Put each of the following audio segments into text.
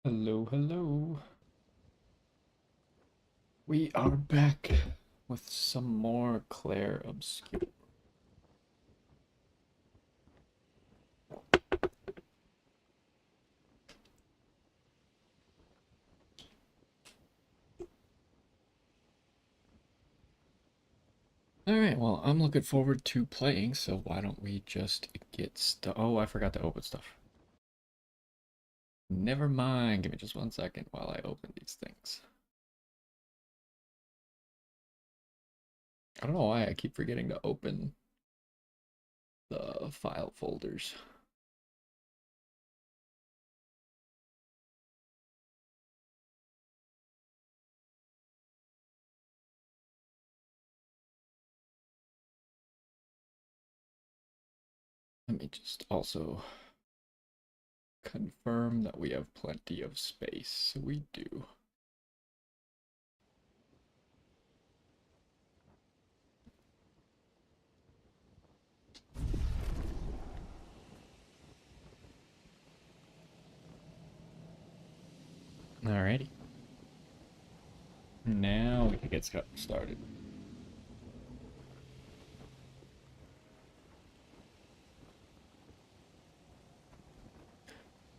Hello, hello. We are back with some more Clair Obscur. Alright, well, I'm looking forward to playing, so why don't we just get stuff. Oh, I forgot to open stuff. Never mind. Give me just 1 second while I open these things. I don't know why I keep forgetting to open the file folders. Let me just also confirm that we have plenty of space. So we do. Alrighty. Now we can get started.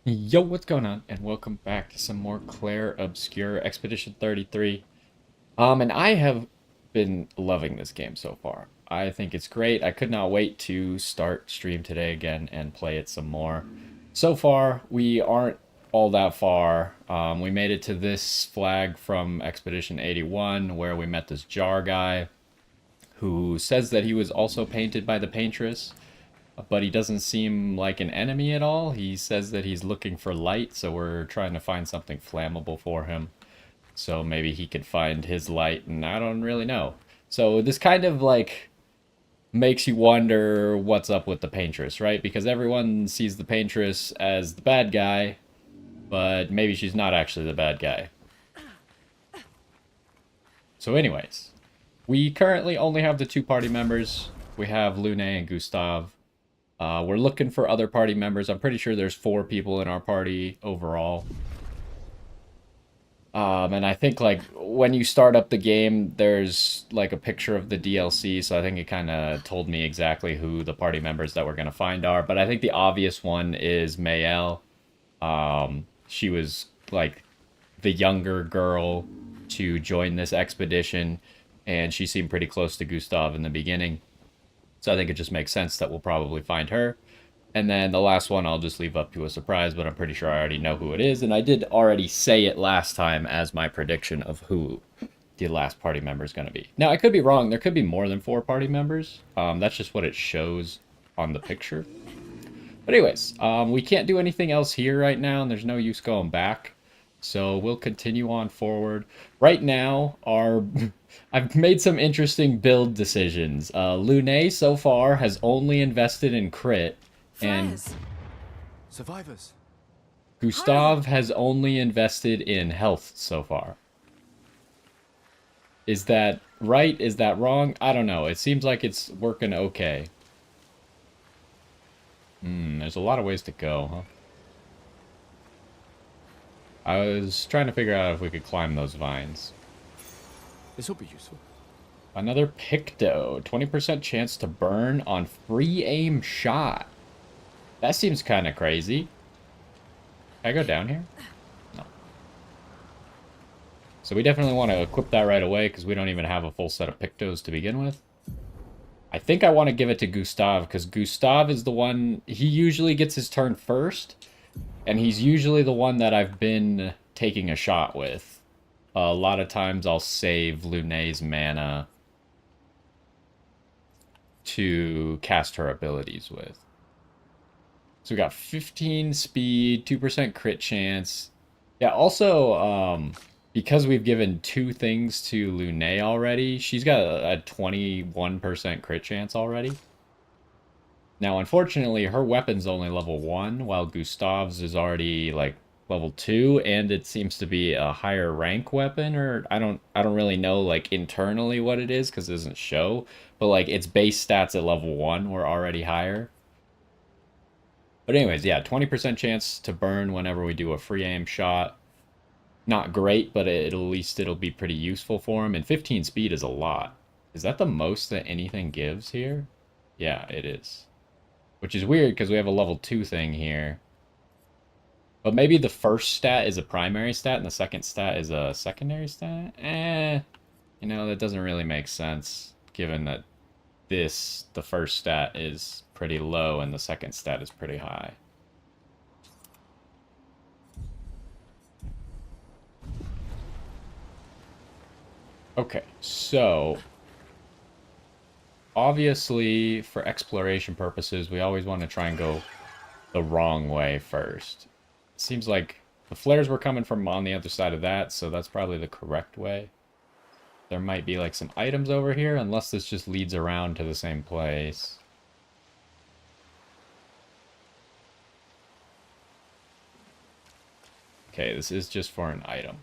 Yo, what's going on? And welcome back to some more Clair Obscur Expedition 33. And I have been loving this game so far. I think it's great. I could not wait to start stream today again and play it some more. So far, we aren't all that far. We made it to this flag from Expedition 81, where we met this jar guy who says that he was also painted by the paintress, but he doesn't seem like an enemy at all. He says that he's looking for light, so we're trying to find something flammable for him. So maybe he could find his light, and I don't really know. So this kind of like makes you wonder what's up with the paintress, right? Because everyone sees the paintress as the bad guy, but maybe she's not actually the bad guy. So anyways, we currently only have the two party members. We have Lune and Gustav. We're looking for other party members. I'm pretty sure there's 4 people in our party overall. And I think like when you start up the game, there's like a picture of the DLC, so I think it kind of told me exactly who the party members that we're gonna find are. But I think the obvious one is Mayel. She was like the younger girl to join this expedition, and she seemed pretty close to Gustav in the beginning. So I think it just makes sense that we'll probably find her. And then the last one I'll just leave up to a surprise, but I'm pretty sure I already know who it is. And I did already say it last time as my prediction of who the last party member is going to be. Now, I could be wrong. There could be more than 4 party members. That's just what it shows on the picture. But anyways, we can't do anything else here right now, and there's no use going back. So we'll continue on forward. Right now, I've made some interesting build decisions. Lune so far has only invested in crit, and Survivors. Gustav has only invested in health so far. Is that right? Is that wrong? I don't know. It seems like it's working okay. There's a lot of ways to go, huh? I was trying to figure out if we could climb those vines. This will be useful. Another Picto. 20% chance to burn on free aim shot. That seems kind of crazy. Can I go down here? No. So we definitely want to equip that right away because we don't even have a full set of Pictos to begin with. I think I want to give it to Gustav because Gustav is the one... He usually gets his turn first, and he's usually the one that I've been taking a shot with. A lot of times I'll save Lune's mana to cast her abilities with. So we got 15 speed, 2% crit chance. Yeah, also, because we've given 2 things to Lune already, she's got a 21% crit chance already. Now, unfortunately, her weapon's only level 1, while Gustav's is already, like, level 2, and it seems to be a higher rank weapon, or I don't really know, like, internally what it is, because it doesn't show, but, like, its base stats at level 1 were already higher. But But anyways, yeah, 20% chance to burn whenever we do a free aim shot. Not great, but at least it'll be pretty useful for him. And 15 speed is a lot. Is that the most that anything gives here? Yeah, it is. Which is weird because we have a level 2 thing here. But maybe the first stat is a primary stat and the second stat is a secondary stat? You know, that doesn't really make sense given that the first stat is pretty low and the second stat is pretty high. Okay, so obviously for exploration purposes, we always want to try and go the wrong way first. It seems like the flares were coming from on the other side of that, so that's probably the correct way. There might be like some items over here, unless this just leads around to the same place. Okay, this is just for an item.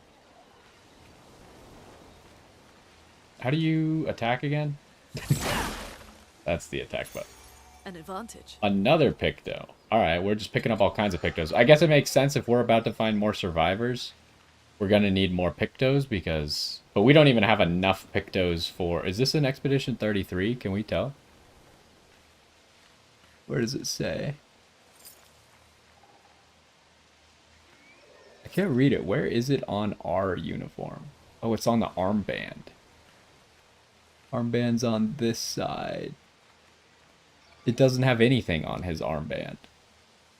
How do you attack again? That's the attack button. An advantage. Another Picto. Alright, we're just picking up all kinds of Pictos. I guess it makes sense if we're about to find more survivors. We're going to need more Pictos because... But we don't even have enough Pictos for... Is this an Expedition 33? Can we tell? Where does it say? I can't read it. Where is it on our uniform? Oh, it's on the armband. Armband's on this side. It doesn't have anything on his armband.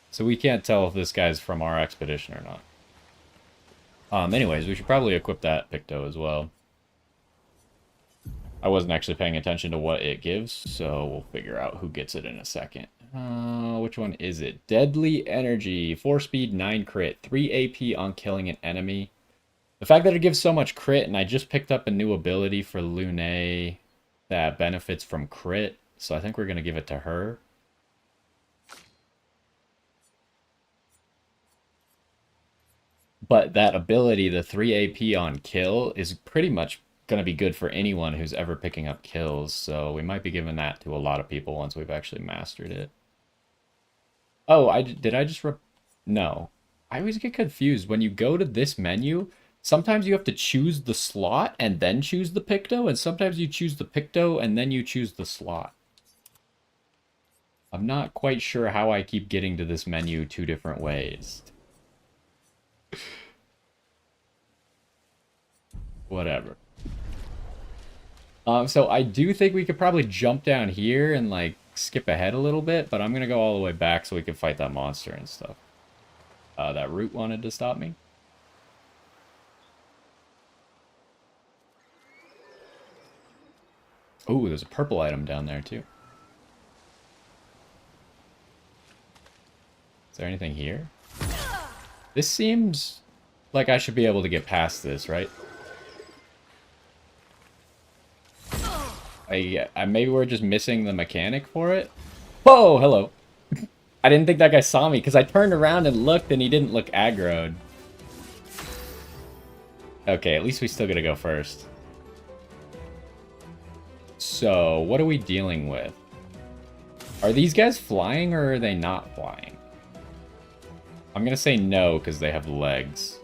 So we can't tell if this guy's from our expedition or not. Anyways, we should probably equip that Picto as well. I wasn't actually paying attention to what it gives, so we'll figure out who gets it in a second. Which one is it? Deadly Energy. 4 speed, 9 crit. 3 AP on killing an enemy. The fact that it gives so much crit, and I just picked up a new ability for Lune that benefits from crit, so I think we're going to give it to her. But that ability, the 3 AP on kill, is pretty much going to be good for anyone who's ever picking up kills, so we might be giving that to a lot of people once we've actually mastered it. Oh, did I just... No. I always get confused. When you go to this menu... Sometimes you have to choose the slot and then choose the Picto, and sometimes you choose the Picto and then you choose the slot. I'm not quite sure how I keep getting to this menu 2 different ways. Whatever. So I do think we could probably jump down here and like skip ahead a little bit, but I'm gonna go all the way back so we can fight that monster and stuff. That root wanted to stop me. Oh, there's a purple item down there, too. Is there anything here? This seems like I should be able to get past this, right? Maybe we're just missing the mechanic for it? Whoa, hello. I didn't think that guy saw me, because I turned around and looked, and he didn't look aggroed. Okay, at least we still gotta go first. So, what are we dealing with? Are these guys flying or are they not flying? I'm gonna say no because they have legs.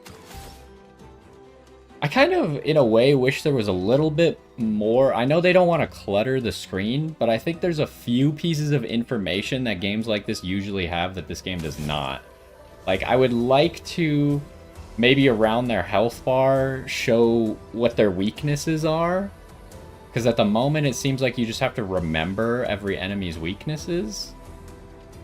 I kind of, in a way, wish there was a little bit more. I know they don't want to clutter the screen, but I think there's a few pieces of information that games like this usually have that this game does not. Like, I would like to, maybe around their health bar, show what their weaknesses are. Because at the moment, it seems like you just have to remember every enemy's weaknesses.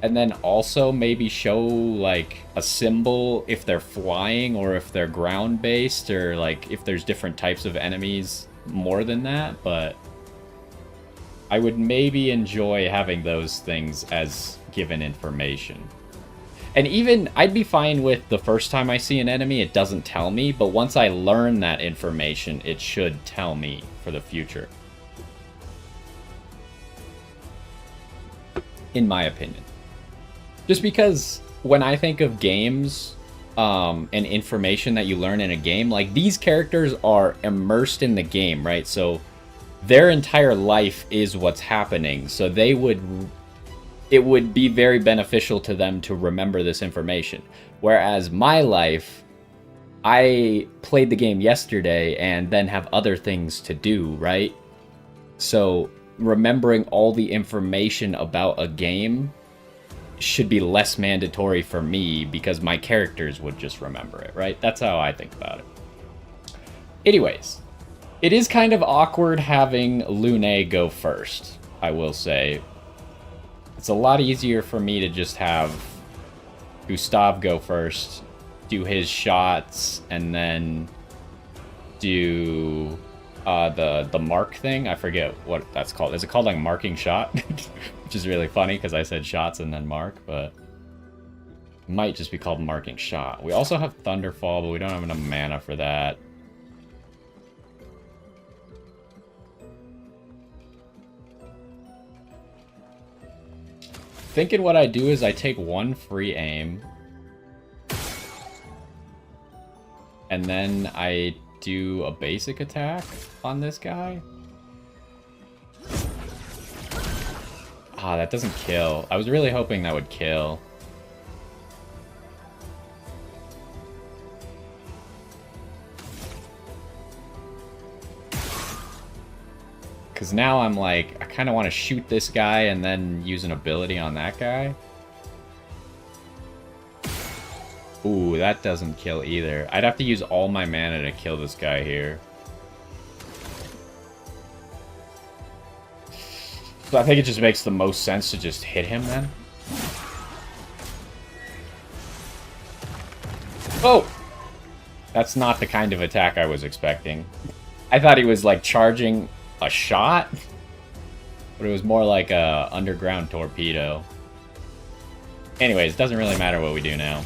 And then also maybe show, like, a symbol if they're flying or if they're ground-based, or, like, if there's different types of enemies more than that. But I would maybe enjoy having those things as given information. And even, I'd be fine with the first time I see an enemy, it doesn't tell me. But once I learn that information, it should tell me for the future. In my opinion. Just because when I think of games and information that you learn in a game, like, these characters are immersed in the game, right? So their entire life is what's happening. So they would it would be very beneficial to them to remember this information. Whereas my life, I played the game yesterday and then have other things to do, right? So remembering all the information about a game should be less mandatory for me because my characters would just remember it, right? That's how I think about it. Anyways, it is kind of awkward having Lune go first, I will say. It's a lot easier for me to just have Gustav go first, do his shots, and then do the mark thing. I forget what that's called. Is it called like marking shot? Which is really funny because I said shots and then mark, but it might just be called marking shot. We also have Thunderfall, but we don't have enough mana for that. Thinking what I do is I take one free aim, and then I do a basic attack on this guy. Ah, that doesn't kill. I was really hoping that would kill. Because now I'm like, I kind of want to shoot this guy and then use an ability on that guy. Ooh, that doesn't kill either. I'd have to use all my mana to kill this guy here. So I think it just makes the most sense to just hit him then. Oh! That's not the kind of attack I was expecting. I thought he was like charging a shot, but it was more like a underground torpedo. Anyways, it doesn't really matter what we do now.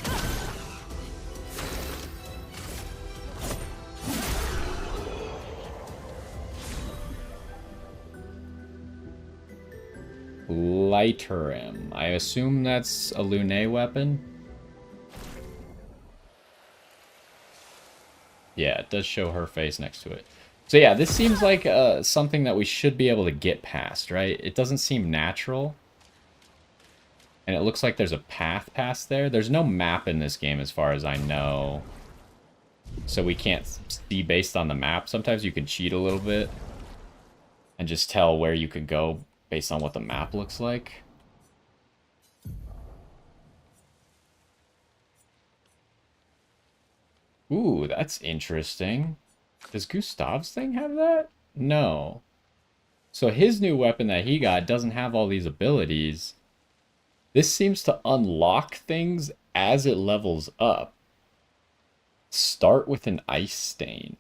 Lighterim. I assume that's a Lune weapon. Yeah, it does show her face next to it. So yeah, this seems like something that we should be able to get past, right? It doesn't seem natural. And it looks like there's a path past there. There's no map in this game as far as I know. So we can't see based on the map. Sometimes you can cheat a little bit and just tell where you could go based on what the map looks like. Ooh, that's interesting. Does Gustav's thing have that? No. So his new weapon that he got doesn't have all these abilities. This seems to unlock things as it levels up. Start with an ice stain.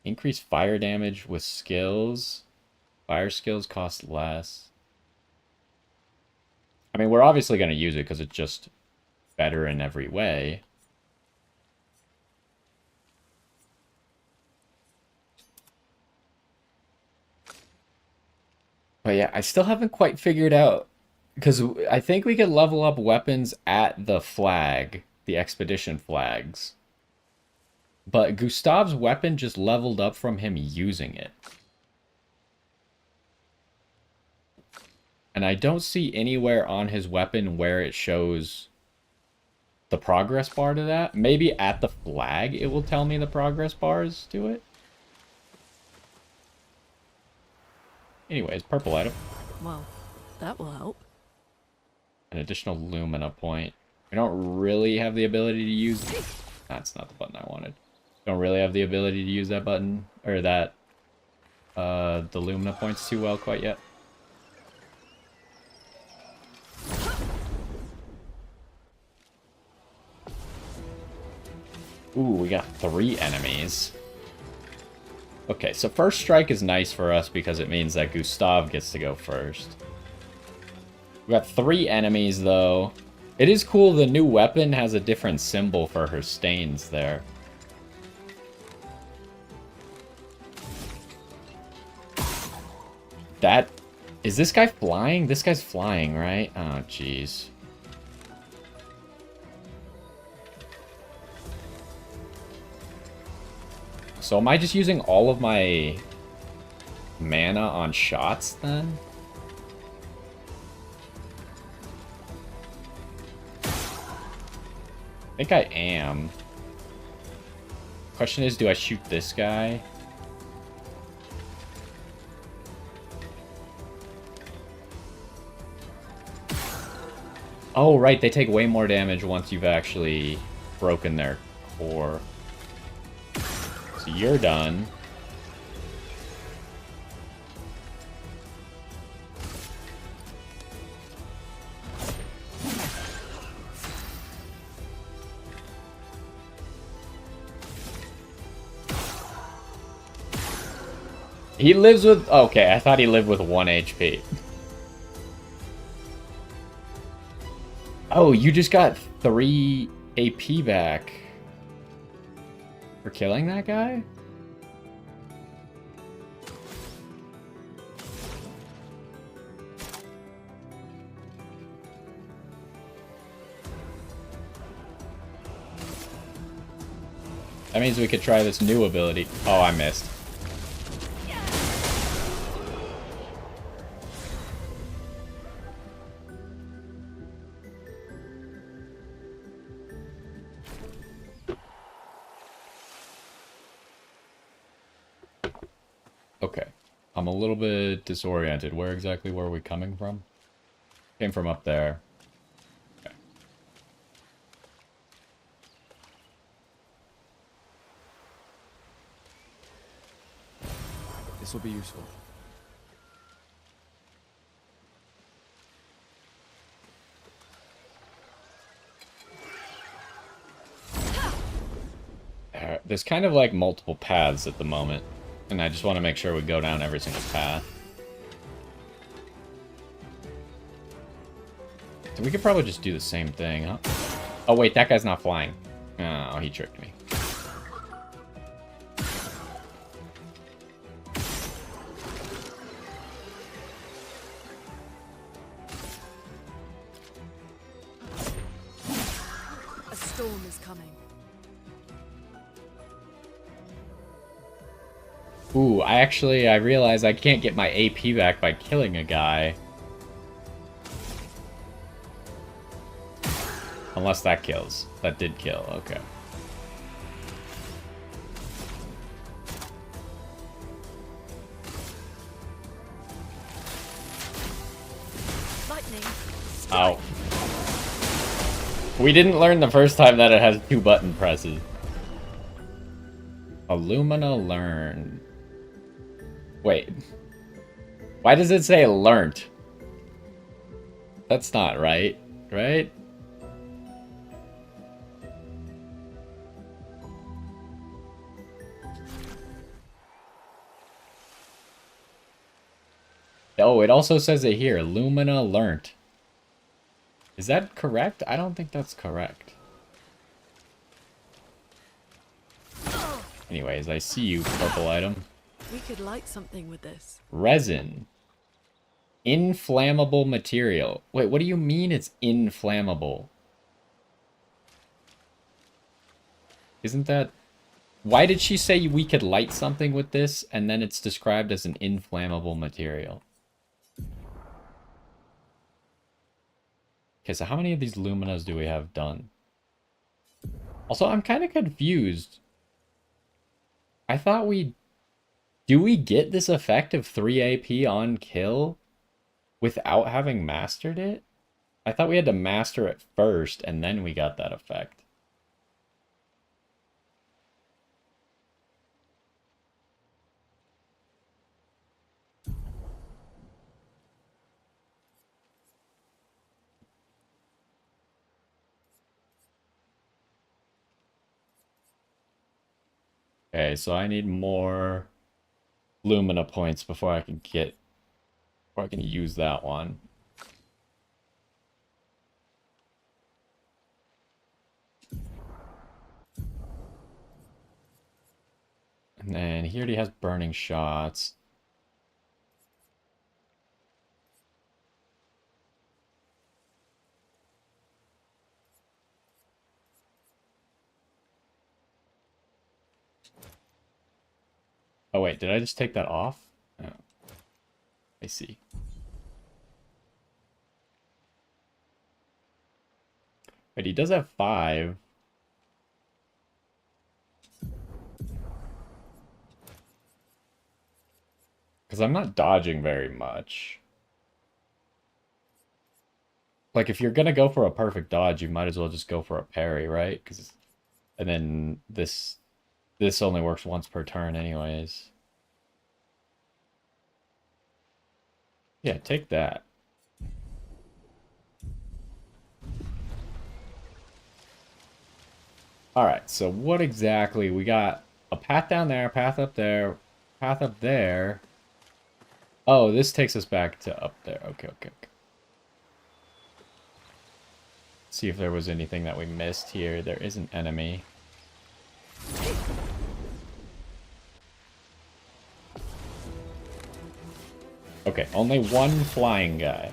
Increase fire damage with skills. Fire skills cost less. I mean, we're obviously going to use it because it's just better in every way. But yeah, I still haven't quite figured out, because I think we could level up weapons at the flag, the expedition flags. But Gustav's weapon just leveled up from him using it. And I don't see anywhere on his weapon where it shows the progress bar to that. Maybe at the flag it will tell me the progress bars to it. Anyways, purple item. Well, that will help. An additional Lumina point. We don't really have the ability to use... That's not the button I wanted. Don't really have the ability to use that button, or that, the Lumina points too well quite yet. Ooh, we got 3 enemies. Okay, so first strike is nice for us because it means that Gustav gets to go first. We got 3 enemies, though. It is cool the new weapon has a different symbol for her stains there. That... Is this guy flying? This guy's flying, right? Oh, jeez. So am I just using all of my mana on shots, then? think I am. Question is, do I shoot this guy? Oh, right, they take way more damage once you've actually broken their core. So you're done. He lives with... Okay, I thought he lived with 1 HP. Oh, you just got 3 AP back. For killing that guy? That means we could try this new ability. Oh, I missed. Okay. I'm a little bit disoriented. Where exactly were we coming from? Came from up there. Okay. This will be useful. There's kind of like multiple paths at the moment. And I just want to make sure we go down every single path. So we could probably just do the same thing, huh? Oh wait, that guy's not flying. Oh, he tricked me. A storm is coming. Ooh, I realize I can't get my AP back by killing a guy. Unless that kills. That did kill, okay. Lightning. Ow. We didn't learn the first time that it has 2 button presses. Illumina learned. Wait. Why does it say learnt? That's not right, right? Oh, it also says it here. Lumina learnt. Is that correct? I don't think that's correct. Anyways, I see you, purple item. We could light something with this. Resin. Inflammable material. Wait, what do you mean it's inflammable? Isn't that... Why did she say we could light something with this, and then it's described as an inflammable material? Okay, so how many of these Luminas do we have done? Also, I'm kind of confused. I thought we... Do we get this effect of 3 AP on kill without having mastered it? I thought we had to master it first, and then we got that effect. Okay, so I need more Lumina points before I can use that one. And then he already has burning shots. Oh wait, did I just take that off? Oh, I see. Wait, he does have 5. Because I'm not dodging very much. Like, if you're gonna go for a perfect dodge, you might as well just go for a parry, right? And then this only works once per turn anyways. Yeah, take that. Alright, so what exactly? We got a path down there, path up there, path up there. Oh, this takes us back to up there. Okay, okay, okay. See if there was anything that we missed here. There is an enemy. Okay, only one flying guy.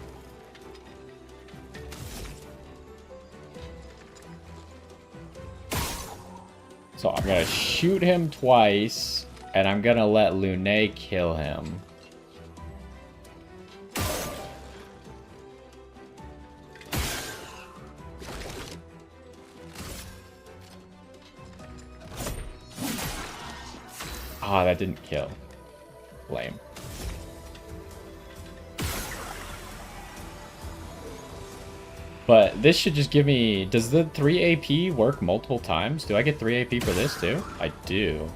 So I'm gonna shoot him twice, and I'm gonna let Lune kill him. Ah, that didn't kill. Lame. But this should just give me... Does the 3 AP work multiple times? Do I get 3 AP for this too? I do.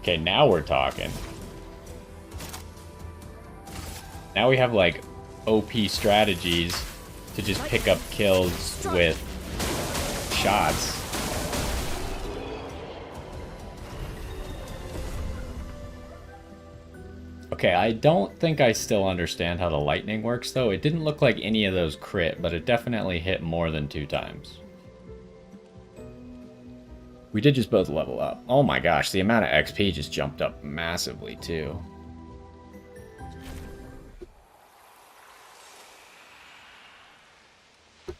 Okay, now we're talking. Now we have, like, OP strategies to just pick up kills with shots. Okay, I don't think I still understand how the lightning works, though. It didn't look like any of those crit, but it definitely hit more than 2 times. We did just both level up. Oh my gosh, the amount of XP just jumped up massively, too.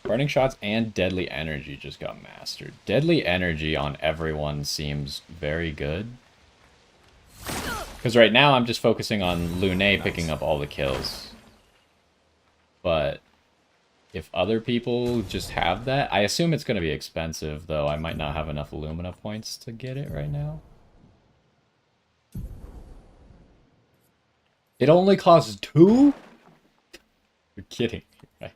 Burning shots and deadly energy just got mastered. Deadly energy on everyone seems very good. Because right now I'm just focusing on Lune picking up all the kills. But if other people just have that, I assume it's going to be expensive, though. I might not have enough Lumina points to get it right now. It only costs 2? You're kidding, right?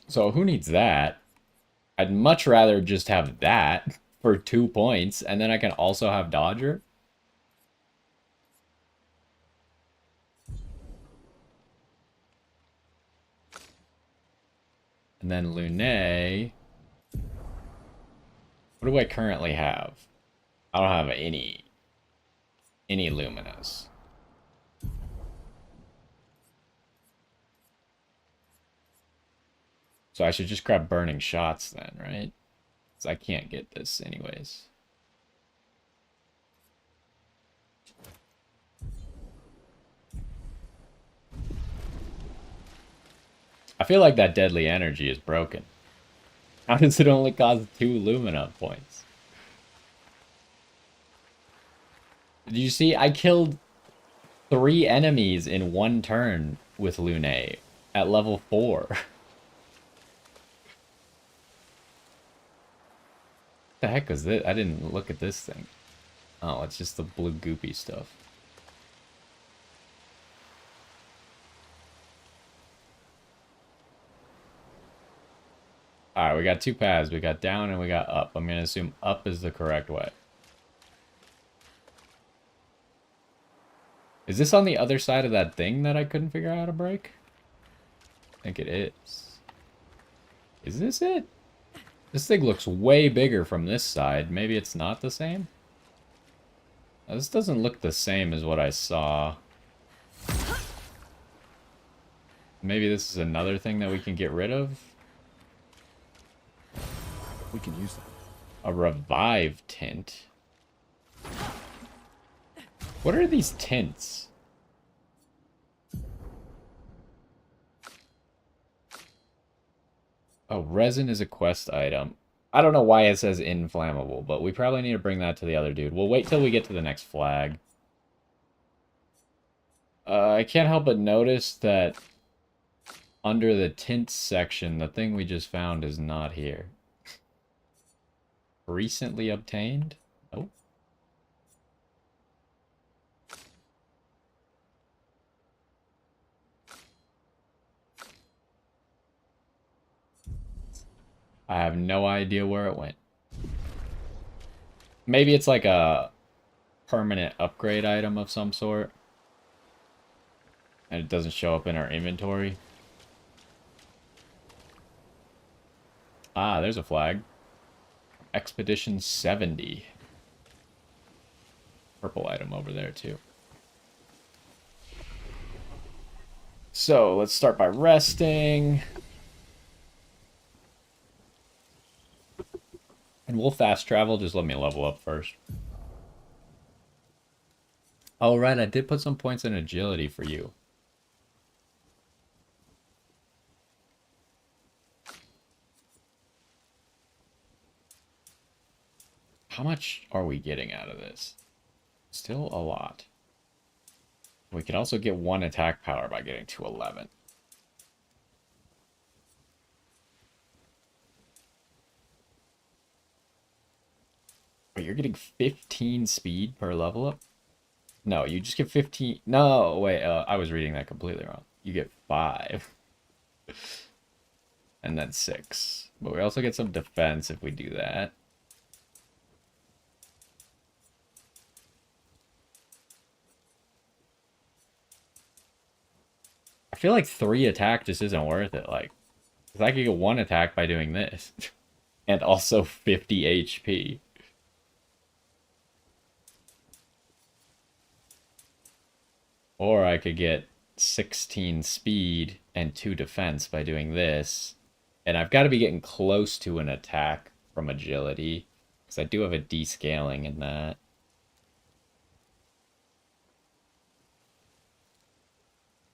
So who needs that? I'd much rather just have that for 2 points, and then I can also have Dodger. And then Lune. What do I currently have? I don't have any Luminas. So I should just grab Burning Shots then, right? Because I can't get this anyways. I feel like that Deadly Energy is broken. How does it only cost 2 Lumina points? Did you see? I killed 3 enemies in 1 turn with Lune at level 4. What the heck was this? I didn't look at this thing. Oh, it's just the blue goopy stuff. Alright, we got 2 paths. We got down and we got up. I'm going to assume up is the correct way. Is this on the other side of that thing that I couldn't figure out how to break? I think it is. Is this it? This thing looks way bigger from this side. Maybe it's not the same? This doesn't look the same as what I saw. Maybe this is another thing that we can get rid of? We can use that. A revive tint. What are these tints? Oh, resin is a quest item. I don't know why it says inflammable, but we probably need to bring that to the other dude. We'll wait till we get to the next flag. I can't help but notice that under the tints section, the thing we just found is not here. Recently obtained? Oh. I have no idea where it went. Maybe it's like a permanent upgrade item of some sort. And it doesn't show up in our inventory. Ah, there's a flag. Expedition 70. Purple item over there, too. So, let's start by resting. And we'll fast travel, just let me level up first. Oh, right, I did put some points in agility for you. How much are we getting out of this? Still a lot. We can also get 1 attack power by getting to 11. But you're getting 15 speed per level up? No, you just get 15. No, wait, I was reading that completely wrong. You get 5. And then 6. But we also get some defense if we do that. I feel like 3 attack just isn't worth it. Like, because I could get 1 attack by doing this. And also 50 HP. Or I could get 16 speed and 2 defense by doing this. And I've got to be getting close to an attack from agility. Because I do have a descaling in that.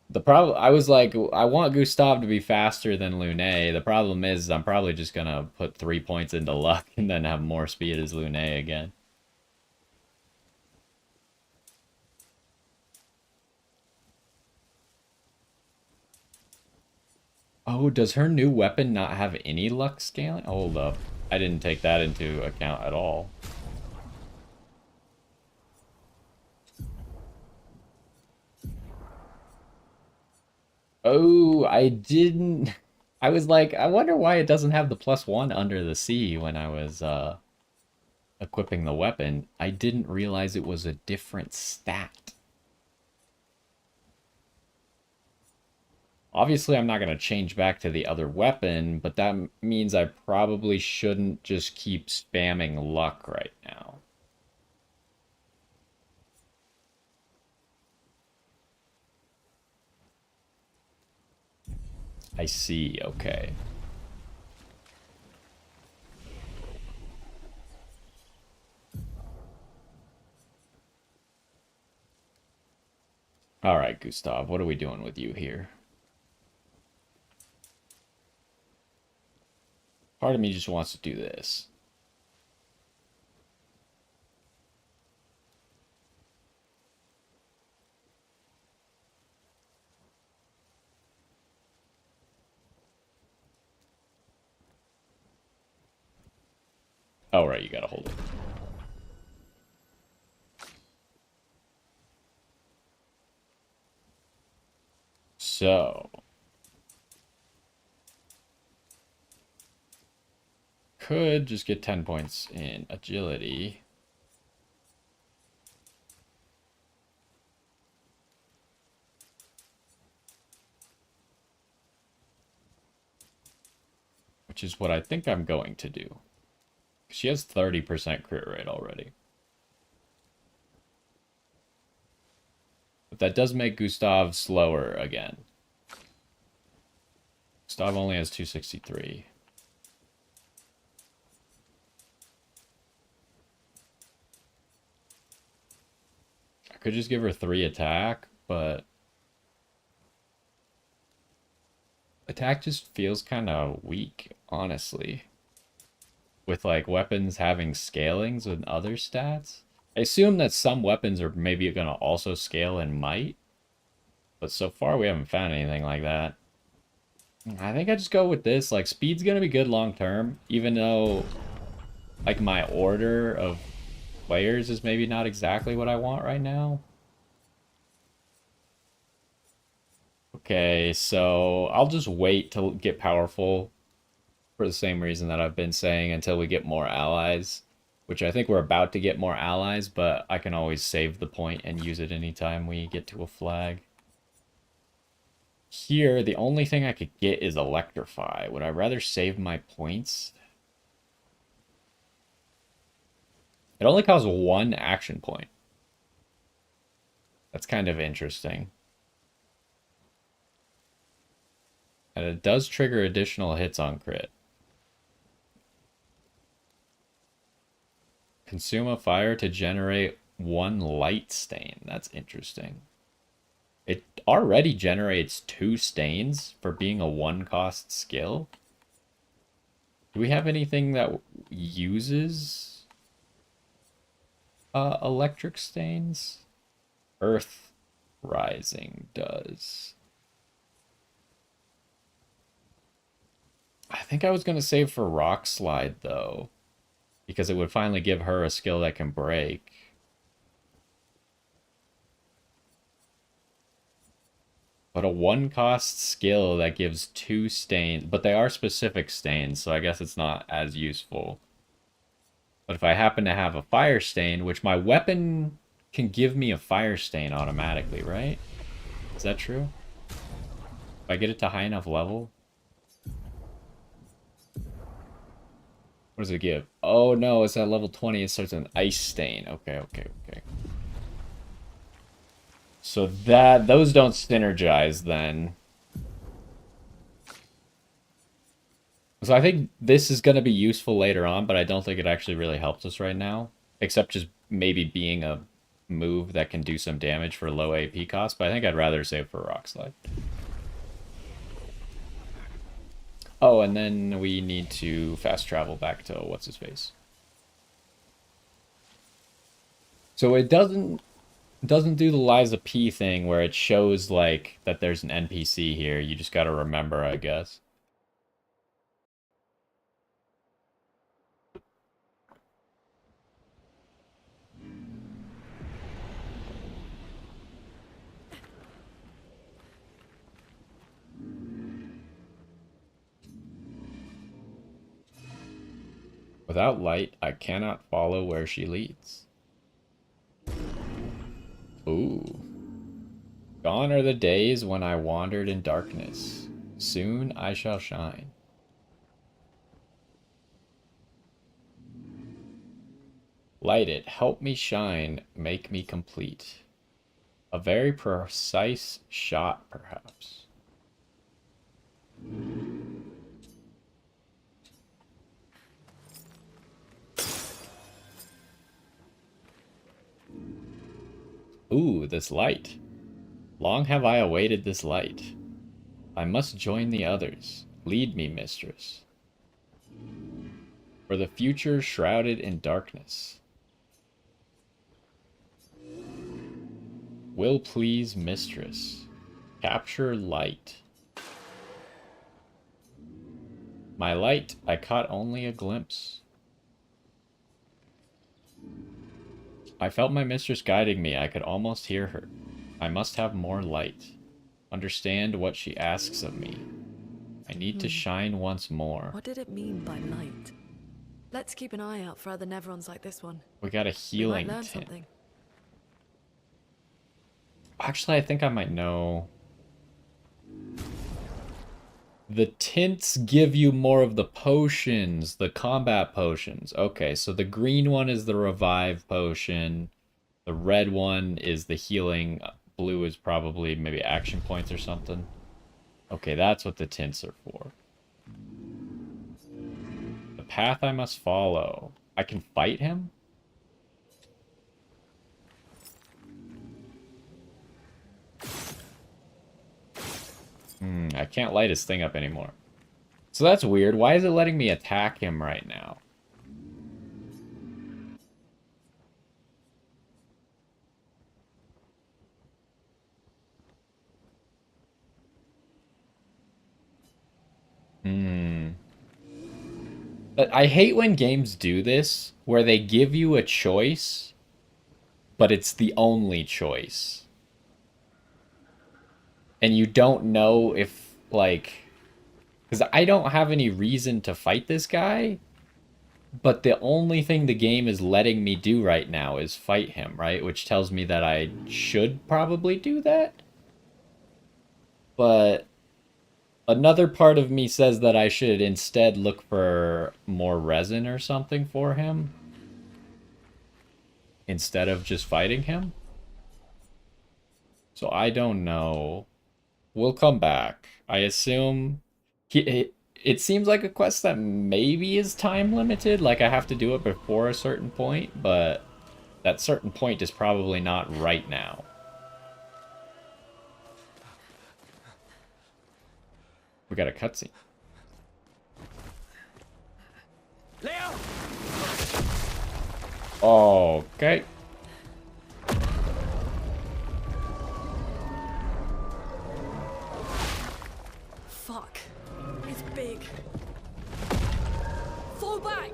The problem, I was like, I want Gustav to be faster than Lune. The problem is I'm probably just going to put 3 points into luck and then have more speed as Lune again. Oh, does her new weapon not have any luck scaling? Hold up. I didn't take that into account at all. Oh, I didn't... I was like, I wonder why it doesn't have the +1 under the sea when I was equipping the weapon. I didn't realize it was a different stat. Obviously, I'm not going to change back to the other weapon, but that means I probably shouldn't just keep spamming luck right now. I see, okay. Alright, Gustav, what are we doing with you here? Part of me just wants to do this. Oh, right, you gotta hold it. So... could just get 10 points in agility. Which is what I think I'm going to do. She has 30% crit rate already. But that does make Gustav slower again. Gustav only has 263. I could just give her 3 attack, but... attack just feels kind of weak, honestly. With, like, weapons having scalings with other stats. I assume that some weapons are maybe going to also scale in might. But so far, we haven't found anything like that. I think I just go with this. Like, speed's going to be good long term, even though Like, my order of players is maybe not exactly what I want right now. Okay, so I'll just wait to get powerful for the same reason that I've been saying until we get more allies, which I think we're about to get more allies, but I can always save the point and use it anytime we get to a flag. Here, the only thing I could get is Electrify. Would I rather save my points? It only costs 1 action point. That's kind of interesting. And it does trigger additional hits on crit. Consume a fire to generate 1 light stain. That's interesting. It already generates 2 stains for being a 1-cost skill. Do we have anything that uses electric stains? Earth Rising does. I think I was going to save for Rock Slide, though, because it would finally give her a skill that can break. But a 1-cost skill that gives 2 stains, but they are specific stains, so I guess it's not as useful. But if I happen to have a fire stain, which my weapon can give me a fire stain automatically, right? Is that true? If I get it to high enough level? What does it give? Oh no, it's at level 20, it starts an ice stain. Okay, okay, okay. So those don't synergize then. So I think this is going to be useful later on, but I don't think it actually really helps us right now. Except just maybe being a move that can do some damage for low AP cost, but I think I'd rather save for Rock Slide. Oh, and then we need to fast travel back to what's-his-face. So it doesn't do the Liza P thing where it shows like that there's an NPC here. You just gotta remember, I guess. Without light, I cannot follow where she leads. Ooh. Gone are the days when I wandered in darkness. Soon I shall shine. Light it, help me shine, make me complete. A very precise shot, perhaps. Ooh, this light. Long have I awaited this light. I must join the others. Lead me, mistress. For the future shrouded in darkness. Will please, mistress. Capture light. My light, I caught only a glimpse. I felt my mistress guiding me. I could almost hear her. I must have more light. Understand what she asks of me. I need to shine once more. What did it mean by light? Let's keep an eye out for other Nevrons like this one. We got a We healing might learn tint. something. Actually, I think I might know. The tints give you more of the potions, the combat potions. Okay, so the green one is the revive potion. The red one is the healing. Blue is probably maybe action points or something. Okay, that's what the tints are for. The path I must follow. I can fight him? I can't light his thing up anymore. So that's weird. Why is it letting me attack him right now? But I hate when games do this, where they give you a choice, but it's the only choice. And you don't know if, like... Because I don't have any reason to fight this guy, but the only thing the game is letting me do right now is fight him, right? Which tells me that I should probably do that. But another part of me says that I should instead look for more resin or something for him, instead of just fighting him. So I don't know. We'll come back. I assume... It seems like a quest that maybe is time limited, like I have to do it before a certain point, but that certain point is probably not right now. We got a cutscene. Leo! Okay. Fuck. It's big. Fall back!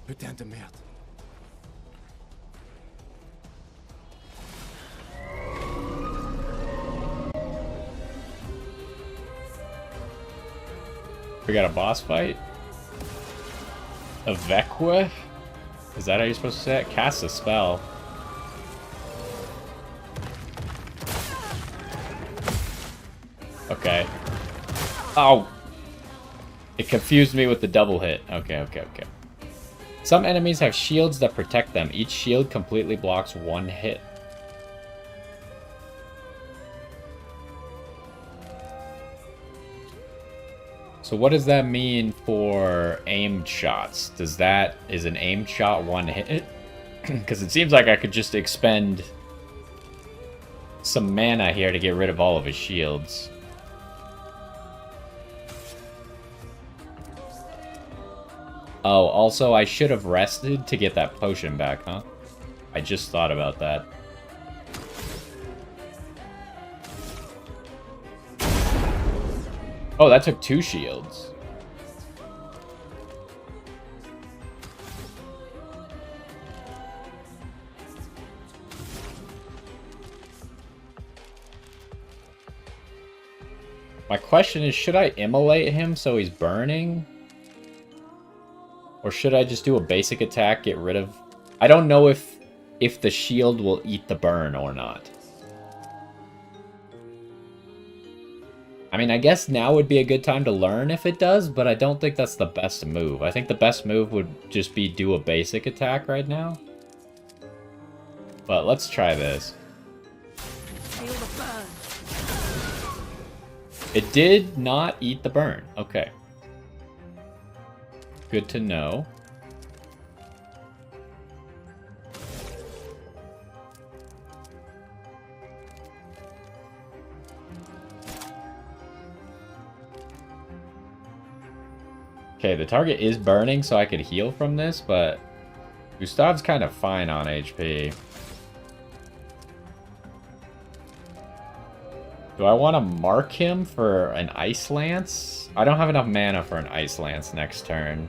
Putain de merde. We got a boss fight. Avequa? Is that how you're supposed to say it? Cast a spell. Okay. Oh! It confused me with the double hit. Okay. Some enemies have shields that protect them. Each shield completely blocks one hit. So what does that mean for aimed shots? Is an aimed shot one hit? Because it seems like I could just expend some mana here to get rid of all of his shields. Oh, also I should have rested to get that potion back, huh? I just thought about that. Oh, that took 2 shields. My question is, should I immolate him so he's burning? Or should I just do a basic attack, get rid of... I don't know if the shield will eat the burn or not. I mean, I guess now would be a good time to learn if it does, but I don't think that's the best move. I think the best move would just be do a basic attack right now. But let's try this. Feel the burn. It did not eat the burn. Okay. Good to know. Okay, the target is burning, so I could heal from this, but Gustav's kind of fine on HP. Do I want to mark him for an Ice Lance? I don't have enough mana for an Ice Lance next turn.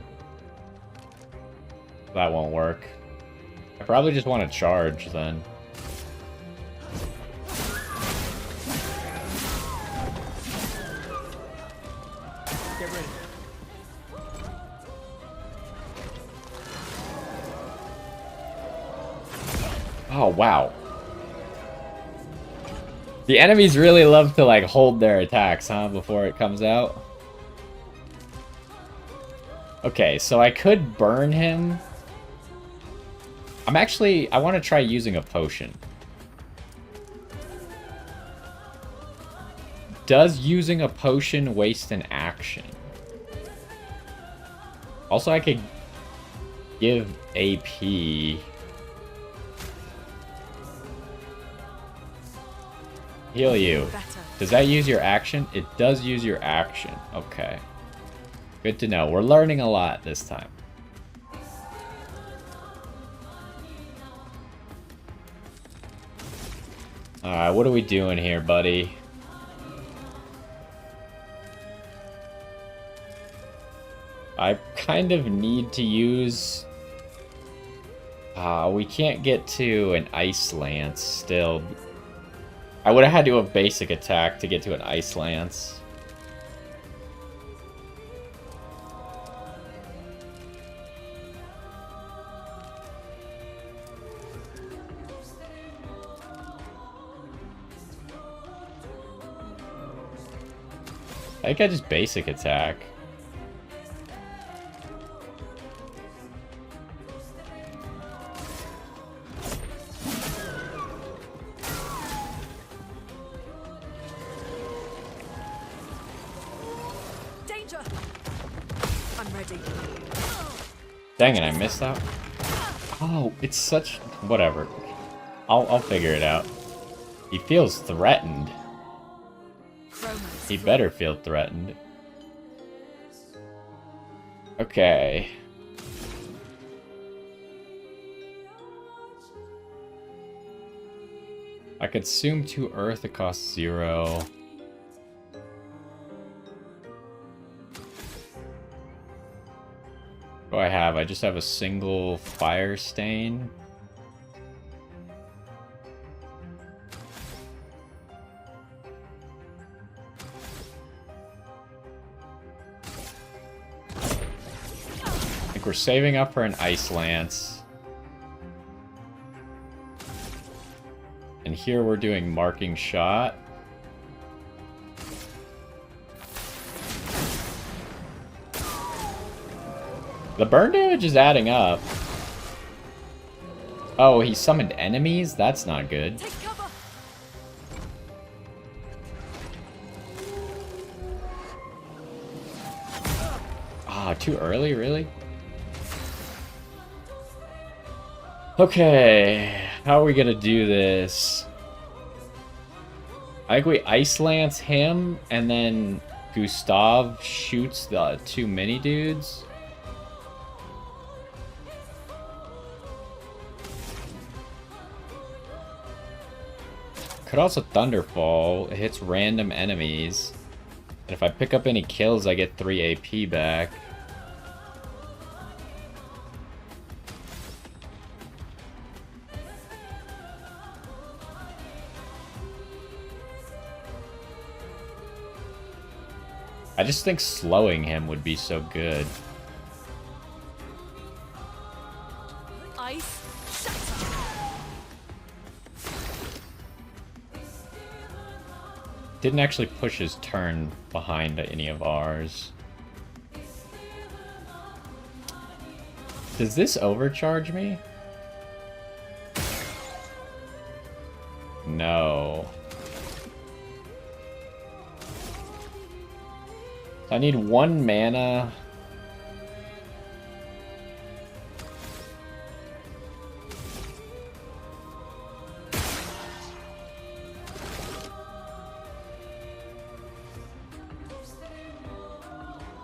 That won't work. I probably just want to charge then. Get ready. Oh, wow. The enemies really love to, like, hold their attacks, huh, before it comes out. Okay, so I could burn him. I want to try using a potion. Does using a potion waste an action? Also, I could give AP. Heal you. Better. Does that use your action? It does use your action. Okay. Good to know. We're learning a lot this time. Alright, what are we doing here, buddy? I kind of need to use... we can't get to an Ice Lance still. I would have had to have basic attack to get to an Ice Lance. I think I just basic attack. Danger! I'm ready. Dang it, I missed that. Oh, it's such... whatever. I'll figure it out. He feels threatened. He better feel threatened. Okay. I consume 2 earth, it costs 0. What do I have? I just have a single fire stain. I think we're saving up for an Ice Lance. And here we're doing Marking Shot. The burn damage is adding up. Oh, he summoned enemies? That's not good. Take cover. Ah, too early, really? Okay, how are we gonna do this? I think we Ice Lance him, and then Gustav shoots the 2 mini dudes. Could also Thunderfall. It hits random enemies. And if I pick up any kills, I get 3 AP back. I just think slowing him would be so good. Ice. Didn't actually push his turn behind any of ours. Does this overcharge me? No. I need 1 mana.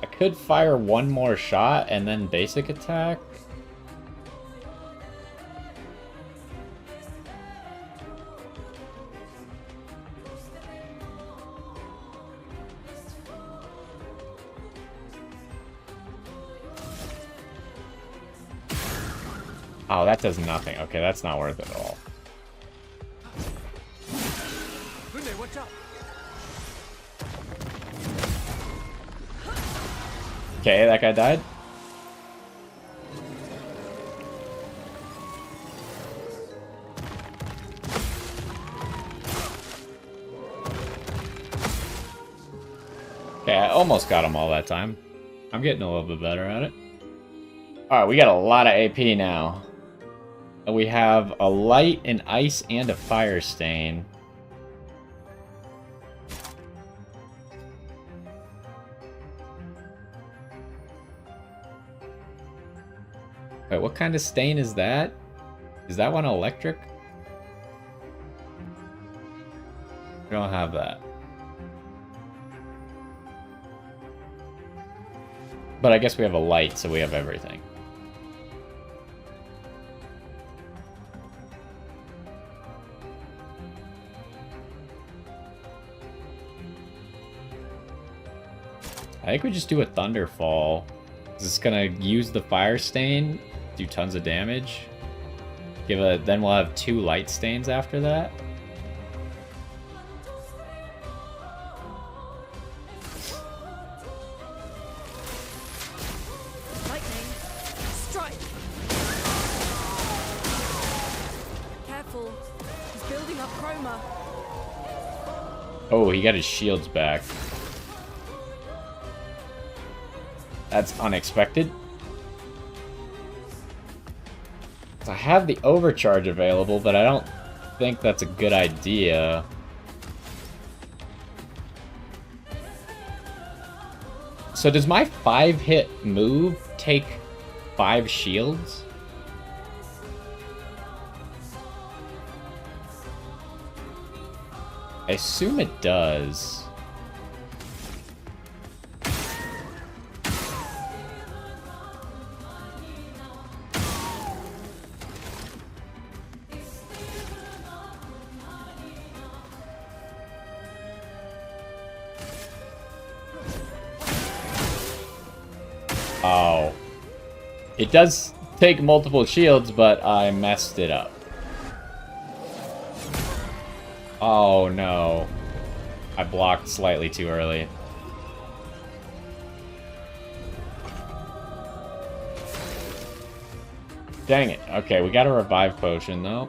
I could fire 1 more shot and then basic attack. Oh, that does nothing. Okay, that's not worth it at all. Renee, watch out! Okay, that guy died. Okay, I almost got him all that time. I'm getting a little bit better at it. Alright, we got a lot of AP now. And we have a light, an ice, and a fire stain. Wait, what kind of stain is that? Is that one electric? We don't have that. But I guess we have a light, so we have everything. I think we just do a Thunderfall. Is this gonna use the fire stain, do tons of damage? Then we'll have 2 light stains after that. Lightning. Strike. Careful. He's building up chroma. Oh, he got his shields back. That's unexpected. I have the overcharge available, but I don't think that's a good idea. So does my 5-hit move take 5 shields? I assume it does. Oh. It does take multiple shields, but I messed it up. Oh no. I blocked slightly too early. Dang it. Okay, we got a revive potion though.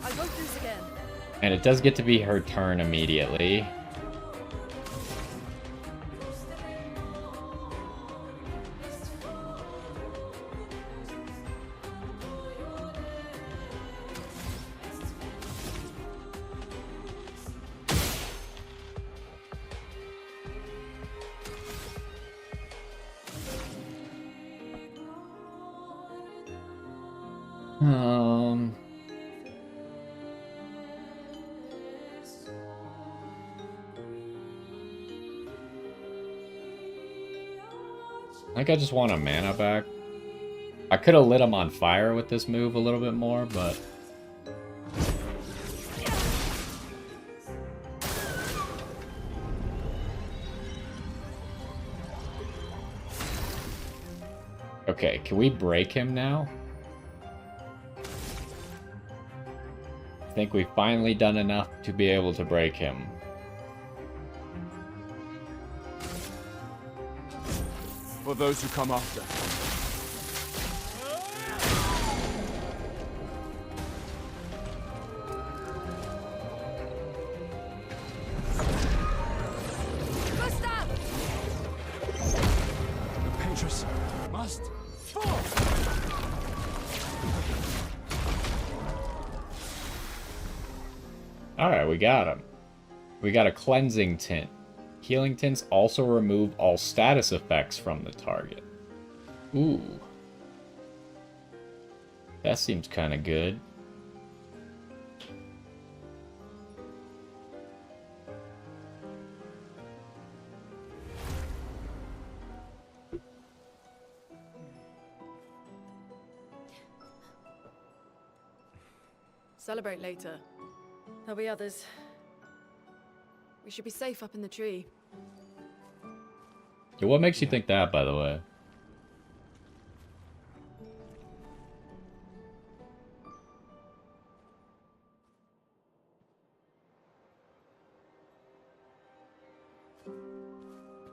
I'll go through this again. And it does get to be her turn immediately. I think I just want a mana back. I could have lit him on fire with this move a little bit more, but... Okay, can we break him now? I think we've finally done enough to be able to break him. For those who come after. Gustav! The Patriots must fall! Alright, we got him. We got a cleansing tint. Healing tints also remove all status effects from the target. Ooh. That seems kind of good. Celebrate later. There'll be others. We should be safe up in the tree. Yeah, what makes you think that, by the way?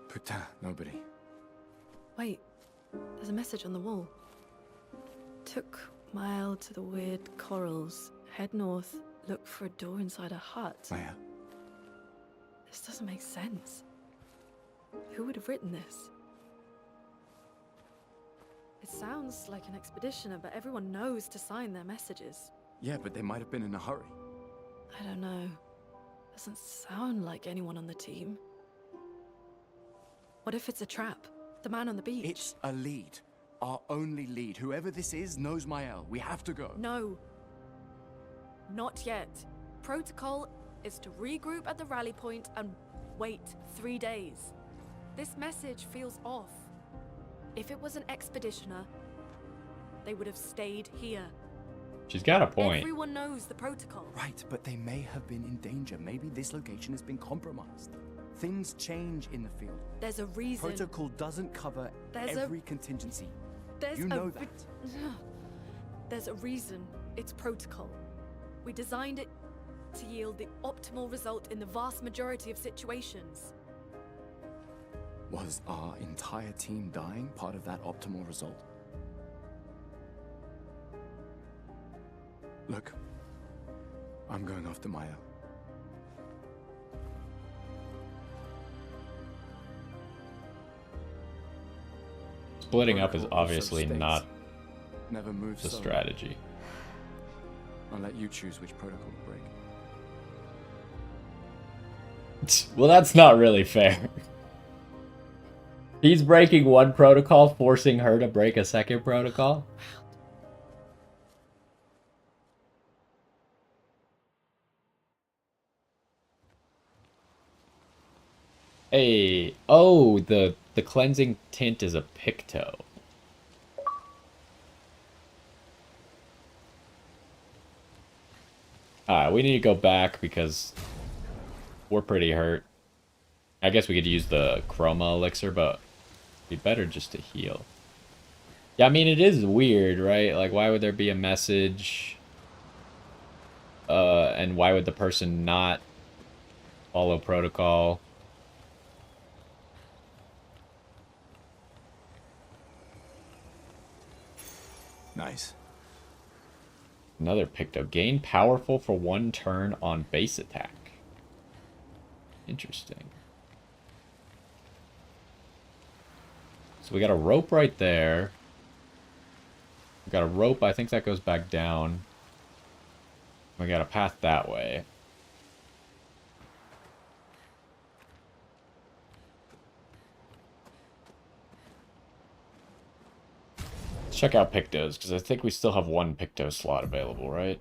Putain, nobody. Wait, there's a message on the wall. Took mile to the weird corals. Head north, look for a door inside a hut. Maya. This doesn't make sense. Who would have written this? It sounds like an expeditioner, but everyone knows to sign their messages. Yeah, but they might have been in a hurry. I don't know. Doesn't sound like anyone on the team. What if it's a trap? The man on the beach? It's a lead. Our only lead. Whoever this is knows Mael. We have to go. No. Not yet. Protocol is to regroup at the rally point and wait 3 days. This message feels off. If it was an expeditioner, they would have stayed here. She's got a point. Everyone knows the protocol. Right, but they may have been in danger. Maybe this location has been compromised. Things change in the field. There's a reason. Protocol doesn't cover every contingency. You know that. There's a reason it's protocol. We designed it to yield the optimal result in the vast majority of situations. Was our entire team dying part of that optimal result? Look, I'm going after Maya. Splitting up is Protocol also obviously states, not never move the solo. strategy. I'll let you choose which protocol to break. Well, that's not really fair. He's breaking one protocol, forcing her to break a second protocol. Hey, oh, the cleansing tint is a picto. Alright, we need to go back because we're pretty hurt. I guess we could use the chroma elixir, but it'd be better just to heal. Yeah, I mean, it is weird, right? Like, why would there be a message? And why would the person not follow protocol? Nice. Another picto. Gain powerful for 1 turn on base attack. Interesting. So we got a rope right there. We got a rope. I think that goes back down. We got a path that way. Let's check out pictos, because I think we still have 1 picto slot available, right?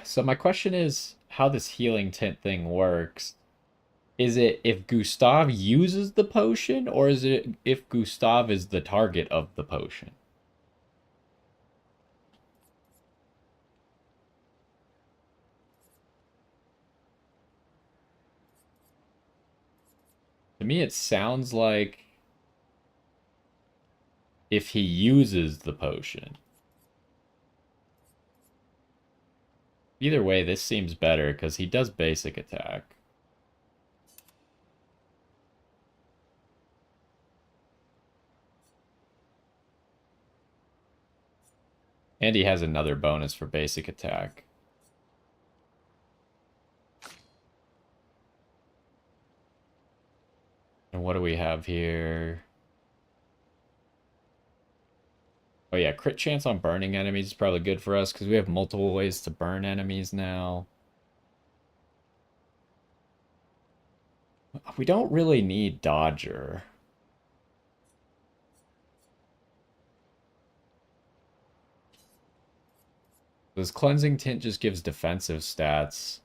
So my question is how this healing tint thing works. Is it if Gustav uses the potion, or is it if Gustav is the target of the potion? To me, it sounds like if he uses the potion. Either way, this seems better because he does basic attack. And he has another bonus for basic attack. And what do we have here? Oh yeah, crit chance on burning enemies is probably good for us because we have multiple ways to burn enemies now. We don't really need Dodger. This cleansing tint just gives defensive stats.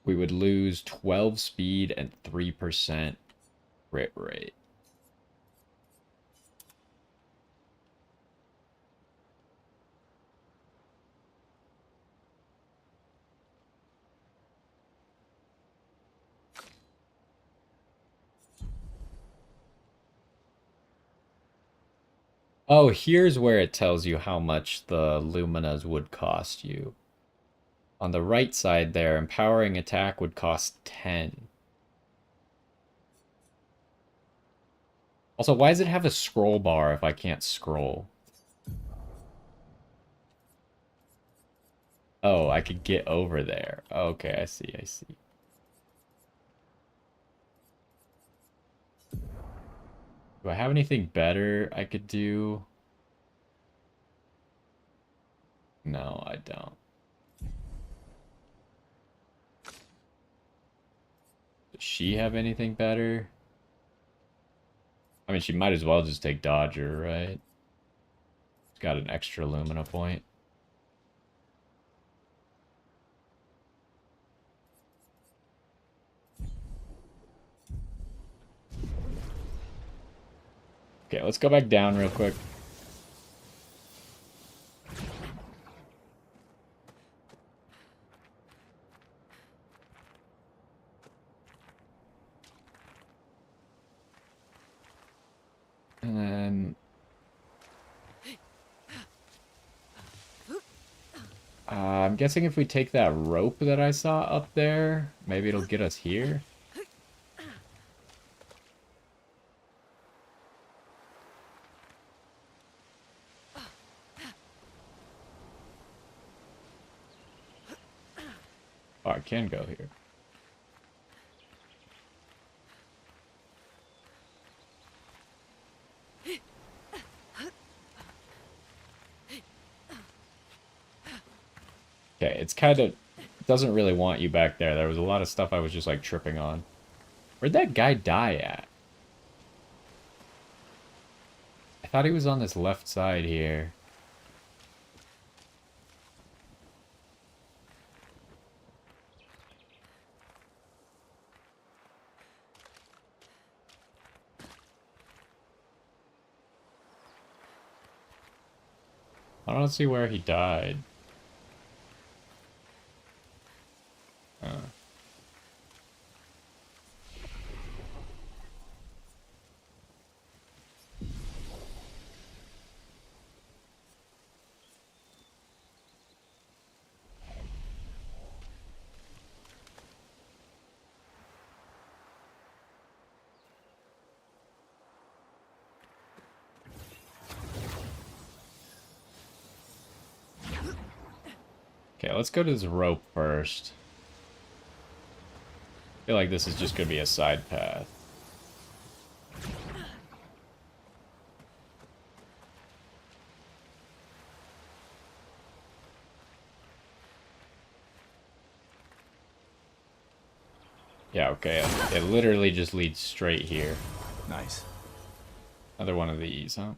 We would lose 12 speed and 3% crit rate. Oh, here's where it tells you how much the Luminas would cost you. On the right side there, empowering attack would cost 10. Also, why does it have a scroll bar if I can't scroll? Oh, I could get over there. Okay, I see, I see. Do I have anything better I could do? No, I don't. Does she have anything better? I mean, she might as well just take Dodger, right? got an extra Lumina point. Okay, let's go back down real quick. And then... I'm guessing if we take that rope that I saw up there, maybe it'll get us here. Oh, I can go here. Okay, it's kind of... doesn't really want you back there. There was a lot of stuff I was just, like, tripping on. Where'd that guy die at? I thought he was on this left side here. I don't see where he died. Okay, let's go to this rope first. I feel like this is just going to be a side path. Yeah, okay. It literally just leads straight here. Nice. Another one of these, huh?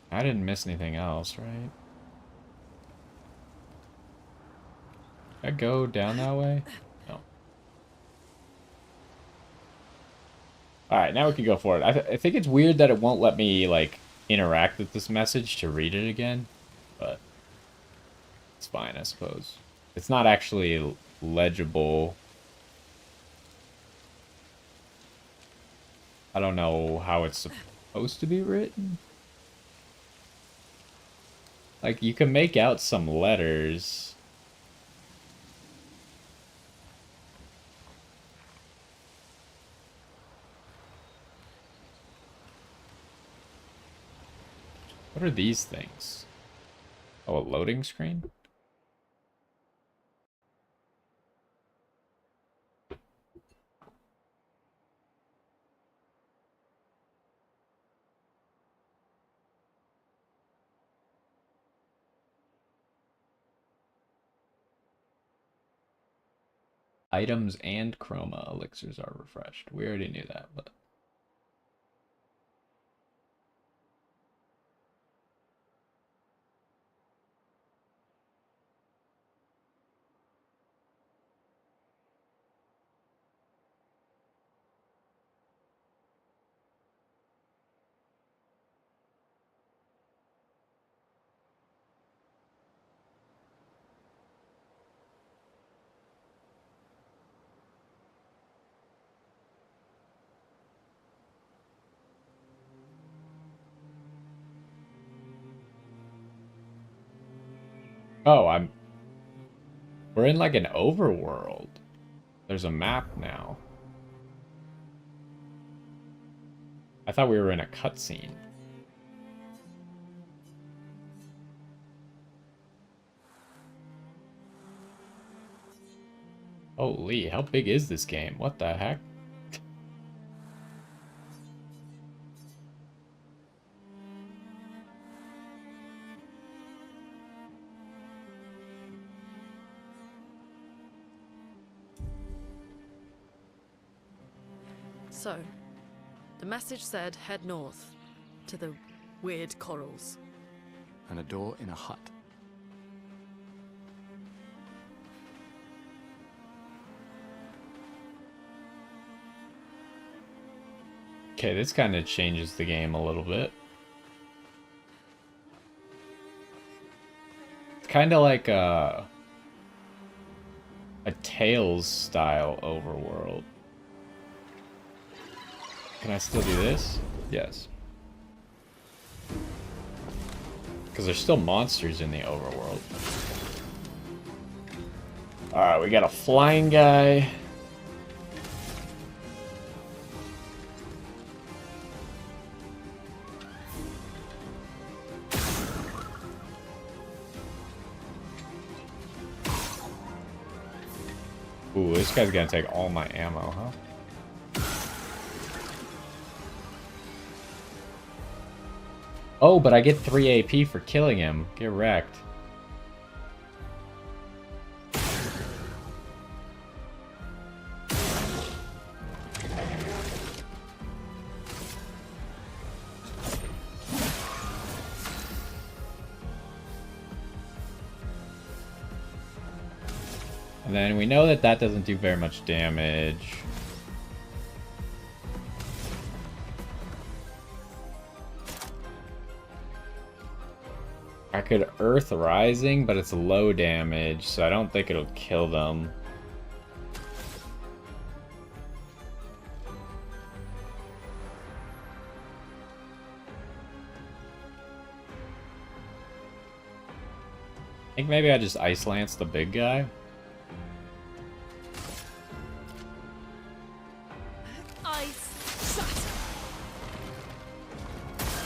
I didn't miss anything else, right? Did I go down that way? No. Alright, now we can go for it. I think it's weird that it won't let me, like, interact with this message to read it again. But it's fine, I suppose. It's not actually legible. I don't know how it's supposed to be written. Like, you can make out some letters. What are these things? Oh, a loading screen? Items and chroma elixirs are refreshed. We already knew that, but... Oh, we're in like an overworld. There's a map now. I thought we were in a cutscene. Holy, how big is this game? What the heck? So, the message said head north, to the weird corals. And a door in a hut. Okay, this kind of changes the game a little bit. It's kind of like a Tales style overworld. Can I still do this? Yes. Because there's still monsters in the overworld. Alright, we got a flying guy. Ooh, this guy's gonna take all my ammo, huh? Oh, but I get 3 AP for killing him. Get wrecked. And then we know that that doesn't do very much damage. I could Earth Rising, but it's low damage, so I don't think it'll kill them. I think maybe I just Ice Lance the big guy. Ice shatter.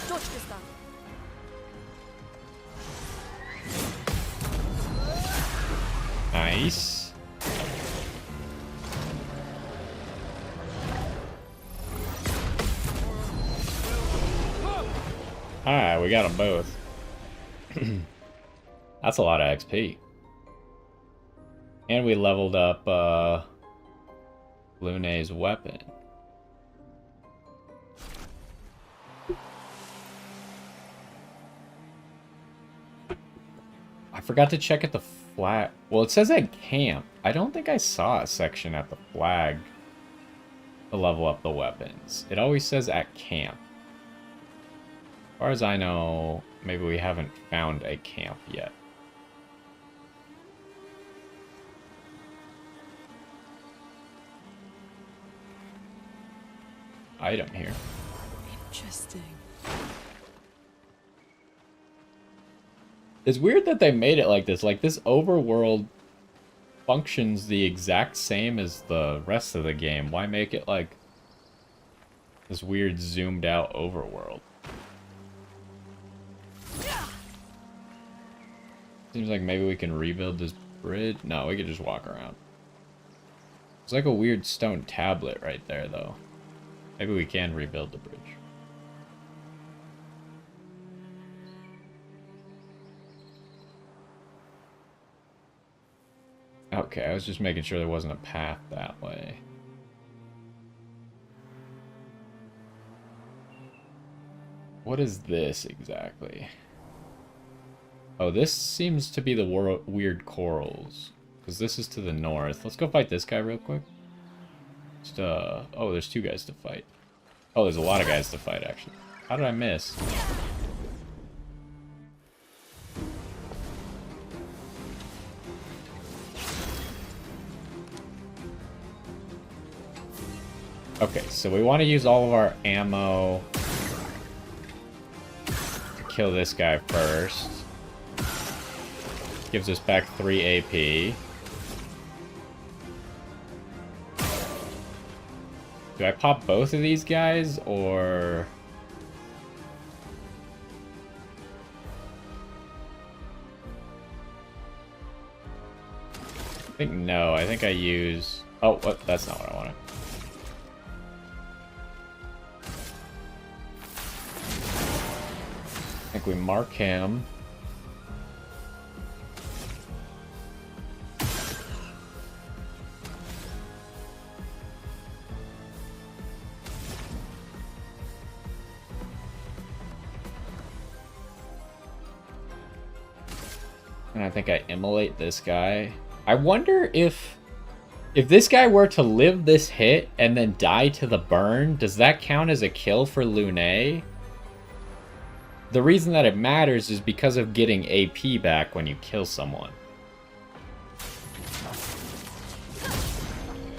Dodge this down. Nice. Alright, we got them both. That's a lot of XP. And we leveled up Lune's weapon. I forgot to check at the flag. Well, it says at camp. I don't think I saw a section at the flag to level up the weapons. It always says at camp. As far as I know, maybe we haven't found a camp yet. Item here. Interesting. It's weird that they made it like this. Like, this overworld functions the exact same as the rest of the game. Why make it like this weird zoomed out overworld? Seems like maybe we can rebuild this bridge. No, we could just walk around. It's like a weird stone tablet right there, though. Maybe we can rebuild the bridge. Okay, I was just making sure there wasn't a path that way. What is this exactly? Oh, this seems to be the weird corals. Because this is to the north. Let's go fight this guy real quick. Just, oh, there's 2 guys to fight. Oh, there's a lot of guys to fight, actually. How did I miss? Okay, so we want to use all of our ammo to kill this guy first. Gives us back 3 AP. Do I pop both of these guys, or... I think no, I think I use... Oh, what? That's not what I wanted. I think we mark him. And I think I immolate this guy. I wonder if this guy were to live this hit and then die to the burn, does that count as a kill for Lune? The reason that it matters is because of getting AP back when you kill someone.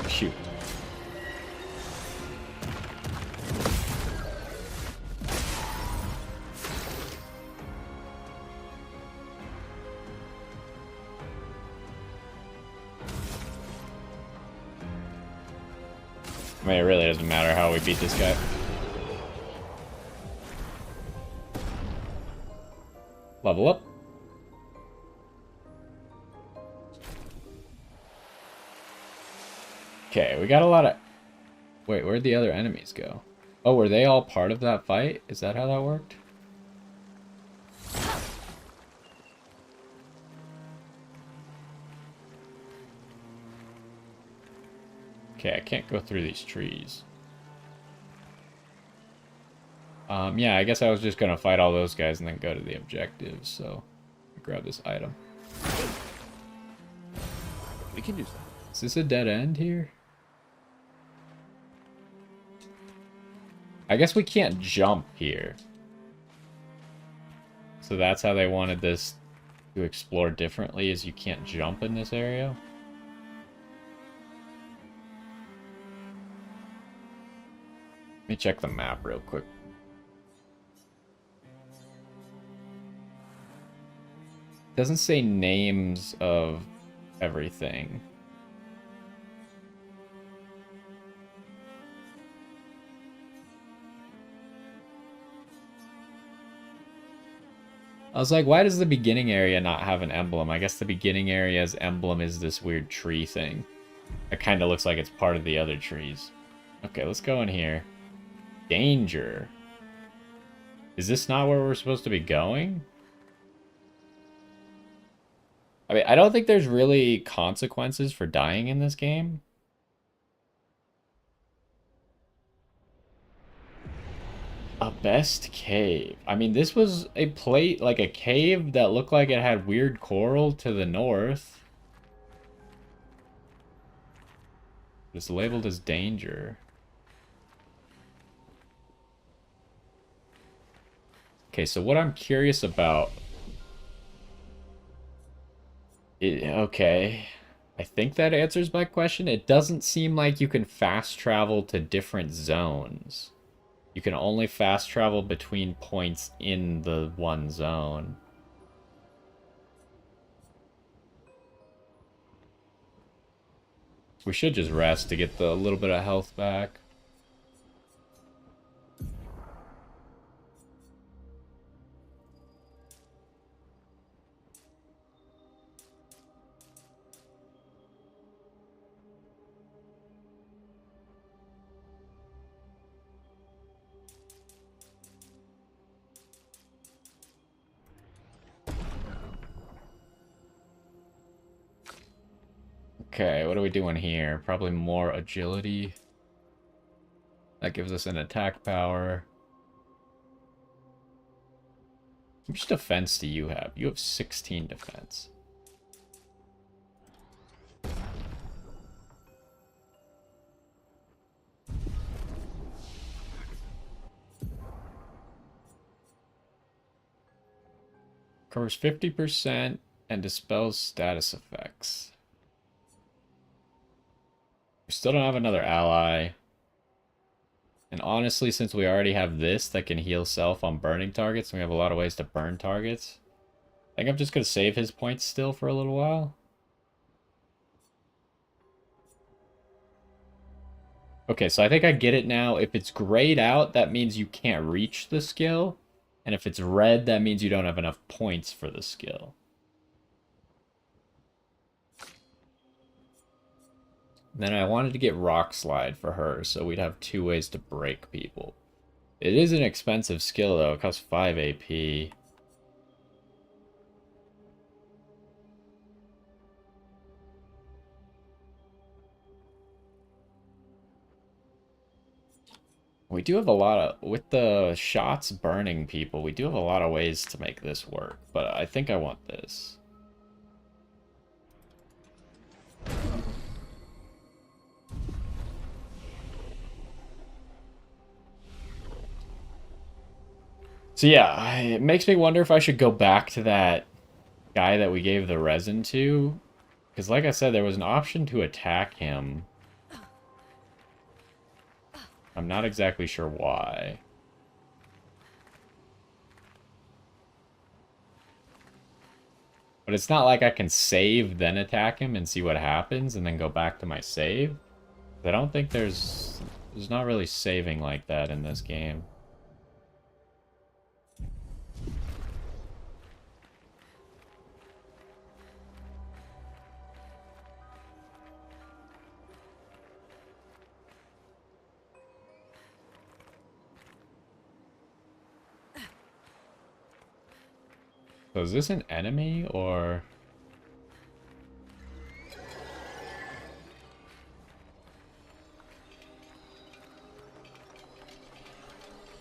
Shoot. I mean, it really doesn't matter how we beat this guy. Level up. Okay, we got a lot of... Wait, where'd the other enemies go? Oh, were they all part of that fight? Is that how that worked? Okay, I can't go through these trees. Yeah, I guess I was just gonna fight all those guys and then go to the objectives, so... grab this item. We can use that. Is this a dead end here? I guess we can't jump here. So that's how they wanted this to explore differently, is you can't jump in this area. Let me check the map real quick. Doesn't say names of everything. I was like, why does the beginning area not have an emblem? I guess the beginning area's emblem is this weird tree thing. It kind of looks like it's part of the other trees. Okay, let's go in here. Danger. Is this not where we're supposed to be going? I mean, I don't think there's really consequences for dying in this game. A best cave. I mean, this was a plate, like a cave that looked like it had weird coral to the north. It's labeled as danger. Okay, so what I'm curious about... okay, I think that answers my question. It doesn't seem like you can fast travel to different zones. You can only fast travel between points in the one zone. We should just rest to get the little bit of health back. Okay, what are we doing here? Probably more agility. That gives us an attack power. How much defense do you have? You have 16 defense. Covers 50% and dispels status effects. We still don't have another ally. And honestly, since we already have this that can heal self on burning targets, and we have a lot of ways to burn targets, I think I'm just going to save his points still for a little while. Okay, so I think I get it now. If it's grayed out, that means you can't reach the skill. And if it's red, that means you don't have enough points for the skill. Then I wanted to get Rock Slide for her, so we'd have 2 ways to break people. It is an expensive skill, though. It costs 5 AP. We do have a lot of... with the shots burning people, we do have a lot of ways to make this work. But I think I want this. So yeah, it makes me wonder if I should go back to that guy that we gave the resin to. Because like I said, there was an option to attack him. I'm not exactly sure why. But it's not like I can save, then attack him and see what happens, and then go back to my save. I don't think there's not really saving like that in this game. So is this an enemy, or...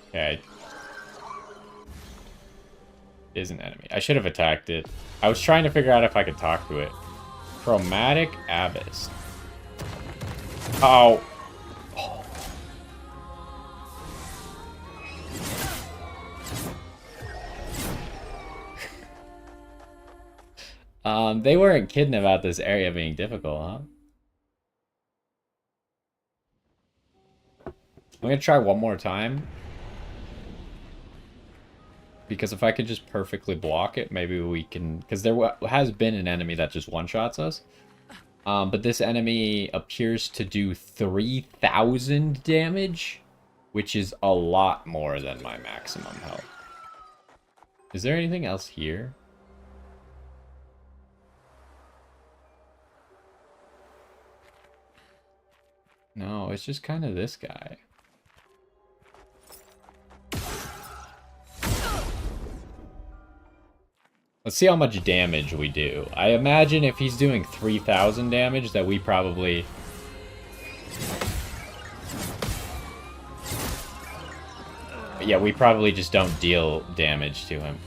Okay. It is an enemy. I should have attacked it. I was trying to figure out if I could talk to it. Chromatic Abyss. Oh. They weren't kidding about this area being difficult, huh? I'm gonna try one more time. Because if I could just perfectly block it, maybe we can... Because there has been an enemy that just one-shots us. But this enemy appears to do 3,000 damage, which is a lot more than my maximum health. Is there anything else here? No, it's just kind of this guy. Let's see how much damage we do. I imagine if he's doing 3,000 damage, that we probably... Yeah, we probably just don't deal damage to him.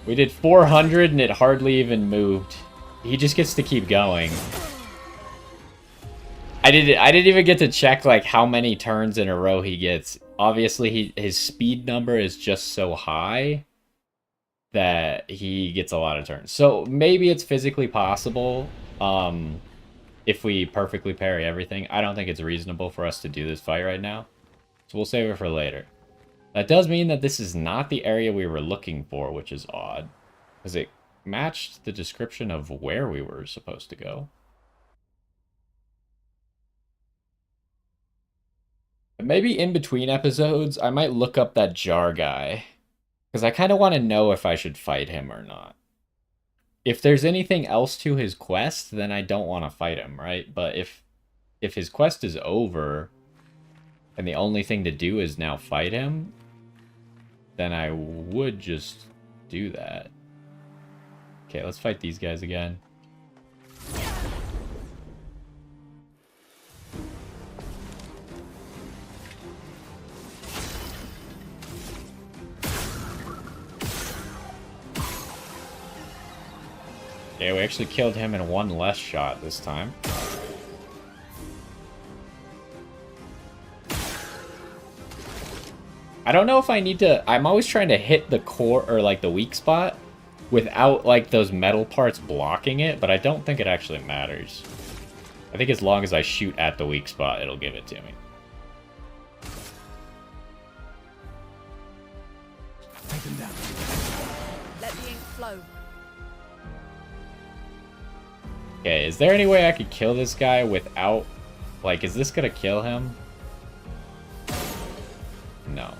We did 400 and it hardly even moved. He just gets to keep going. I didn't even get to check like how many turns in a row he gets. Obviously, his speed number is just so high that he gets a lot of turns. So maybe it's physically possible if we perfectly parry everything. I don't think it's reasonable for us to do this fight right now. So we'll save it for later. That does mean that this is not the area we were looking for, which is odd. Because it matched the description of where we were supposed to go. Maybe in between episodes, I might look up that jar guy. Because I kind of want to know if I should fight him or not. If there's anything else to his quest, then I don't want to fight him, right? But if his quest is over, and the only thing to do is now fight him, then I would just do that. Okay, let's fight these guys again. Yeah, we actually killed him in one less shot this time. I don't know if I need to... I'm always trying to hit the core, or like the weak spot, without like those metal parts blocking it, but I don't think it actually matters. I think as long as I shoot at the weak spot, it'll give it to me. Take them down. Let the ink flow. Okay, is there any way I could kill this guy without... Like, is this gonna kill him? No.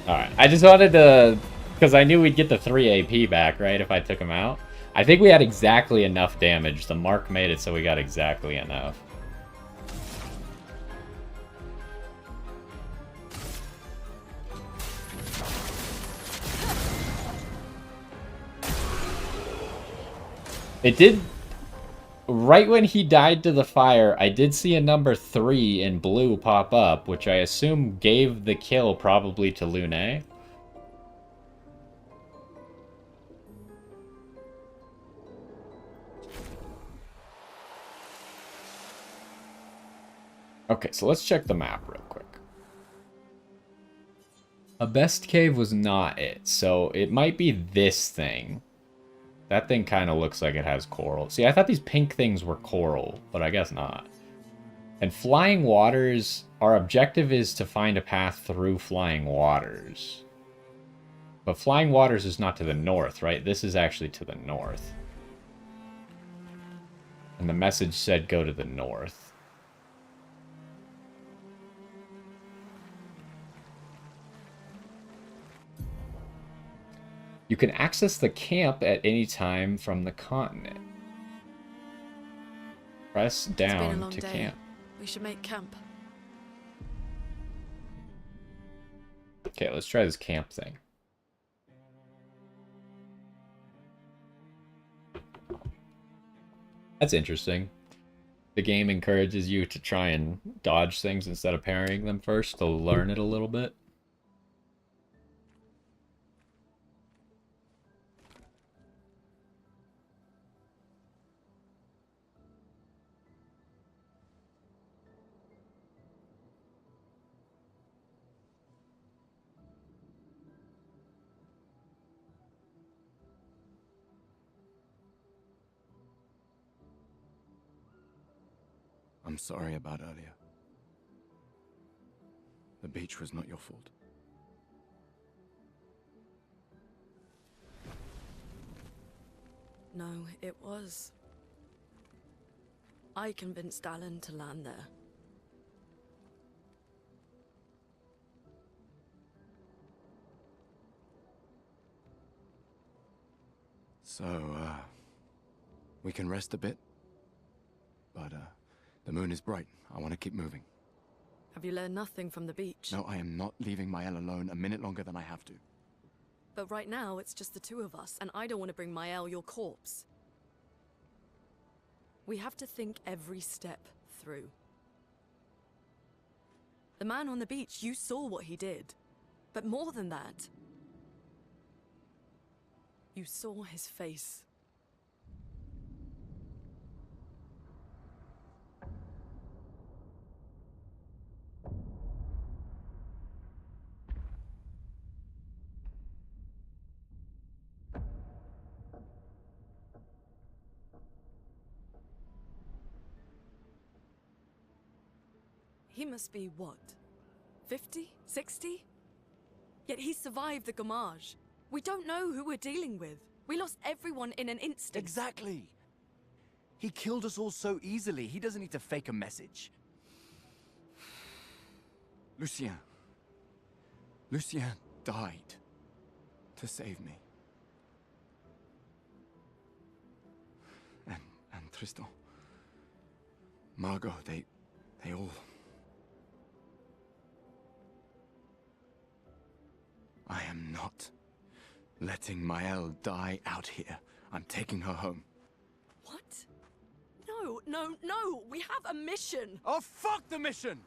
Alright, I just wanted to... Because I knew we'd get the 3 AP back, right, if I took him out. I think we had exactly enough damage. The mark made it so we got exactly enough. It did... Right when he died to the fire, I did see a number 3 in blue pop up, which I assume gave the kill probably to Lune. Okay, so let's check the map real quick. A best cave was not it, so it might be this thing. That thing kind of looks like it has coral. See, I thought these pink things were coral, but I guess not. And flying waters, our objective is to find a path through flying waters. But flying waters is not to the north, right? This is actually to the north. And the message said go to the north. You can access the camp at any time from the continent. Press It's been a down long to day. camp. We should make camp. Okay, let's try this camp thing. That's interesting. The game encourages you to try and dodge things instead of parrying them first to learn it a little bit. I'm sorry about earlier. The beach was not your fault. No, it was. I convinced Alan to land there. So, we can rest a bit? But, the moon is bright. I want to keep moving. Have you learned nothing from the beach? No, I am not leaving Mael alone a minute longer than I have to. But right now, it's just the two of us, and I don't want to bring Mael your corpse. We have to think every step through. The man on the beach, you saw what he did. But more than that, you saw his face. He must be what? 50? 60? Yet he survived the Gamage. We don't know who we're dealing with. We lost everyone in an instant. Exactly! He killed us all so easily. He doesn't need to fake a message. Lucien. Lucien died to save me. And Tristan. Margot, they all... I am not letting Mael die out here. I'm taking her home. What? No, no, no! We have a mission! Oh, fuck the mission!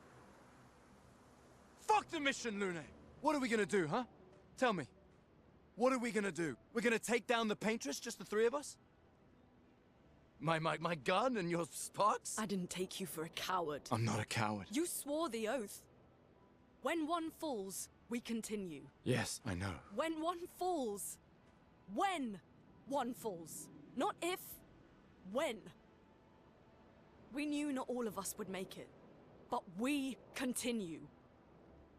Fuck the mission, Lune! What are we gonna do, huh? Tell me. What are we gonna do? We're gonna take down the Paintress, just the three of us? My gun and your sparks? I didn't take you for a coward. I'm not a coward. You swore the oath. When one falls, we continue. Yes, I know. When one falls. When one falls. Not if. When. We knew not all of us would make it. But we continue.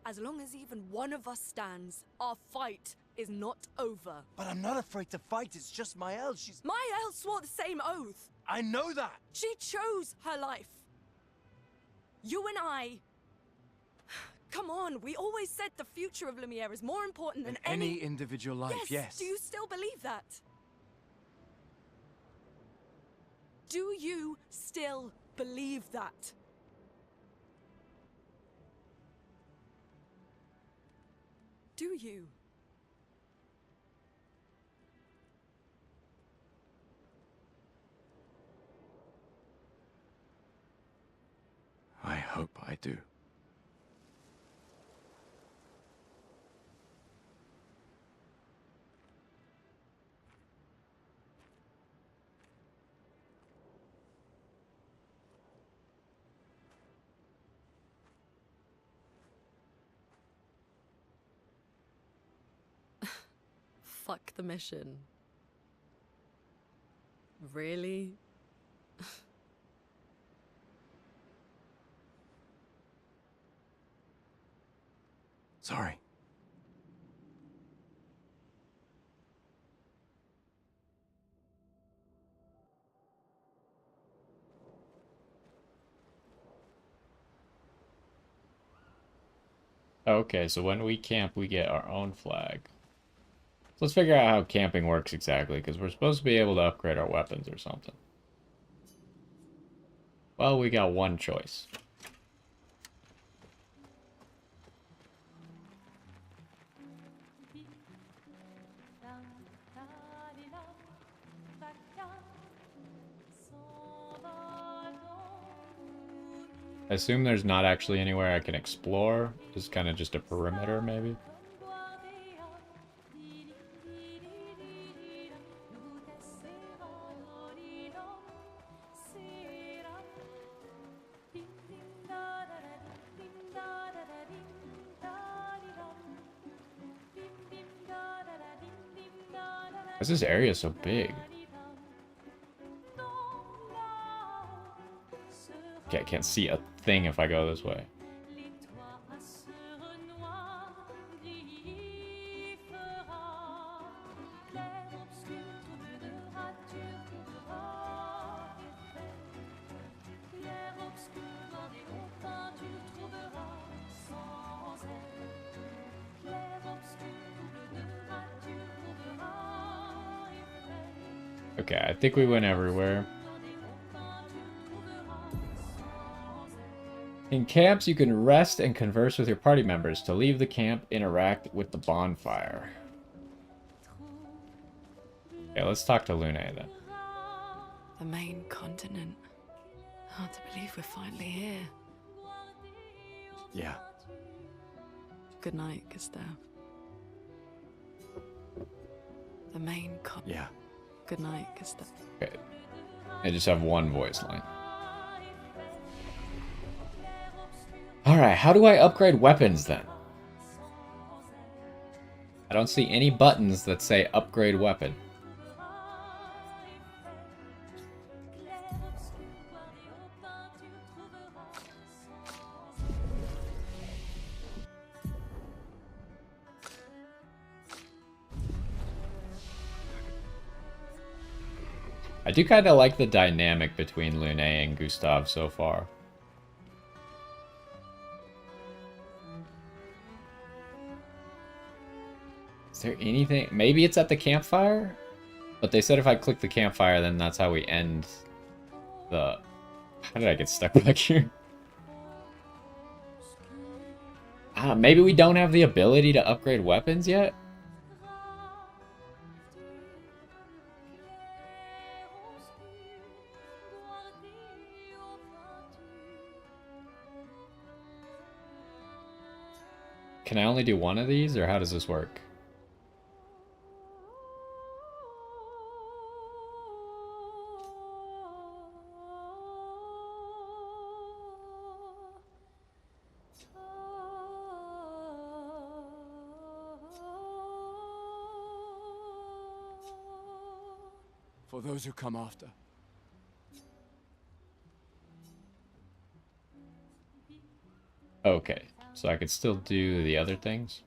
As long as even one of us stands, our fight is not over. But I'm not afraid to fight. It's just Mael. She's... Mael swore the same oath. I know that! She chose her life. You and I... Come on, we always said the future of Lumiere is more important than any individual life, yes. Do you still believe that? Do you still believe that? Do you? I hope I do. fuck the mission. Really? Sorry. Okay, so when we camp, we get our own flag. So let's figure out how camping works exactly, because we're supposed to be able to upgrade our weapons or something. Well, we got one choice. I assume there's not actually anywhere I can explore. It's kind of just a perimeter, maybe. Why is this area so big? Okay, I can't see a thing if I go this way. Okay, I think we went everywhere. In camps, you can rest and converse with your party members. To leave the camp, interact with the bonfire. Okay, let's talk to Lune then. The main continent. Hard to believe we're finally here. Yeah. Good night, Gustav. The main continent. Yeah. Good night, Gustav. Okay. I just have one voice line. Alright, how do I upgrade weapons then? I don't see any buttons that say upgrade weapon. I do kind of like the dynamic between Lune and Gustav so far. Is there anything? Maybe it's at the campfire? But they said if I click the campfire, then that's how we end the... How did I get stuck back here? Ah, maybe we don't have the ability to upgrade weapons yet? Can I only do one of these, or how does this work? For those who come after. Okay, so I could still do the other things.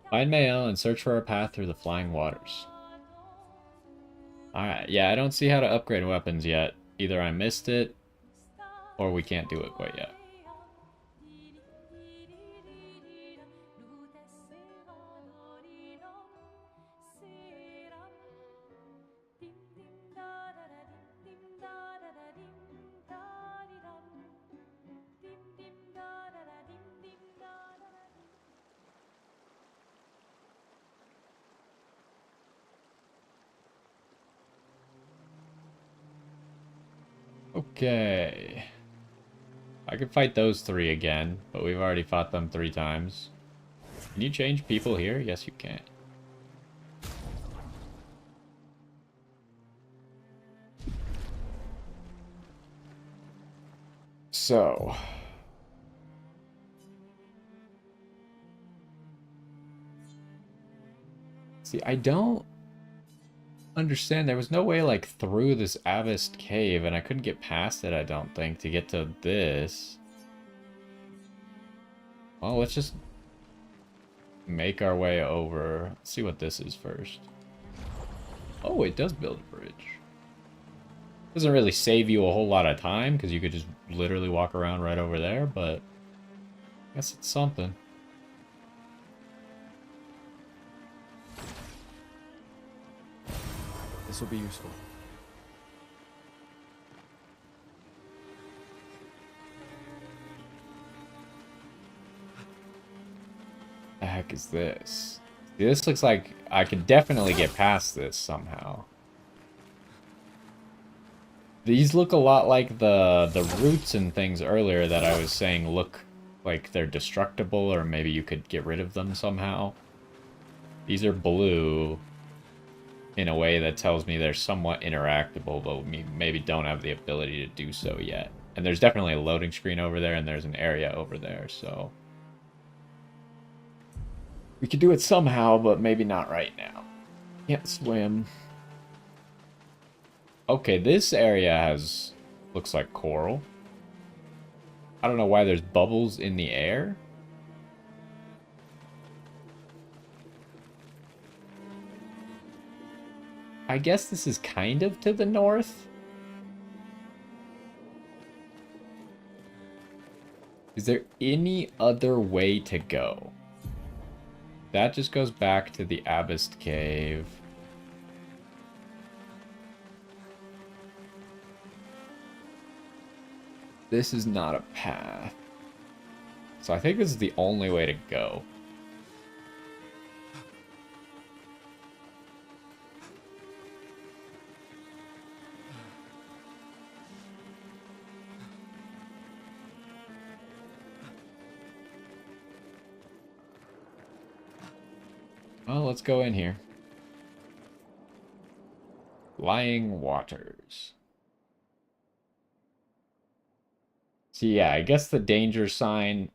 Find Mael and search for a path through the flying waters. Alright, yeah, I don't see how to upgrade weapons yet. Either I missed it, or we can't do it quite yet. Okay. I could fight those three again, but we've already fought them 3 times. Can you change people here? Yes, you can. So... Let's See, I don't understand. There was no way, like, through this Avast cave, and I couldn't get past it, I don't think, to get to this. Well, let's just make our way over. Let's see what this is first. Oh, it does build a bridge. Doesn't really save you a whole lot of time, because you could just literally walk around right over there, but I guess it's something. This will be useful. The heck is this? See, this looks like I could definitely get past this somehow. These look a lot like the roots and things earlier that I was saying look like they're destructible, or maybe you could get rid of them somehow. These are blue in a way that tells me they're somewhat interactable, but maybe don't have the ability to do so yet. And there's definitely a loading screen over there, and there's an area over there, so we could do it somehow, but maybe not right now. Can't swim. Okay, this area looks like coral. I don't know why there's bubbles in the air. I guess this is kind of to the north. Is there any other way to go? That just goes back to the Abyss Cave. This is not a path. So I think this is the only way to go. Well, let's go in here. Lying Waters. So yeah, I guess the danger sign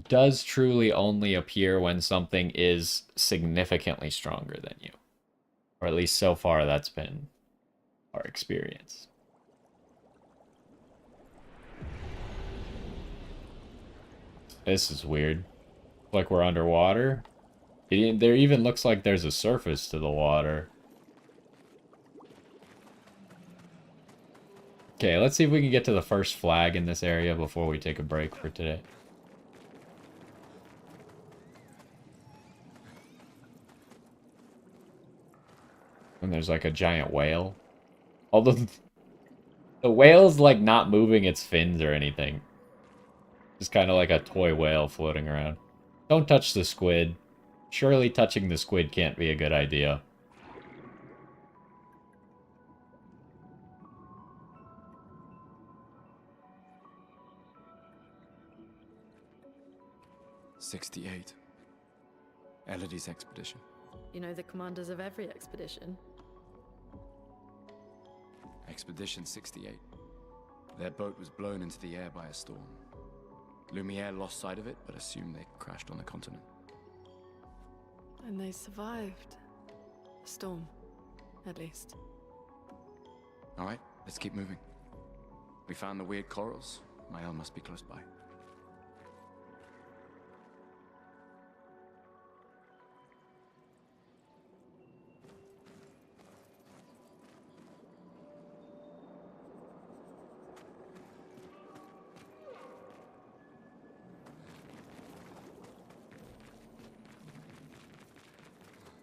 does truly only appear when something is significantly stronger than you. Or at least so far that's been our experience. This is weird. Like we're underwater. There even looks like there's a surface to the water. Okay, let's see if we can get to the first flag in this area before we take a break for today. And there's like a giant whale. Although the whale's like not moving its fins or anything. Just kind of like a toy whale floating around. Don't touch the squid. Surely touching the squid can't be a good idea. '68. Elodie's expedition. You know the commanders of every expedition. Expedition 68. Their boat was blown into the air by a storm. Lumiere lost sight of it, but assumed they crashed on the continent. And they survived. A storm, at least. All right, let's keep moving. We found the weird corals. Mael must be close by.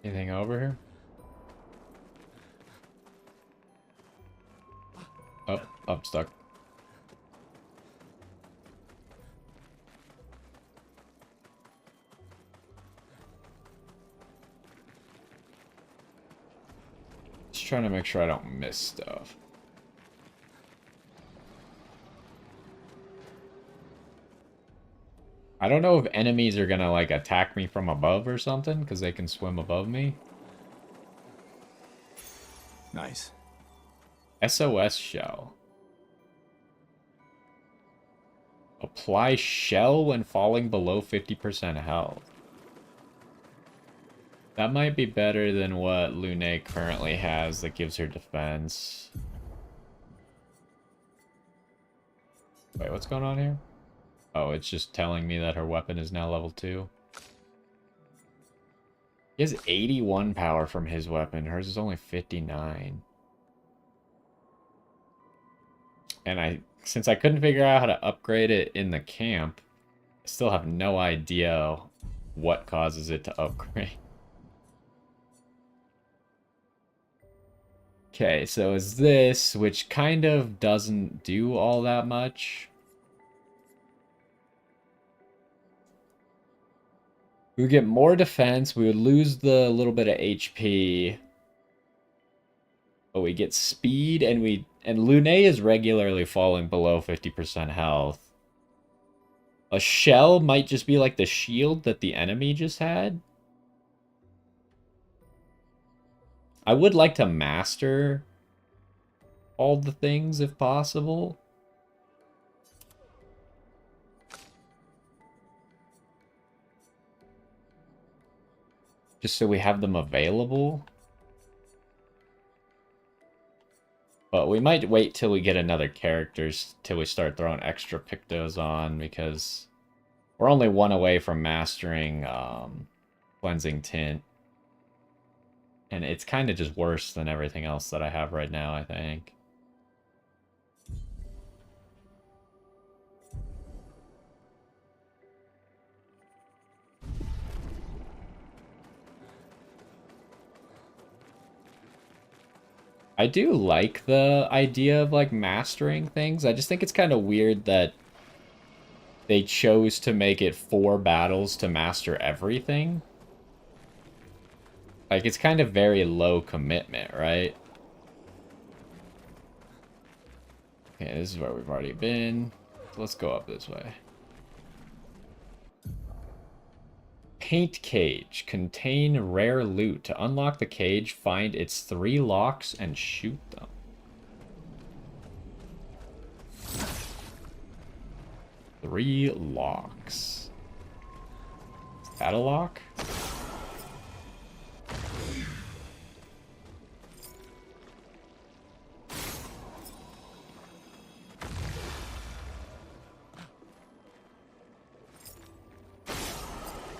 Anything over here? Oh, I'm stuck. Just trying to make sure I don't miss stuff. I don't know if enemies are gonna like attack me from above or something, because they can swim above me. Nice. SOS shell. Apply shell when falling below 50% health. That might be better than what Lune currently has that gives her defense. Wait, what's going on here? Oh, it's just telling me that her weapon is now level 2. He has 81 power from his weapon. Hers is only 59. And since I couldn't figure out how to upgrade it in the camp, I still have no idea what causes it to upgrade. Okay, so is this, which kind of doesn't do all that much. We would get more defense, we would lose the little bit of HP. But we get speed, and Lune is regularly falling below 50% health. A shell might just be like the shield that the enemy just had. I would like to master all the things if possible. Just so we have them available. But we might wait till we get another characters till we start throwing extra pictos on, because we're only one away from mastering Cleansing Tint. And it's kind of just worse than everything else that I have right now, I think. I do like the idea of, like, mastering things. I just think it's kind of weird that they chose to make it 4 battles to master everything. Like, it's kind of very low commitment, right? Okay, this is where we've already been. So let's go up this way. Paint cage. Contain rare loot. To unlock the cage, find its 3 locks and shoot them. Three locks. Is that a lock?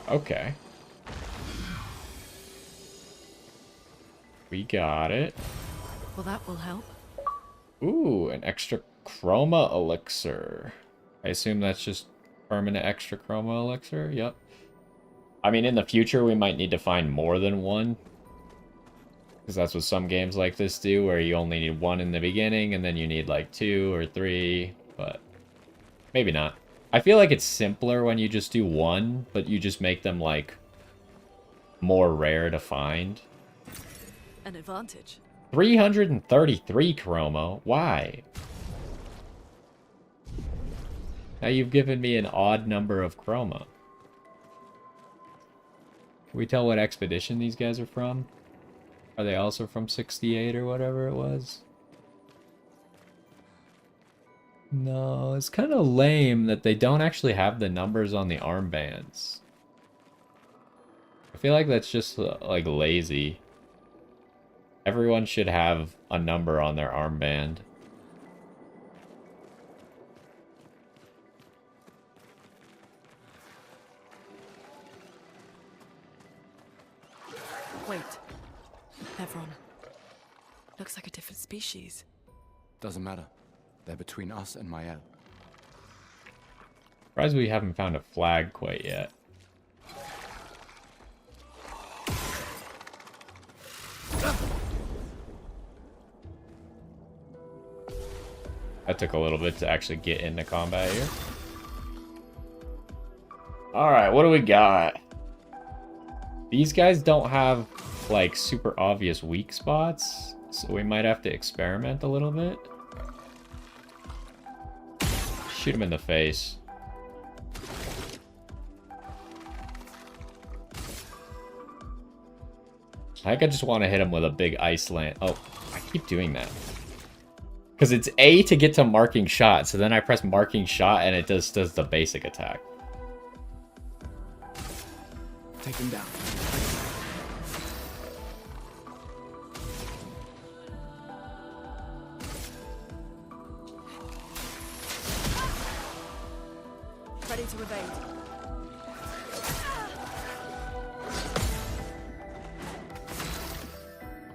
Okay. We got it. Well, that will help. Ooh, an extra chroma elixir. I assume that's just permanent extra chroma elixir? Yep. I mean, in the future, we might need to find more than one. Because that's what some games like this do, where you only need 1 in the beginning, and then you need like 2 or 3, but maybe not. I feel like it's simpler when you just do 1, but you just make them, like, more rare to find. An advantage. 333 chroma? Why? Now you've given me an odd number of chroma. Can we tell what expedition these guys are from? Are they also from 68 or whatever it was? No, it's kind of lame that they don't actually have the numbers on the armbands. I feel like that's just, like, lazy. Everyone should have a number on their armband. Wait. Nevron. Looks like a different species. Doesn't matter. They're between us and Mael. Surprised we haven't found a flag quite yet. That took a little bit to actually get into combat here. Alright, what do we got? These guys don't have, like, super obvious weak spots, so we might have to experiment a little bit. Shoot him in the face. I think I just want to hit him with a big ice lance. Oh, I keep doing that. Because it's A to get to marking shot, so then I press marking shot and it just does the basic attack. Take him down. Ready to evade.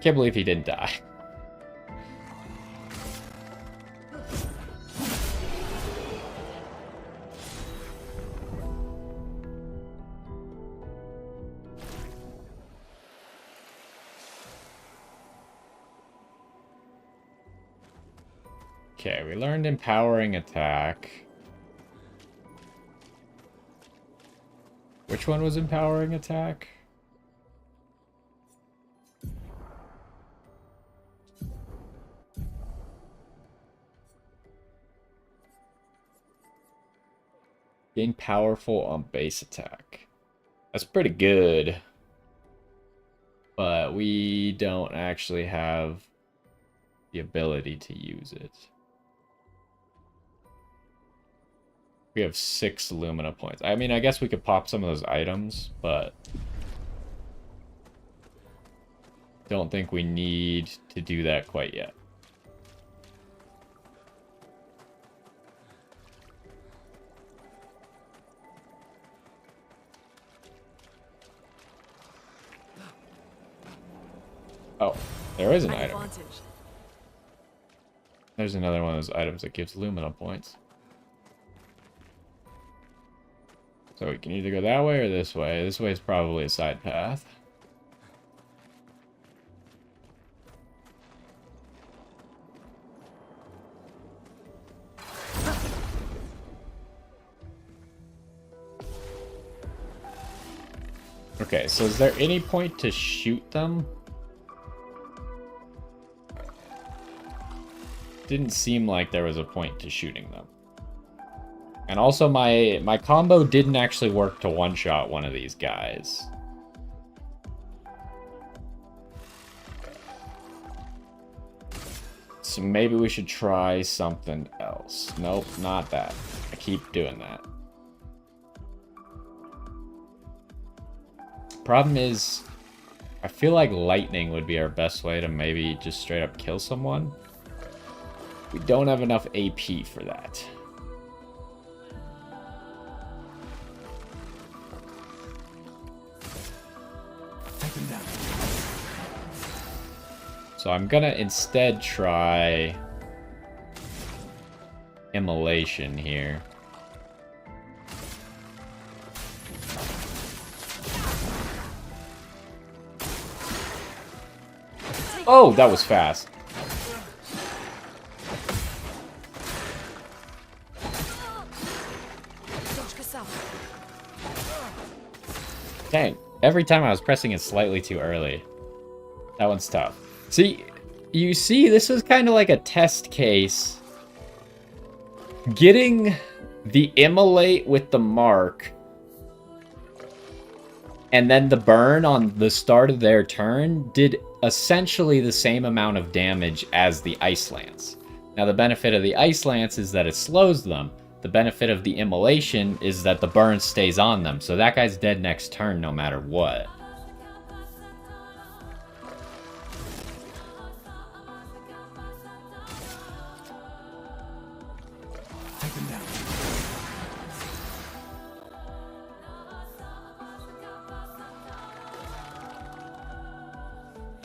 Can't believe he didn't die. Okay, we learned empowering attack. Which one was empowering attack? Gain powerful on base attack. That's pretty good. But we don't actually have the ability to use it. We have 6 Lumina points. I mean, I guess we could pop some of those items, but don't think we need to do that quite yet. Oh, there is an item. Advantage. There's another one of those items that gives Lumina points. So we can either go that way or this way. This way is probably a side path. Okay, so is there any point to shoot them? Didn't seem like there was a point to shooting them. And also my combo didn't actually work to one-shot one of these guys. So maybe we should try something else. Nope, not that. I keep doing that. Problem is, I feel like lightning would be our best way to maybe just straight up kill someone. We don't have enough AP for that. So I'm gonna instead try immolation here. Oh, that was fast. Dang, every time I was pressing it slightly too early. That one's tough. See, you see, this was kind of like a test case. Getting the immolate with the mark and then the burn on the start of their turn did essentially the same amount of damage as the Ice Lance. Now, the benefit of the Ice Lance is that it slows them. The benefit of the immolation is that the burn stays on them. So that guy's dead next turn no matter what.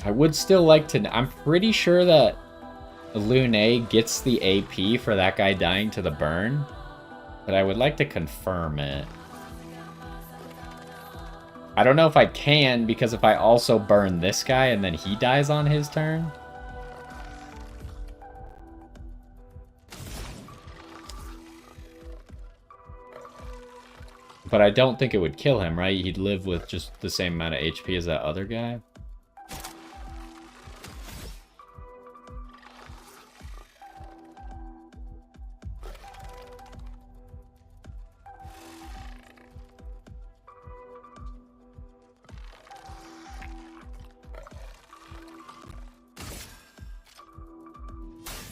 I would still like to... I'm pretty sure that Lune gets the AP for that guy dying to the burn. But I would like to confirm it. I don't know if I can, because if I also burn this guy and then he dies on his turn... But I don't think it would kill him, right? He'd live with just the same amount of HP as that other guy.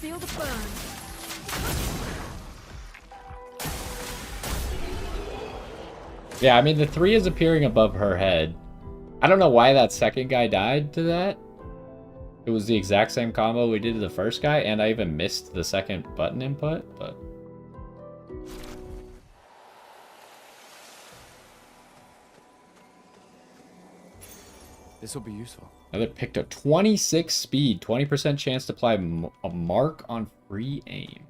Feel the burn. Yeah, I mean, the 3 is appearing above her head. I don't know why that second guy died to that. It was the exact same combo we did to the first guy, and I even missed the second button input, but... This will be useful. Another Picto. 26 speed. 20% chance to apply a mark on free aim.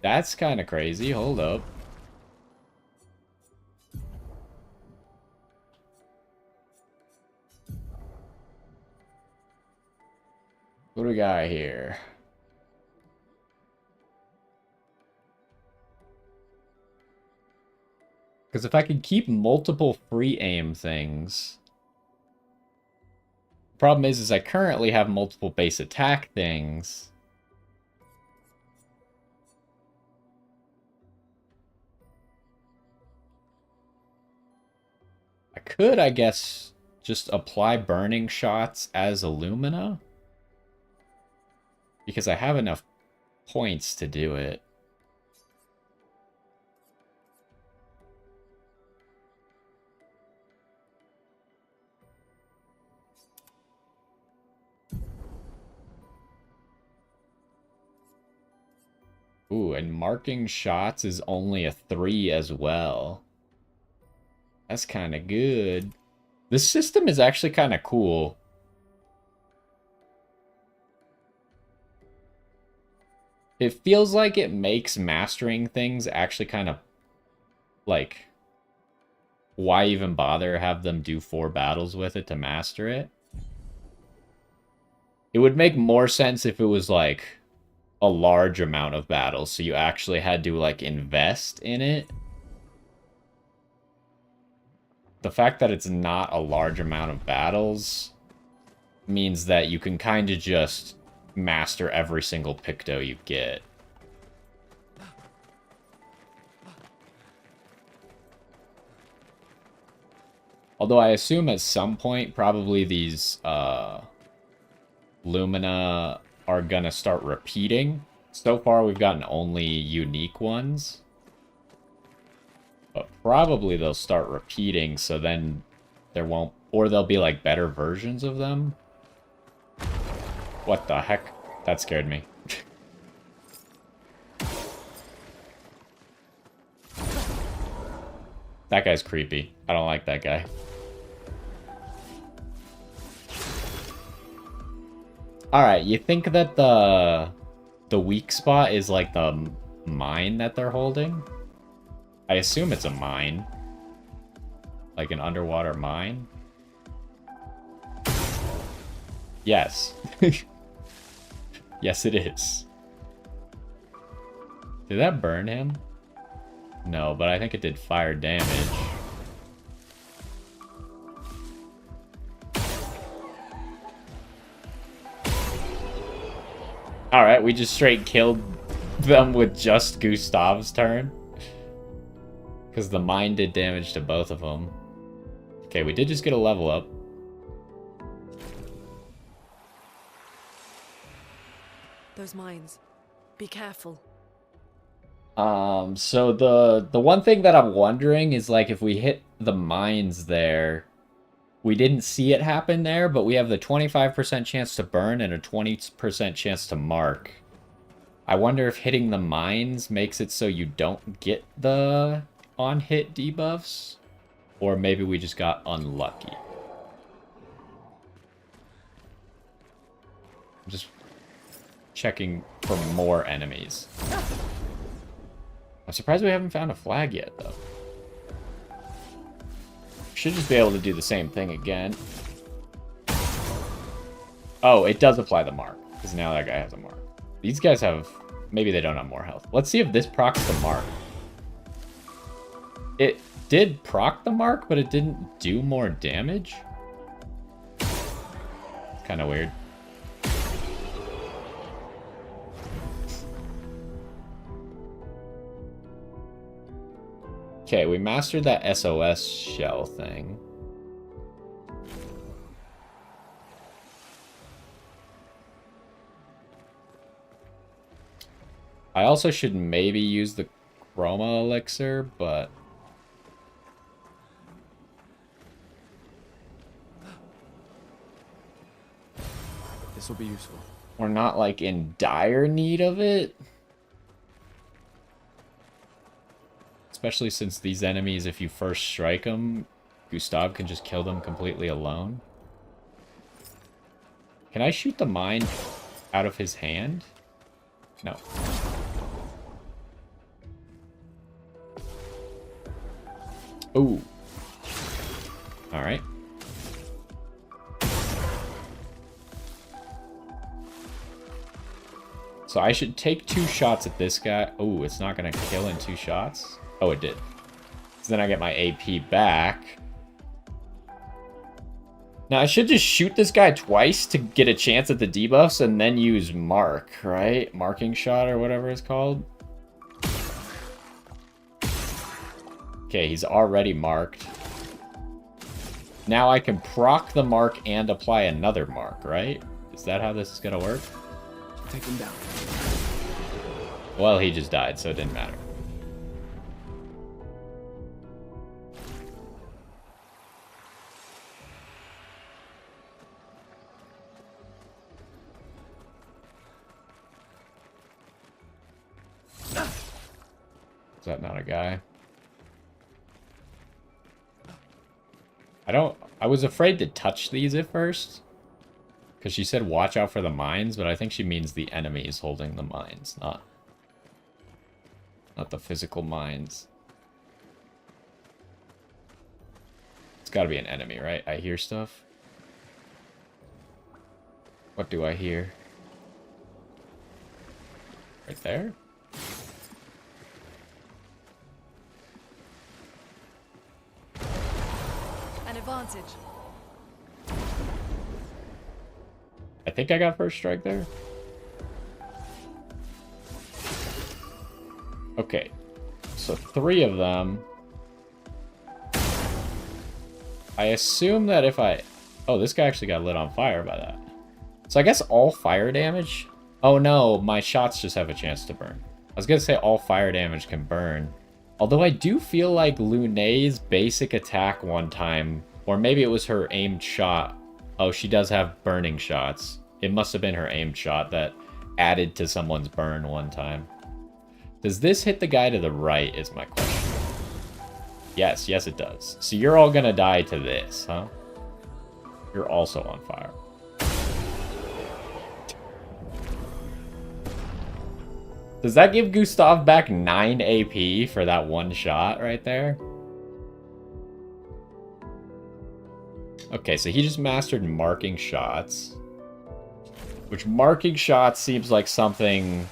That's kind of crazy. Hold up. What do we got here? Because if I could keep multiple free aim things... Problem is I currently have multiple base attack things. I could, I guess, just apply burning shots as Illumina. Because I have enough points to do it. Ooh, and marking shots is only a 3 as well. That's kind of good. This system is actually kind of cool. It feels like it makes mastering things actually kind of, like, why even bother have them do 4 battles with it to master it? It would make more sense if it was, like, a large amount of battles, so you actually had to, like, invest in it. The fact that it's not a large amount of battles means that you can kind of just master every single Picto you get. Although I assume at some point, probably these Lumina are gonna start repeating. So far, we've gotten only unique ones. But probably they'll start repeating, so then there won't... Or there'll be, like, better versions of them. What the heck? That scared me. That guy's creepy. I don't like that guy. Alright, you think that the weak spot is like the mine that they're holding? I assume it's a mine. Like an underwater mine? Yes. Yes, it is. Did that burn him? No, but I think it did fire damage. Alright, we just straight killed them with just Gustav's turn. Because the mine did damage to both of them. Okay, we did just get a level up. Those mines. Be careful. So the one thing that I'm wondering is, like, if we hit the mines there, we didn't see it happen there, but we have the 25% chance to burn and a 20% chance to mark. I wonder if hitting the mines makes it so you don't get the on-hit debuffs, or maybe we just got unlucky. I'm just checking for more enemies. I'm surprised we haven't found a flag yet, though. Should just be able to do the same thing again. Oh, it does apply the mark, because now that guy has a mark. These guys have... Maybe they don't have more health. Let's see if this procs the mark. It did proc the mark, but it didn't do more damage. It's kind of weird. Okay, we mastered that SOS shell thing. I also should maybe use the Chroma Elixir, but... This will be useful. We're not, like, in dire need of it. Especially since these enemies, if you first strike them, Gustav can just kill them completely alone. Can I shoot the mine out of his hand? No. Ooh. Alright. So I should take 2 shots at this guy. Oh, it's not going to kill in 2 shots? Oh, it did. So then I get my AP back. Now, I should just shoot this guy twice to get a chance at the debuffs and then use Mark, right? Marking shot or whatever it's called. Okay, he's already marked. Now I can proc the mark and apply another mark, right? Is that how this is going to work? Take him down. Well, he just died, so it didn't matter. Is that not a guy? I was afraid to touch these at first. Because she said watch out for the mines, but I think she means the enemies holding the mines, not the physical mines. It's gotta be an enemy, right? I hear stuff. What do I hear? Right there? An advantage. I think I got first strike there. Okay. So 3 of them. I assume that if I... Oh, this guy actually got lit on fire by that. So I guess all fire damage... Oh no, my shots just have a chance to burn. I was gonna say all fire damage can burn. Although I do feel like Lune's basic attack one time, or maybe it was her aimed shot. Oh, she does have burning shots. It must have been her aimed shot that added to someone's burn one time. Does this hit the guy to the right is my question. Yes, yes it does. So you're all gonna die to this, huh? You're also on fire. Does that give Gustav back 9 AP for that one shot right there? Okay, so he just mastered marking shots. Which marking shots seems like something...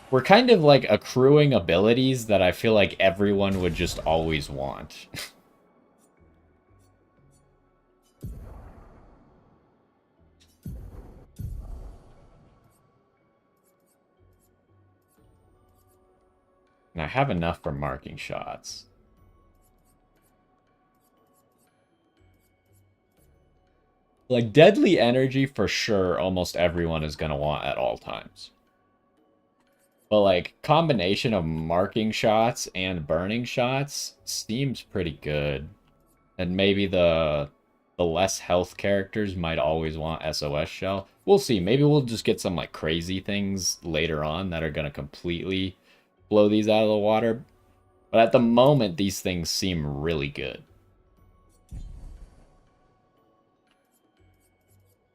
We're kind of like accruing abilities that I feel like everyone would just always want. And I have enough for marking shots. Like, deadly energy, for sure, almost everyone is going to want at all times. But, like, combination of marking shots and burning shots seems pretty good. And maybe the less health characters might always want SOS Shell. We'll see. Maybe we'll just get some, like, crazy things later on that are going to completely blow these out of the water. But at the moment, these things seem really good.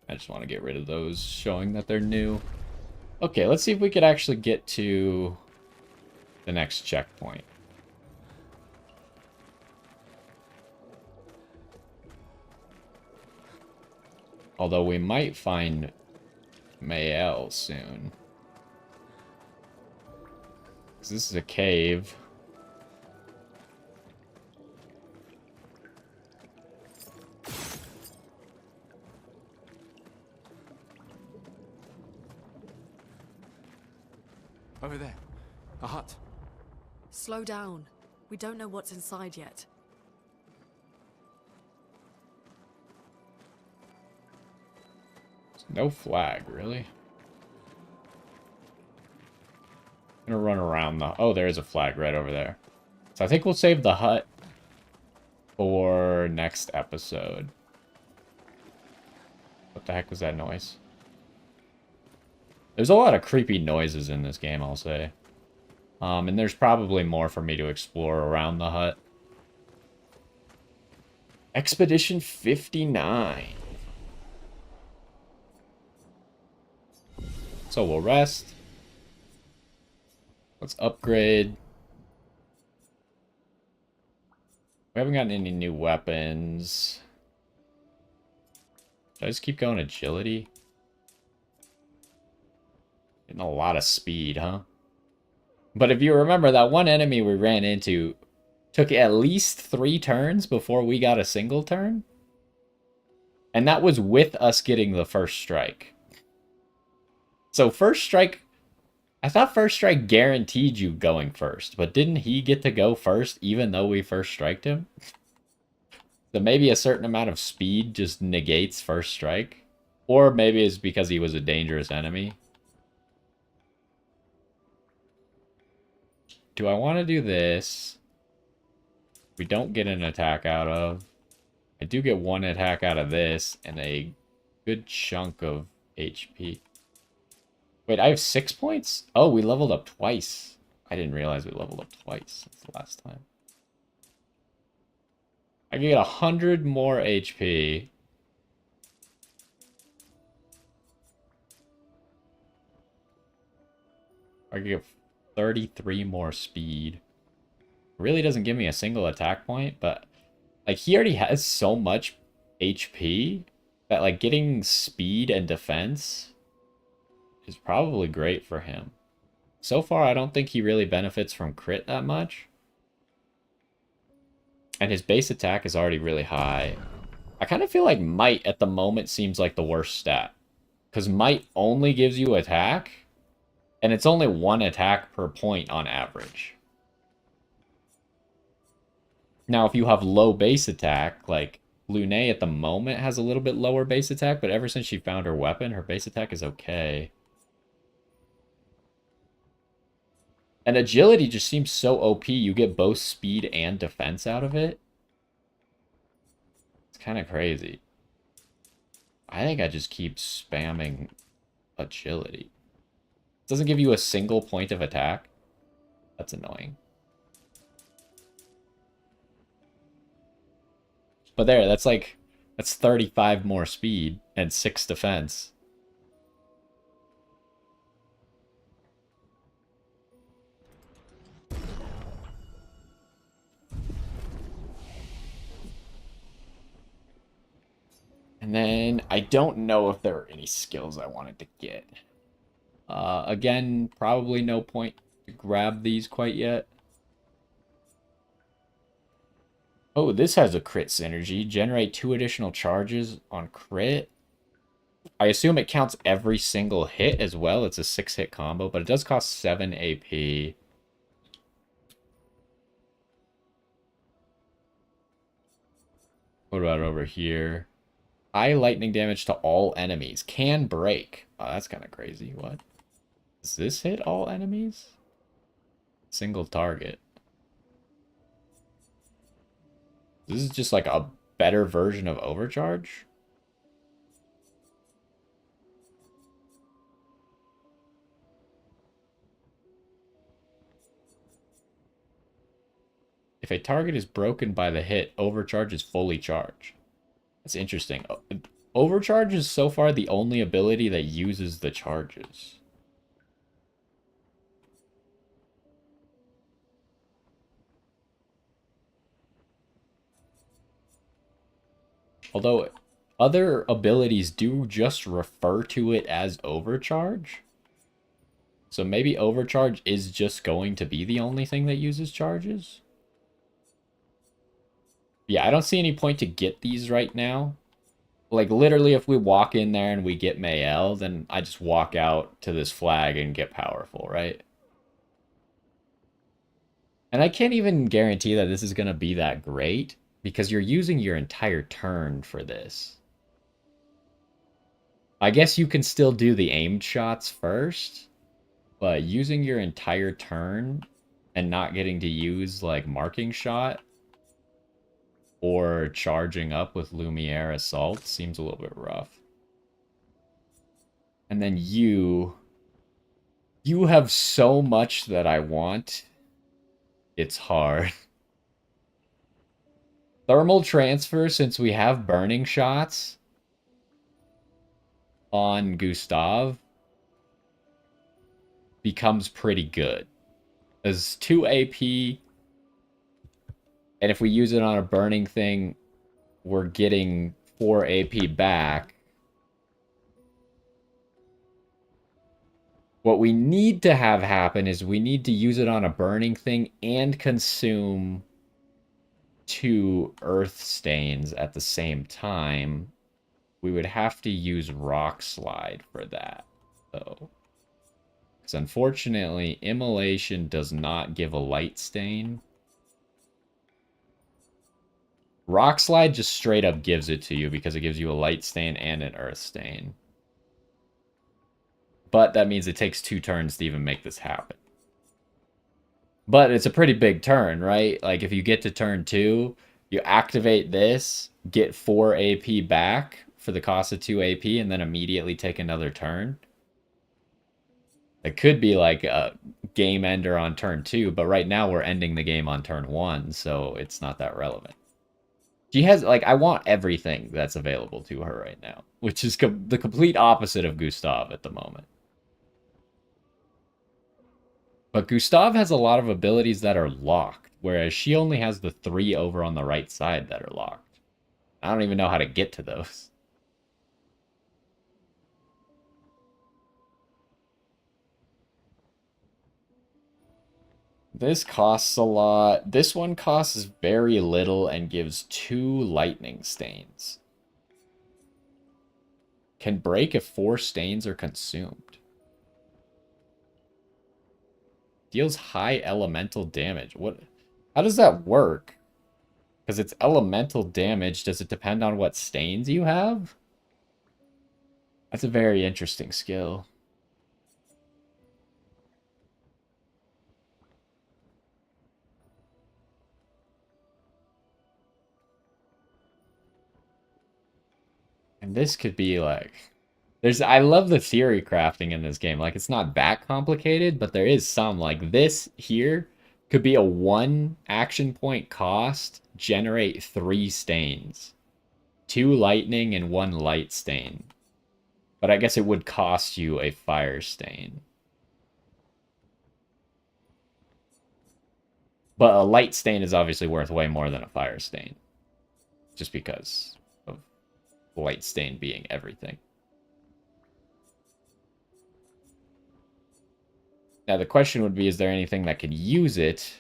I just want to get rid of those, showing that they're new. Okay, let's see if we could actually get to the next checkpoint. Although we might find Mael soon. Because this is a cave. Over there. A hut. Slow down. We don't know what's inside yet. No flag, really? I'm gonna run around the... Oh, there is a flag right over there. So I think we'll save the hut for next episode. What the heck was that noise? There's a lot of creepy noises in this game, I'll say. And there's probably more for me to explore around the hut. Expedition 59. So we'll rest. Let's upgrade. We haven't gotten any new weapons. Should I just keep going agility? Getting a lot of speed, huh? But if you remember, that one enemy we ran into took at least 3 turns before we got a single turn. And that was with us getting the first strike. So first strike, I thought first strike guaranteed you going first, but didn't he get to go first even though we first striked him? So maybe a certain amount of speed just negates first strike. Or maybe it's because he was a dangerous enemy. Do I want to do this? We don't get an attack out of. I do get 1 attack out of this and a good chunk of HP. Wait, I have 6 points? Oh, we leveled up twice. I didn't realize we leveled up twice since the last time. I can get 100 more HP. I can get 33 more speed. Really doesn't give me a single attack point, but like he already has so much HP that like getting speed and defense is probably great for him. So far, I don't think he really benefits from crit that much. And his base attack is already really high. I kind of feel like Might at the moment seems like the worst stat. Because Might only gives you attack, and it's only 1 attack per point on average. Now, if you have low base attack, like Lune at the moment has a little bit lower base attack, but ever since she found her weapon, her base attack is okay. And agility just seems so OP. You get both speed and defense out of it. It's kind of crazy. I think I just keep spamming agility. It doesn't give you a single point of attack. That's annoying. But there, that's 35 more speed and 6 defense. And then I don't know if there are any skills I wanted to get. Again, probably no point to grab these quite yet. Oh, this has a crit synergy. Generate 2 additional charges on crit. I assume it counts every single hit as well. It's a 6-hit combo, but it does cost 7 AP. What about over here? High lightning damage to all enemies. Can break. Oh, that's kind of crazy. What? Does this hit all enemies? Single target. This is just like a better version of Overcharge? If a target is broken by the hit, Overcharge is fully charged. That's interesting. Overcharge is so far the only ability that uses the charges. Although other abilities do just refer to it as Overcharge. So maybe Overcharge is just going to be the only thing that uses charges. Yeah, I don't see any point to get these right now. Like, literally, if we walk in there and we get Mayel, then I just walk out to this flag and get powerful, right? And I can't even guarantee that this is going to be that great, because you're using your entire turn for this. I guess you can still do the aimed shots first, but using your entire turn and not getting to use, like, marking shot or charging up with Lumiere Assault seems a little bit rough. And then you have so much that I want. It's hard. Thermal transfer, since we have burning shots on Gustav, becomes pretty good. As 2 AP, and if we use it on a burning thing, we're getting 4 AP back. What we need to have happen is we need to use it on a burning thing and consume 2 earth stains at the same time. We would have to use rock slide for that, though. Because unfortunately, immolation does not give a light stain. Rock slide just straight up gives it to you because it gives you a light stain and an earth stain. But that means it takes 2 turns to even make this happen. But it's a pretty big turn, right? Like, if you get to turn 2, you activate this, get 4 AP back for the cost of 2 AP, and then immediately take another turn. It could be like a game ender on turn 2, but right now we're ending the game on turn 1, so it's not that relevant. She has, like, I want everything that's available to her right now, which is the complete opposite of Gustav at the moment. But Gustav has a lot of abilities that are locked, whereas she only has the 3 over on the right side that are locked. I don't even know how to get to those. This costs a lot. This one costs very little and gives 2 lightning stains. Can break if 4 stains are consumed. Deals high elemental damage. What? How does that work? Because it's elemental damage. Does it depend on what stains you have? That's a very interesting skill. And this could be like... I love the theory crafting in this game. Like, it's not that complicated, but there is some. Like, this here could be a 1 action point cost, generate 3 stains. 2 lightning and 1 light stain. But I guess it would cost you a fire stain. But a light stain is obviously worth way more than a fire stain. Just because of light stain being everything. Now, the question would be, is there anything that could use it?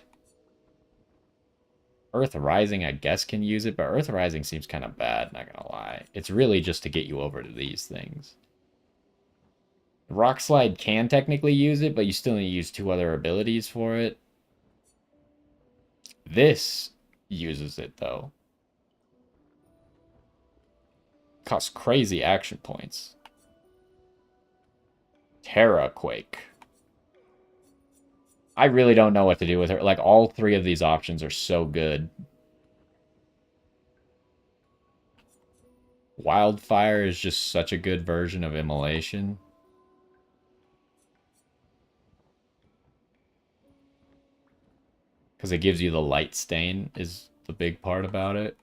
Earth Rising, I guess, can use it, but Earth Rising seems kind of bad, not gonna lie. It's really just to get you over to these things. Rock Slide can technically use it, but you still need to use 2 other abilities for it. This uses it, though. Costs crazy action points. Terra Quake. I really don't know what to do with her. Like, all 3 of these options are so good. Wildfire is just such a good version of Immolation. Because it gives you the light stain is the big part about it.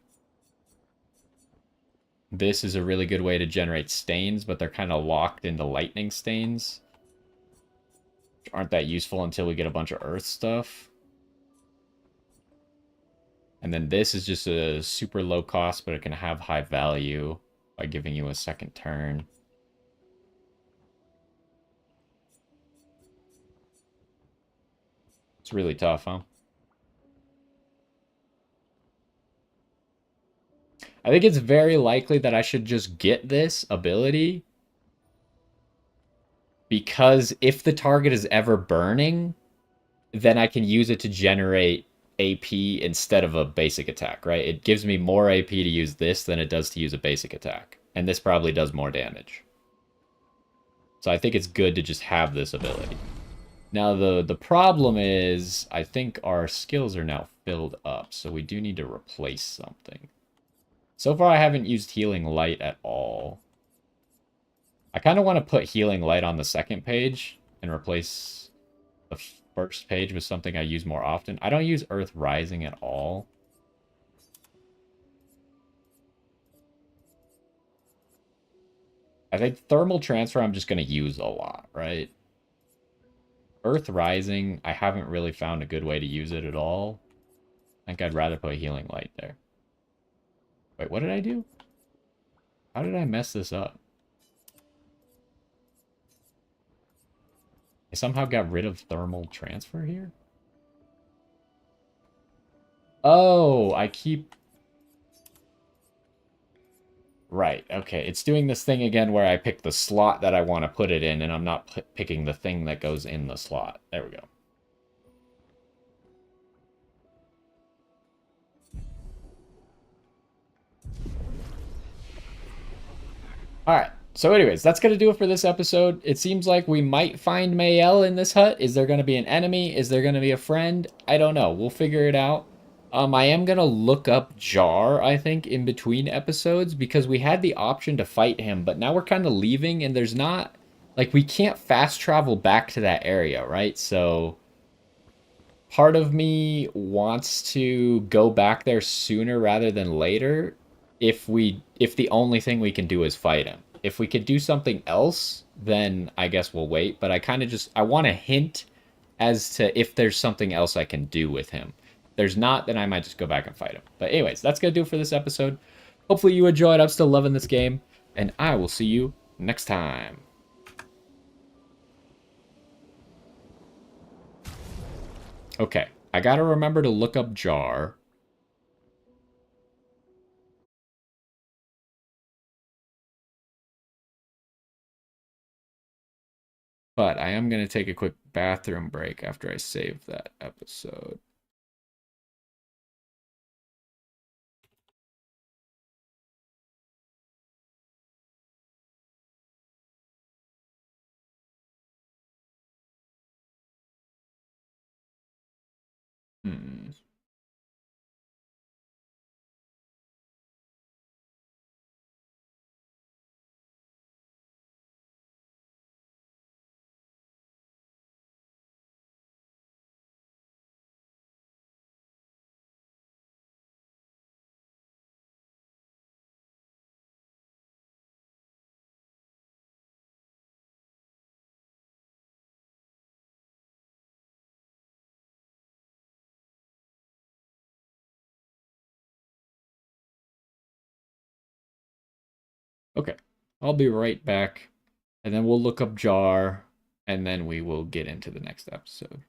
This is a really good way to generate stains, but they're kind of locked into lightning stains. Aren't that useful until we get a bunch of earth stuff. And then this is just a super low cost, but it can have high value by giving you a second turn. It's really tough, huh? I think it's very likely that I should just get this ability, because if the target is ever burning, then I can use it to generate AP instead of a basic attack, right? It gives me more AP to use this than it does to use a basic attack. And this probably does more damage. So I think it's good to just have this ability. Now, the problem is, I think our skills are now filled up, so we do need to replace something. So far, I haven't used Healing Light at all. I kind of want to put Healing Light on the second page and replace the first page with something I use more often. I don't use Earth Rising at all. I think thermal transfer I'm just going to use a lot, right? Earth Rising, I haven't really found a good way to use it at all. I think I'd rather put Healing Light there. Wait, what did I do? How did I mess this up? I somehow got rid of thermal transfer here? Oh, I keep... Right, okay. It's doing this thing again where I pick the slot that I want to put it in, and I'm not picking the thing that goes in the slot. There we go. Alright, so anyways, that's going to do it for this episode. It seems like we might find Mayel in this hut. Is there going to be an enemy? Is there going to be a friend? I don't know. We'll figure it out. I am going to look up Jar, I think, in between episodes, because we had the option to fight him, but now we're kind of leaving, and there's not... Like, we can't fast travel back to that area, right? So, part of me wants to go back there sooner rather than later if the only thing we can do is fight him. If we could do something else, then I guess we'll wait. But I kind of just... I want a hint as to if there's something else I can do with him. If there's not, then I might just go back and fight him. But anyways, that's going to do it for this episode. Hopefully you enjoyed. I'm still loving this game. And I will see you next time. Okay, I gotta remember to look up Jar. But I am gonna take a quick bathroom break after I save that episode. Hmm. Okay, I'll be right back. And then we'll look up Jar. And then we will get into the next episode.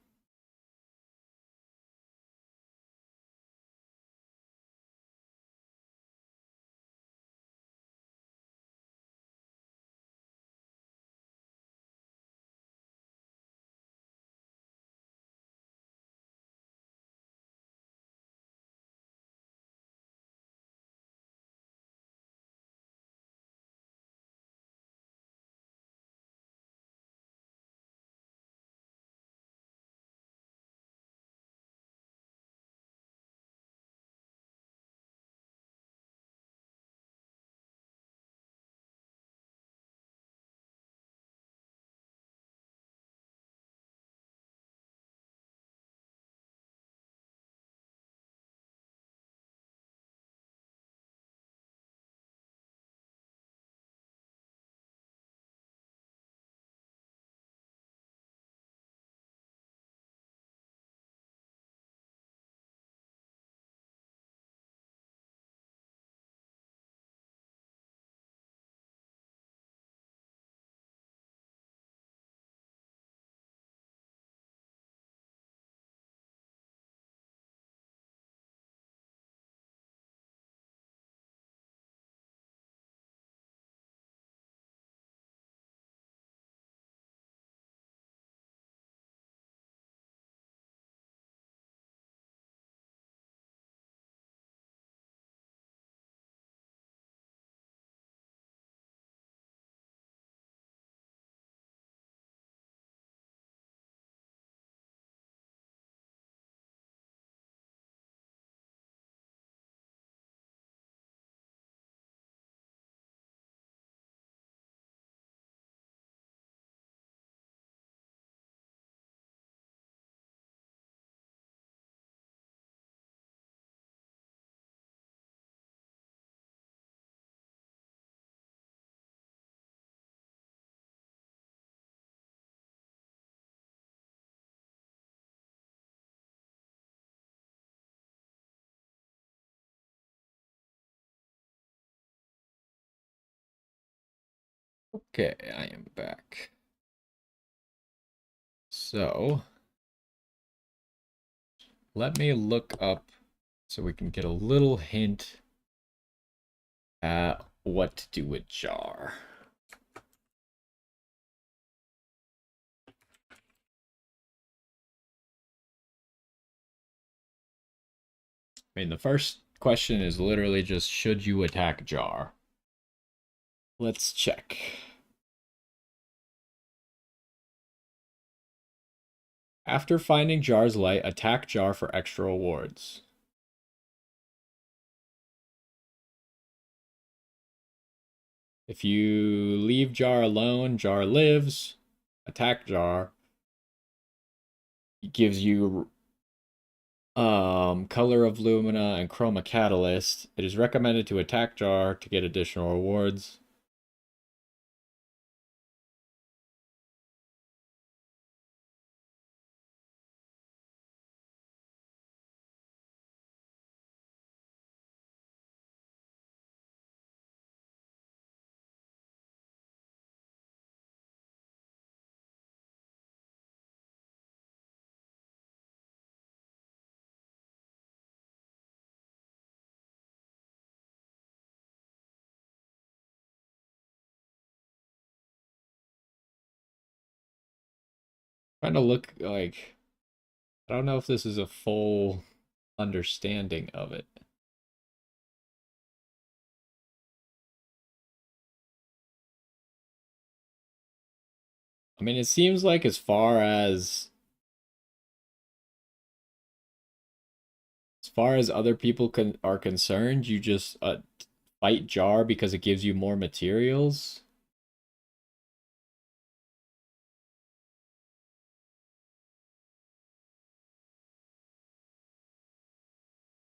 Okay, I am back. So, let me look up so we can get a little hint at what to do with Jar. I mean, the first question is literally just, should you attack Jar? Let's check. After finding Jar's light, attack Jar for extra rewards. If you leave Jar alone, Jar lives. Attack Jar. It gives you Color of Lumina and Chroma Catalyst. It is recommended to attack Jar to get additional rewards. Trying to look like, I don't know if this is a full understanding of it. I mean, it seems like as far as other people are concerned, you just fight Jar because it gives you more materials.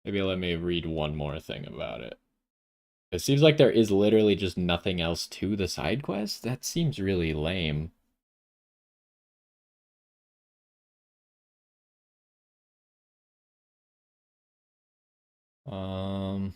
Maybe let me read one more thing about it. It seems like there is literally just nothing else to the side quest. That seems really lame. Um,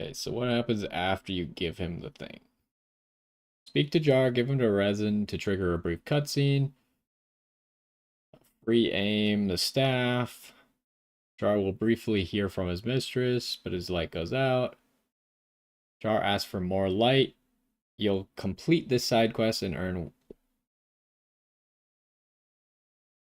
okay, so what happens after you give him the thing? Speak to Jar, give him to Resin to trigger a brief cutscene. Re-aim the staff. Jar will briefly hear from his mistress, but his light goes out. Jar asks for more light. You'll complete this side quest and earn.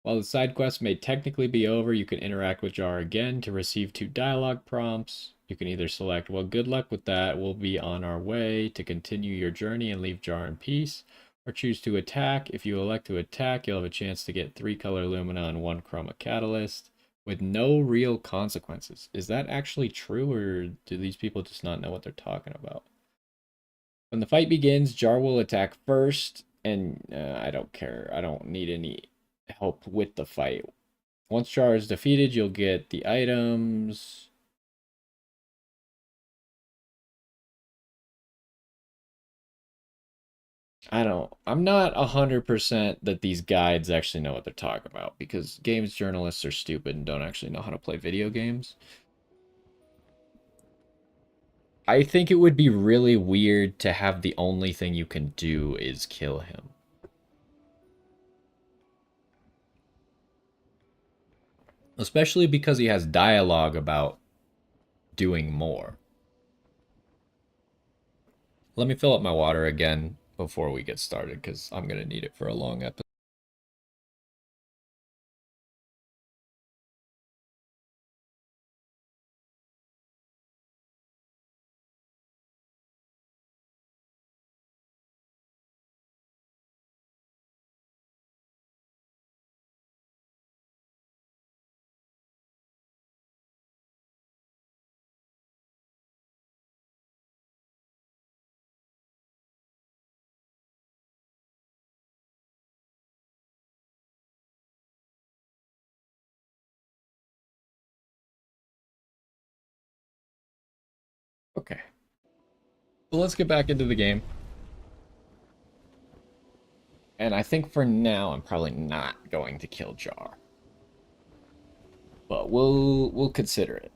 While the side quest may technically be over, you can interact with Jar again to receive 2 dialogue prompts. You can either select, well, good luck with that, we'll be on our way to continue your journey and leave Jar in peace, or choose to attack. If you elect to attack, you'll have a chance to get 3 color lumina and 1 chroma catalyst with no real consequences. Is that actually true, or do these people just not know what they're talking about? When the fight begins, Jar will attack first, and I don't care. I don't need any help with the fight. Once Jar is defeated, you'll get the items. I'm not 100% that these guides actually know what they're talking about, because games journalists are stupid and don't actually know how to play video games. I think it would be really weird to have the only thing you can do is kill him. Especially because he has dialogue about doing more. Let me fill up my water again before we get started, because I'm going to need it for a long episode. Okay. So let's get back into the game. And I think for now, I'm probably not going to kill Jar. But we'll consider it.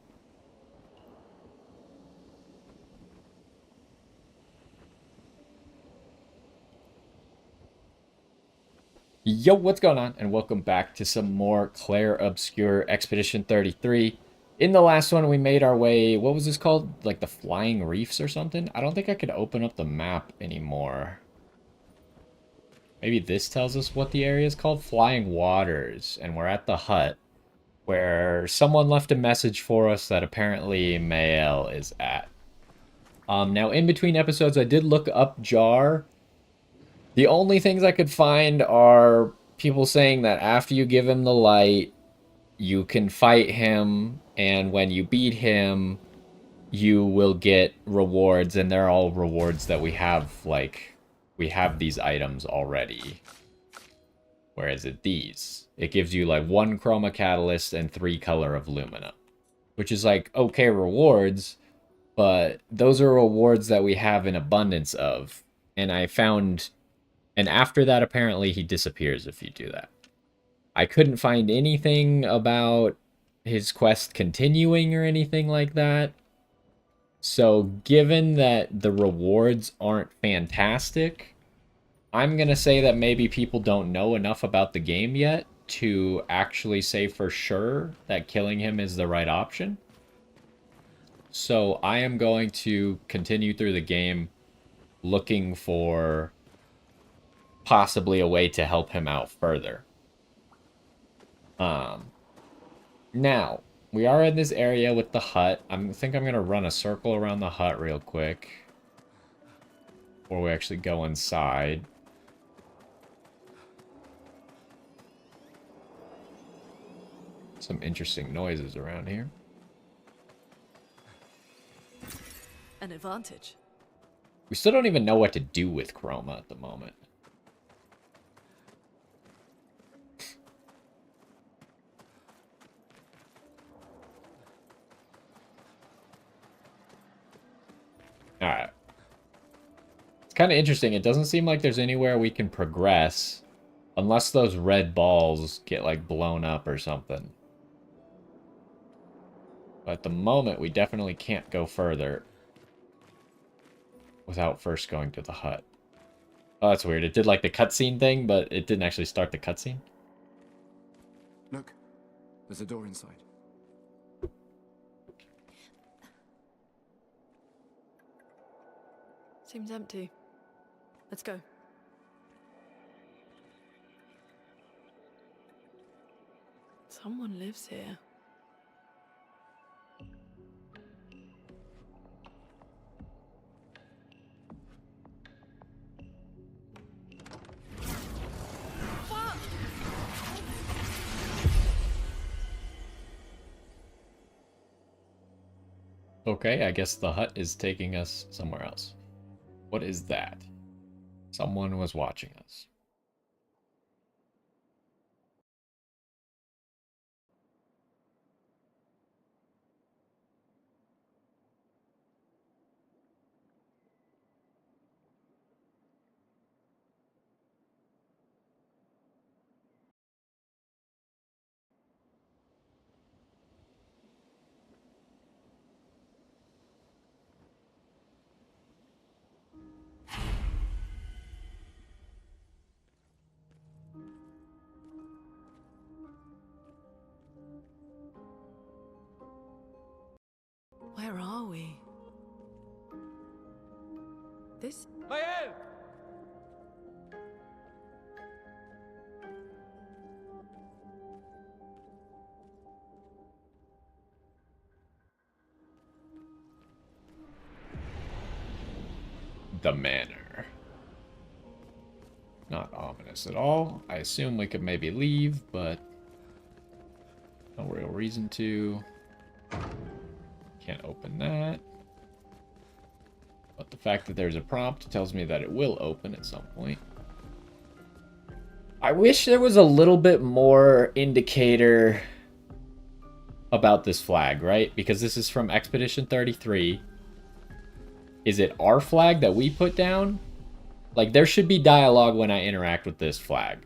Yo, what's going on? And welcome back to some more Clair Obscur Expedition 33. In the last one, we made our way... What was this called? Like the Flying Reefs or something? I don't think I could open up the map anymore. Maybe this tells us what the area is called? Flying Waters. And we're at the hut, where someone left a message for us that apparently Mael is at. Now, in between episodes, I did look up Jar. The only things I could find are people saying that after you give him the light, you can fight him, and when you beat him, you will get rewards, and they're all rewards that we have, like, we have these items already. Whereas these, it gives you, like, 1 chroma catalyst and 3 color of lumina. Which is, like, okay rewards, but those are rewards that we have in abundance of. And I found... And after that, apparently, he disappears if you do that. I couldn't find anything about his quest continuing or anything like that. So, given that the rewards aren't fantastic, I'm going to say that maybe people don't know enough about the game yet to actually say for sure that killing him is the right option. So, I am going to continue through the game looking for... possibly a way to help him out further. Now, we are in this area with the hut. I think I'm going to run a circle around the hut real quick before we actually go inside. Some interesting noises around here. An advantage. We still don't even know what to do with Chroma at the moment. Alright. It's kind of interesting. It doesn't seem like there's anywhere we can progress unless those red balls get, like, blown up or something. But at the moment, we definitely can't go further without first going to the hut. Oh, that's weird. It did, like, the cutscene thing, but it didn't actually start the cutscene. Look, there's a door inside. Seems empty. Let's go. Someone lives here. Okay, I guess the hut is taking us somewhere else. What is that? Someone was watching us. Where are we? This? Mael! The manor. Not ominous at all. I assume we could maybe leave, but no real reason to. Can't open that. But the fact that there's a prompt tells me that it will open at some point. I wish there was a little bit more indicator about this flag, right? Because this is from Expedition 33. Is it our flag that we put down? Like, there should be dialogue when I interact with this flag.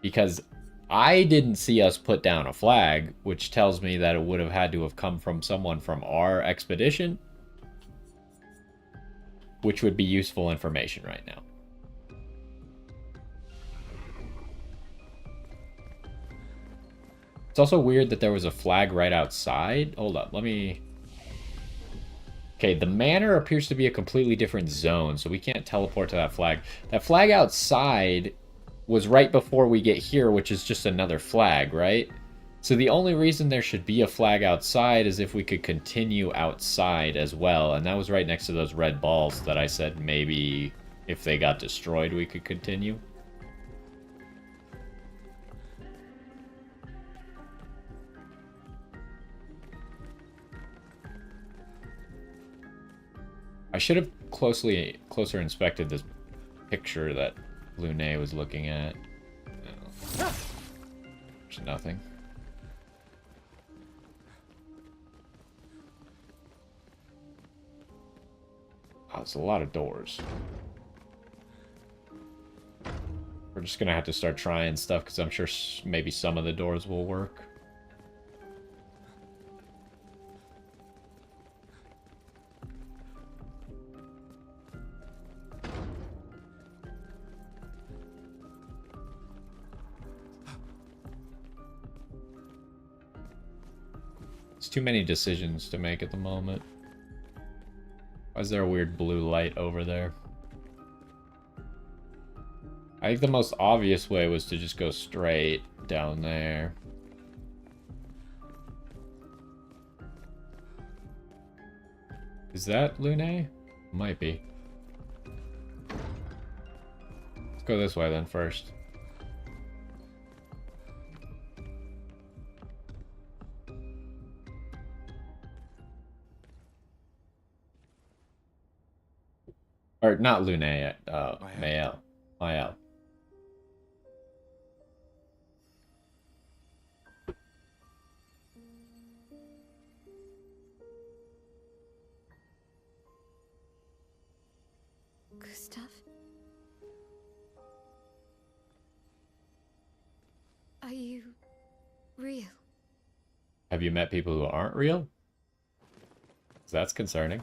Because I didn't see us put down a flag, which tells me that it would have had to have come from someone from our expedition, which would be useful information right now. It's also weird that there was a flag right outside. Hold up, let me... Okay, the manor appears to be a completely different zone, so we can't teleport to that flag. That flag outside was right before we get here, which is just another flag, right? So the only reason there should be a flag outside is if we could continue outside as well, and that was right next to those red balls that I said maybe if they got destroyed we could continue. I should have closer inspected this picture that Lune was looking at. No. There's nothing. Oh, there's a lot of doors. We're just gonna have to start trying stuff because I'm sure maybe some of the doors will work. Too many decisions to make at the moment. Why is there a weird blue light over there? I think the most obvious way was to just go straight down there. Is that Lune? Might be. Let's go this way then first. Or not Lune, Mael. Mael. Gustav? Are you real? Have you met people who aren't real? So that's concerning.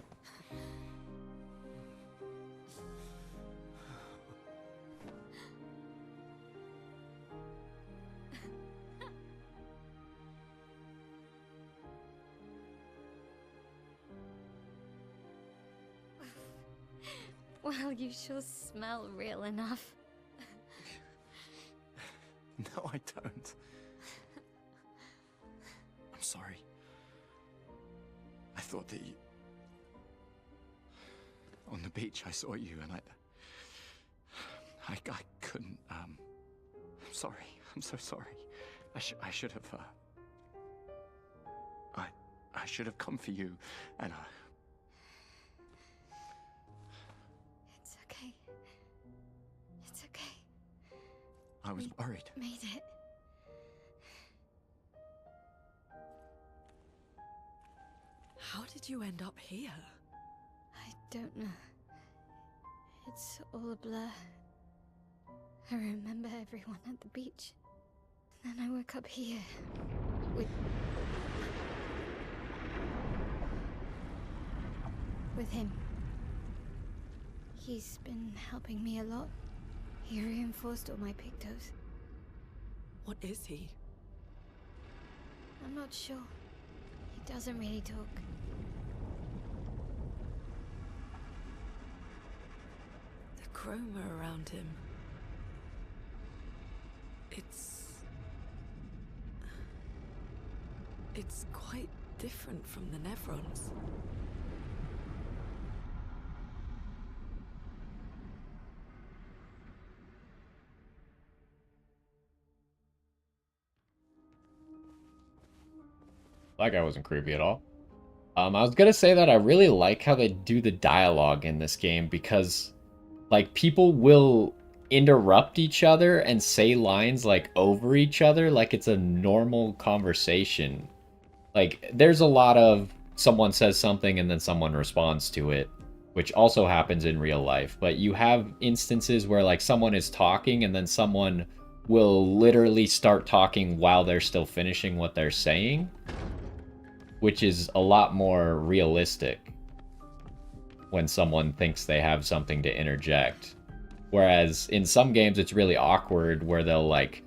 Well, you sure smell real enough. No, I don't. I'm sorry. I thought that you... On the beach, I saw you and I couldn't, I'm sorry. I'm so sorry. I should have, I should have come for you and It's okay. It's okay. I was worried. Made it. How did you end up here? I don't know. It's all a blur. I remember everyone at the beach. Then I woke up here. With him. He's been helping me a lot. He reinforced all my pictos. What is he? I'm not sure. He doesn't really talk. The chroma around him. It's quite different from the Nevrons. That guy wasn't creepy at all. I was gonna say that I really like how they do the dialogue in this game because, like, people will interrupt each other and say lines, like, over each other like it's a normal conversation. Like, there's a lot of someone says something and then someone responds to it. which also happens in real life. But you have instances where like someone is talking and then someone will literally start talking while they're still finishing what they're saying, which is a lot more realistic when someone thinks they have something to interject. Whereas in some games it's really awkward where they'll like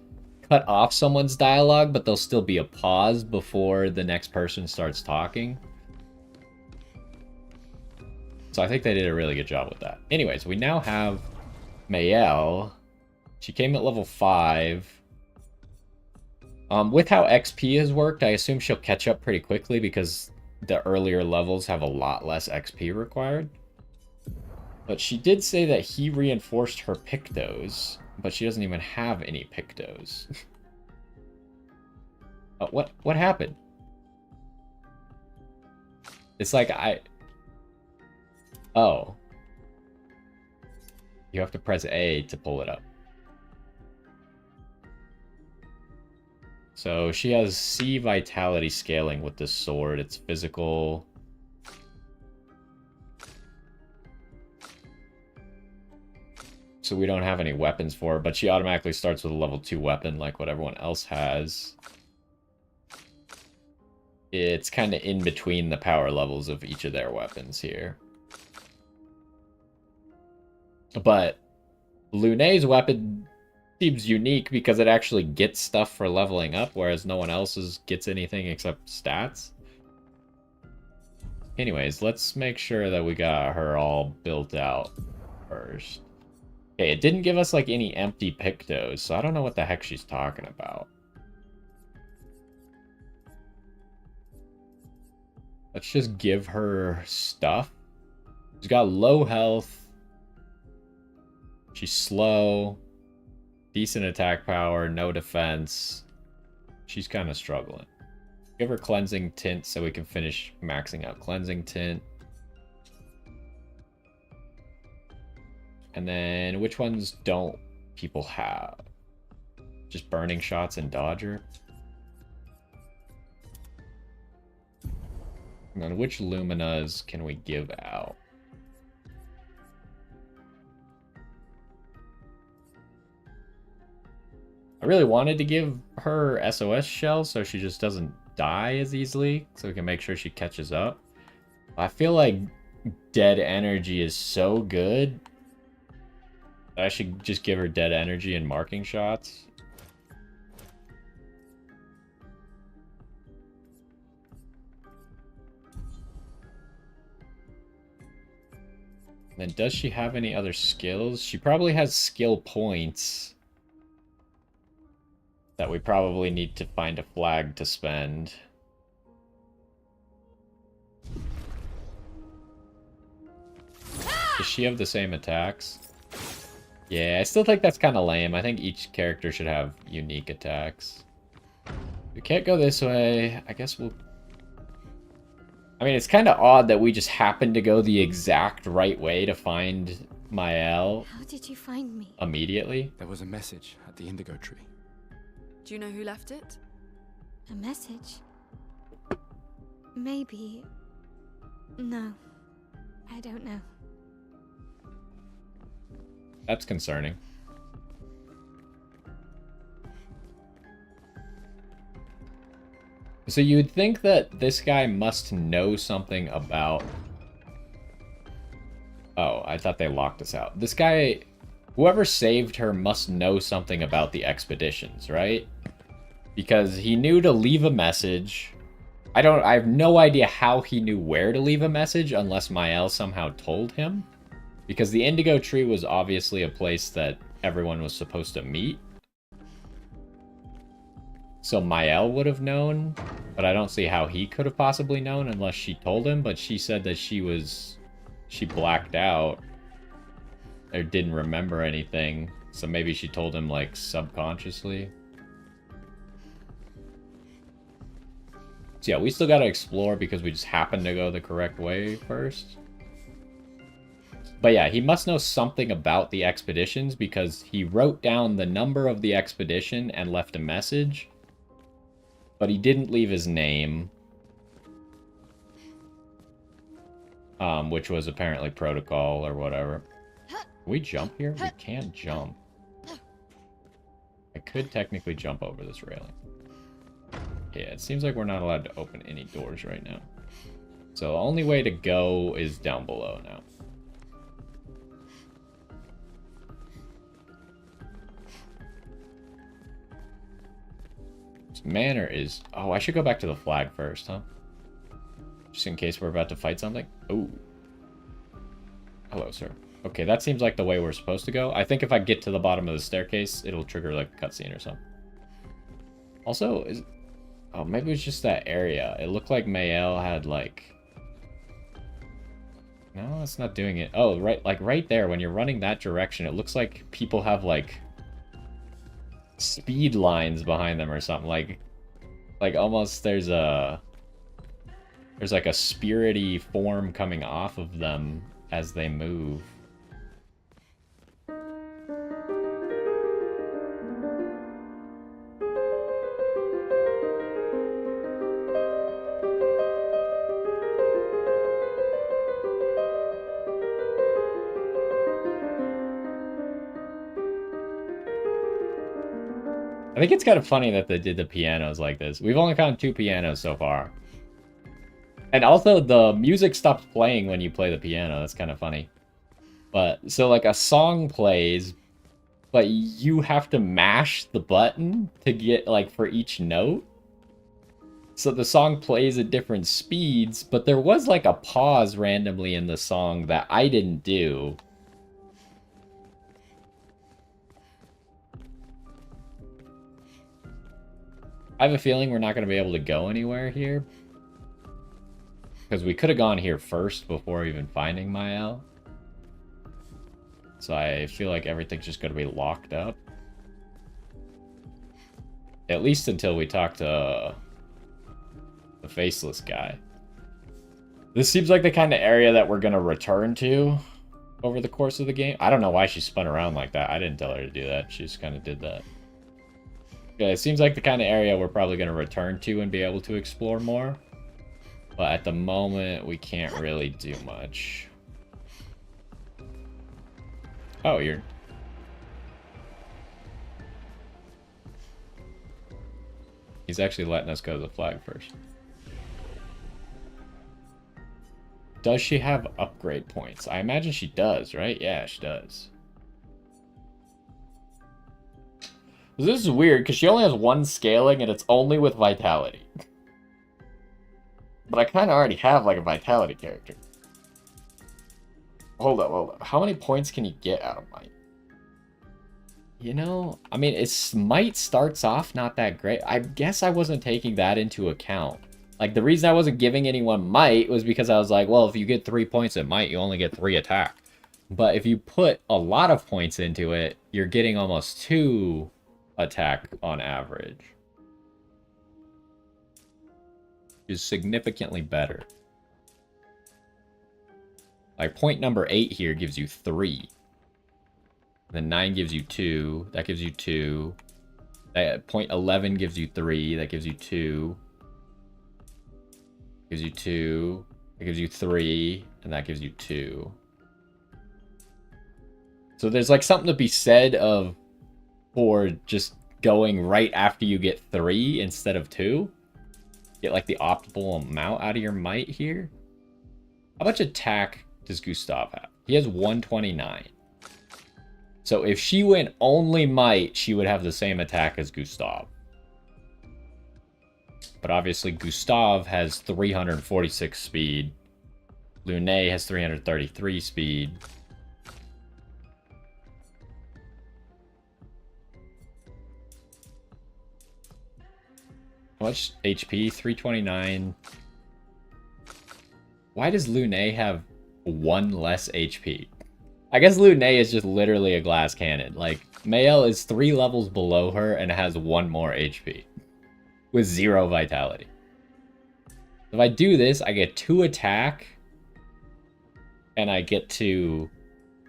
cut off someone's dialogue, but there'll still be a pause before the next person starts talking. So I think they did a really good job with that. Anyways, we now have Mayel. She came at level 5. With how XP has worked, I assume she'll catch up pretty quickly because the earlier levels have a lot less XP required. But she did say that he reinforced her Pictos, but she doesn't even have any Pictos. What happened? It's like Oh. You have to press A to pull it up. So she has C vitality scaling with this sword. It's physical. So we don't have any weapons for her, but she automatically starts with a level 2 weapon like what everyone else has. It's kind of in between the power levels of each of their weapons here. But Lune's weapon seems unique because it actually gets stuff for leveling up, whereas no one else's gets anything except stats. Anyways, let's make sure that we got her all built out first. Okay, it didn't give us like any empty Pictos, so I don't know what the heck she's talking about. Let's just give her stuff. She's got low health. She's slow. Decent attack power, no defense. She's kind of struggling. Give her cleansing tint so we can finish maxing out cleansing tint. And then which ones don't people have? Just burning shots and dodger. And then which luminas can we give out? I really wanted to give her SOS shell so she just doesn't die as easily, so we can make sure she catches up. I feel like dead energy is so good that I should just give her dead energy and marking shots. And then does she have any other skills? She probably has skill points that we probably need to find a flag to spend. Does she have the same attacks? Yeah, I still think that's kind of lame. I think each character should have unique attacks. We can't go this way. I guess we'll... I mean, it's kind of odd that we just happened to go the exact right way to find Mael. How did you find me? Immediately. There was a message at the indigo tree. Do you know who left it? A message? Maybe. No. I don't know. That's concerning. So you would think that this guy must know something about... Oh, I thought they locked us out. This guy, whoever saved her must know something about the expeditions, right? Because he knew to leave a message. I have no idea how he knew where to leave a message unless Mael somehow told him. Because the Indigo Tree was obviously a place that everyone was supposed to meet. So Mael would have known, but I don't see how he could have possibly known unless she told him, but she said that she blacked out or didn't remember anything. So maybe she told him like subconsciously. So yeah, we still gotta explore because we just happened to go the correct way first. But yeah, he must know something about the expeditions because he wrote down the number of the expedition and left a message. But he didn't leave his name. which was apparently protocol or whatever. Can we jump here? We can jump. I could technically jump over this railing. Yeah, it seems like we're not allowed to open any doors right now. So the only way to go is down below now. This manor is... Oh, I should go back to the flag first, huh? Just in case we're about to fight something. Oh. Hello, sir. Okay, that seems like the way we're supposed to go. I think if I get to the bottom of the staircase, it'll trigger like a cutscene or something. Also, is... Oh, maybe it was just that area. It looked like Mayel had like... No, it's not doing it. Oh, right, like right there, when you're running that direction, it looks like people have like speed lines behind them or something. Like almost there's like a spirity form coming off of them as they move. I think it's kind of funny that they did the pianos like this. We've only found 2 pianos so far. And also, the music stops playing when you play the piano. That's kind of funny. But, so like a song plays, but you have to mash the button to get, like, for each note. So the song plays at different speeds, but there was like a pause randomly in the song that I didn't do. I have a feeling we're not going to be able to go anywhere here. Because we could have gone here first before even finding Mael. So I feel like everything's just going to be locked up. At least until we talk to the faceless guy. This seems like the kind of area that we're going to return to over the course of the game. I don't know why she spun around like that. I didn't tell her to do that. She just kind of did that. Yeah, it seems like the kind of area we're probably going to return to and be able to explore more. But at the moment, we can't really do much. Oh, you're... He's actually letting us go to the flag first. Does she have upgrade points? I imagine she does, right? Yeah, she does. This is weird, because she only has 1 scaling, and it's only with Vitality. But I kind of already have, like, a Vitality character. Hold up. How many points can you get out of Might? You know, I mean, Might starts off not that great. I guess I wasn't taking that into account. Like, the reason I wasn't giving anyone Might was because I was like, well, if you get 3 points at Might, you only get 3 attack. But if you put a lot of points into it, you're getting almost 2 attack on average. Is significantly better. Like, point number 8 here gives you 3. Then 9 gives you 2. That gives you 2. Point 11 gives you 3. That gives you 2. Gives you 2. That gives you 3. And that gives you 2. So there's like something to be said for just going right after you get 3 instead of 2. Get like the optimal amount out of your Might here. How much attack does Gustav have? He has 129. So if she went only Might, she would have the same attack as Gustav. But obviously Gustav has 346 speed. Lune has 333 speed. How much HP? 329. Why does Lune have 1 less HP? I guess Lune is just literally a glass cannon. Like, Mayel is 3 levels below her and has 1 more HP. With 0 vitality. If I do this, I get 2 attack. And I get to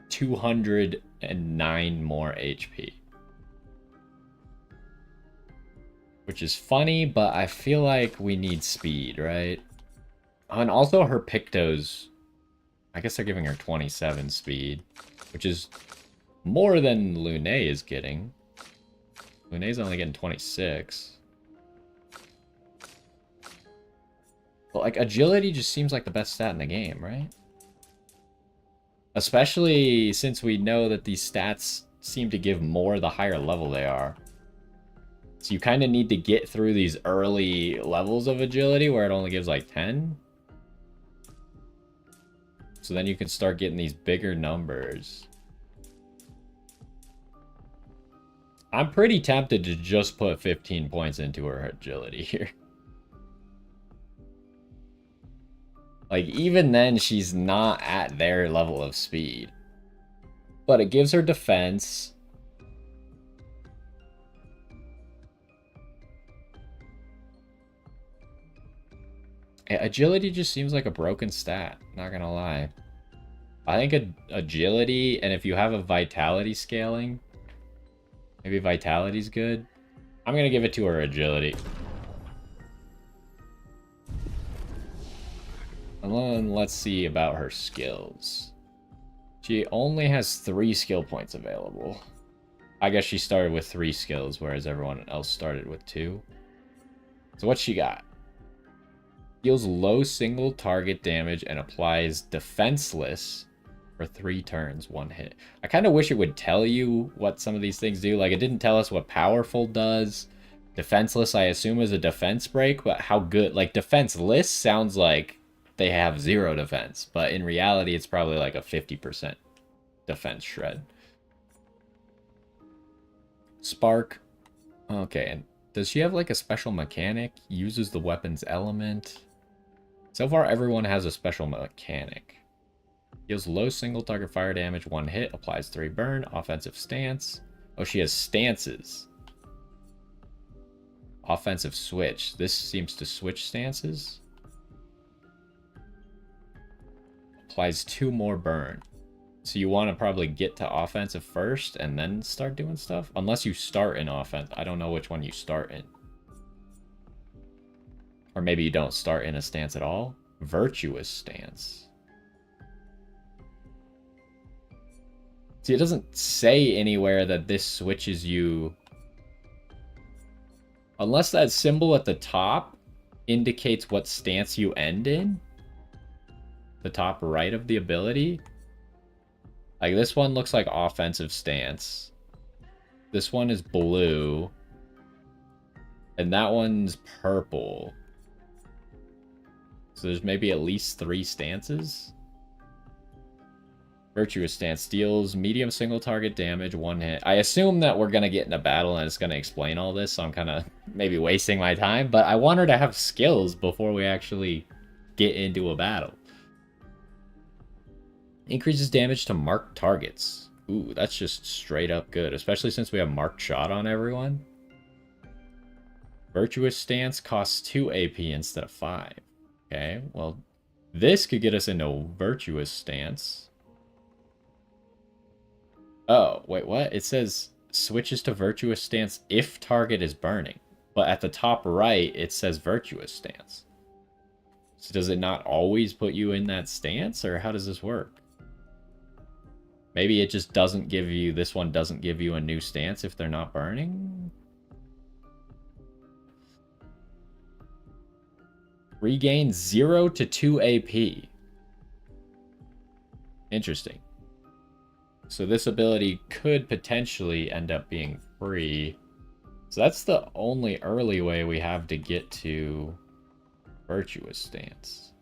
209 more HP. Which is funny, but I feel like we need speed, right? Oh, and also her Pictos I guess they're giving her 27 speed, which is more than Lune is getting. Lune's only getting 26. But, like, agility just seems like the best stat in the game, right? Especially since we know that these stats seem to give more the higher level they are. So you kind of need to get through these early levels of agility where it only gives like 10. So then you can start getting these bigger numbers. I'm pretty tempted to just put 15 points into her agility here. Like, even then, she's not at their level of speed. But it gives her defense. Agility just seems like a broken stat, not gonna lie. I think agility, and if you have a vitality scaling, maybe vitality's good. I'm gonna give it to her agility. And then let's see about her skills. She only has 3 skill points available. I guess she started with 3 skills, whereas everyone else started with 2. So what's she got? Deals low single target damage and applies defenseless for 3 turns, 1 hit. I kind of wish it would tell you what some of these things do. Like, it didn't tell us what powerful does. Defenseless, I assume, is a defense break, but how good? Like, defenseless sounds like they have 0 defense, but in reality, it's probably like a 50% defense shred. Spark. Okay, and does she have like a special mechanic? Uses the weapon's element. So far, everyone has a special mechanic. Deals low single target fire damage, 1 hit, applies 3 burn, offensive stance. Oh, she has stances. Offensive switch. This seems to switch stances. Applies 2 more burn. So you want to probably get to offensive first and then start doing stuff? Unless you start in offense. I don't know which one you start in. Or maybe you don't start in a stance at all. Virtuous stance. See, it doesn't say anywhere that this switches you. Unless that symbol at the top indicates what stance you end in. The top right of the ability. Like, this one looks like offensive stance. This one is blue. And that one's purple. So there's maybe at least 3 stances. Virtuous stance deals medium single target damage, 1 hit. I assume that we're going to get in a battle and it's going to explain all this, so I'm kind of maybe wasting my time. But I want her to have skills before we actually get into a battle. Increases damage to marked targets. Ooh, that's just straight up good, especially since we have marked shot on everyone. Virtuous stance costs 2 AP instead of 5. Okay, well, this could get us into virtuous stance. Oh, wait, what? It says switches to virtuous stance if target is burning. But at the top right, it says virtuous stance. So does it not always put you in that stance, or how does this work? Maybe it just doesn't give you, this one doesn't give you a new stance if they're not burning? Regain 0 to 2 AP. Interesting. So this ability could potentially end up being free. So that's the only early way we have to get to virtuous stance.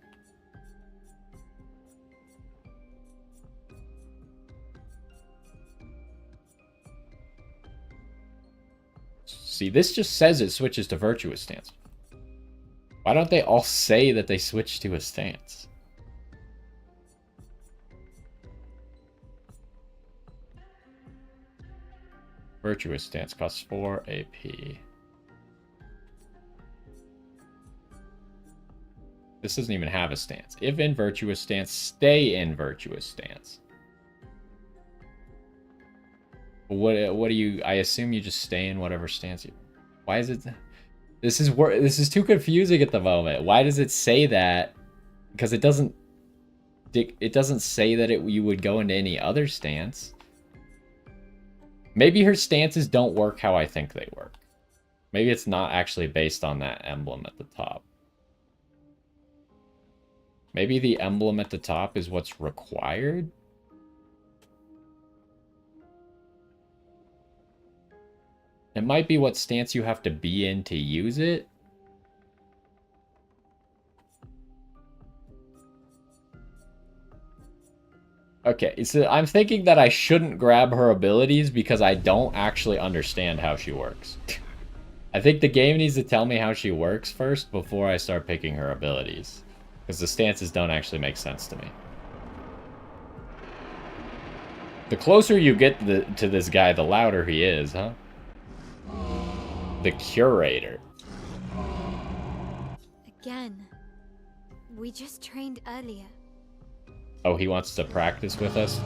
See, this just says it switches to virtuous stance. Why don't they all say that they switch to a stance? Virtuous stance costs 4 AP. This doesn't even have a stance. If in virtuous stance, stay in virtuous stance. What do you... I assume you just stay in whatever stance you... Why is it... This is too confusing at the moment. Why does it say that? Because it doesn't... it doesn't say that you would go into any other stance. Maybe her stances don't work how I think they work. Maybe it's not actually based on that emblem at the top. Maybe the emblem at the top is what's required? It might be what stance you have to be in to use it. Okay, so I'm thinking that I shouldn't grab her abilities because I don't actually understand how she works. I think the game needs to tell me how she works first before I start picking her abilities. Because the stances don't actually make sense to me. The closer you get to this guy, the louder he is, huh? The Curator. Again. We just trained earlier. Oh, he wants to practice with us?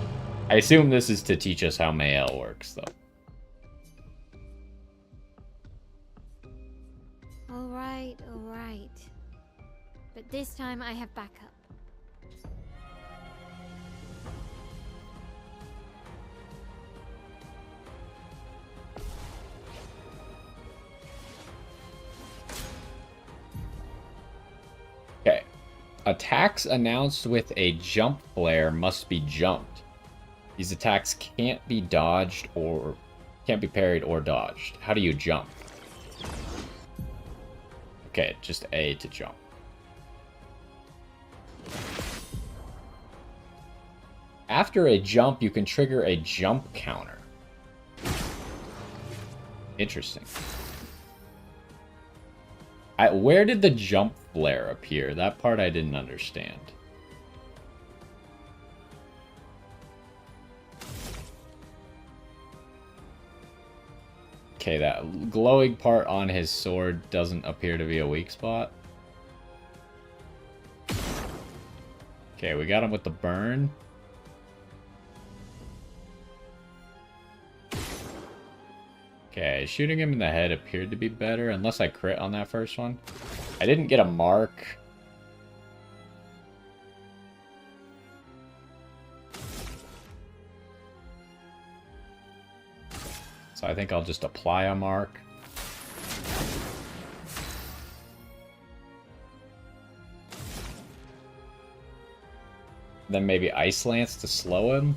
I assume this is to teach us how Mael works, though. Alright, alright. But this time I have backup. Okay. Attacks announced with a jump flare must be jumped. These attacks can't be dodged or can't be parried or dodged. How do you jump? Okay, just A to jump. After a jump, you can trigger a jump counter. Interesting. Where did the jump flare appear? That part I didn't understand. Okay, that glowing part on his sword doesn't appear to be a weak spot. Okay, we got him with the burn. Okay, shooting him in the head appeared to be better, unless I crit on that first one. I didn't get a mark. So I think I'll just apply a mark. Then maybe Ice Lance to slow him.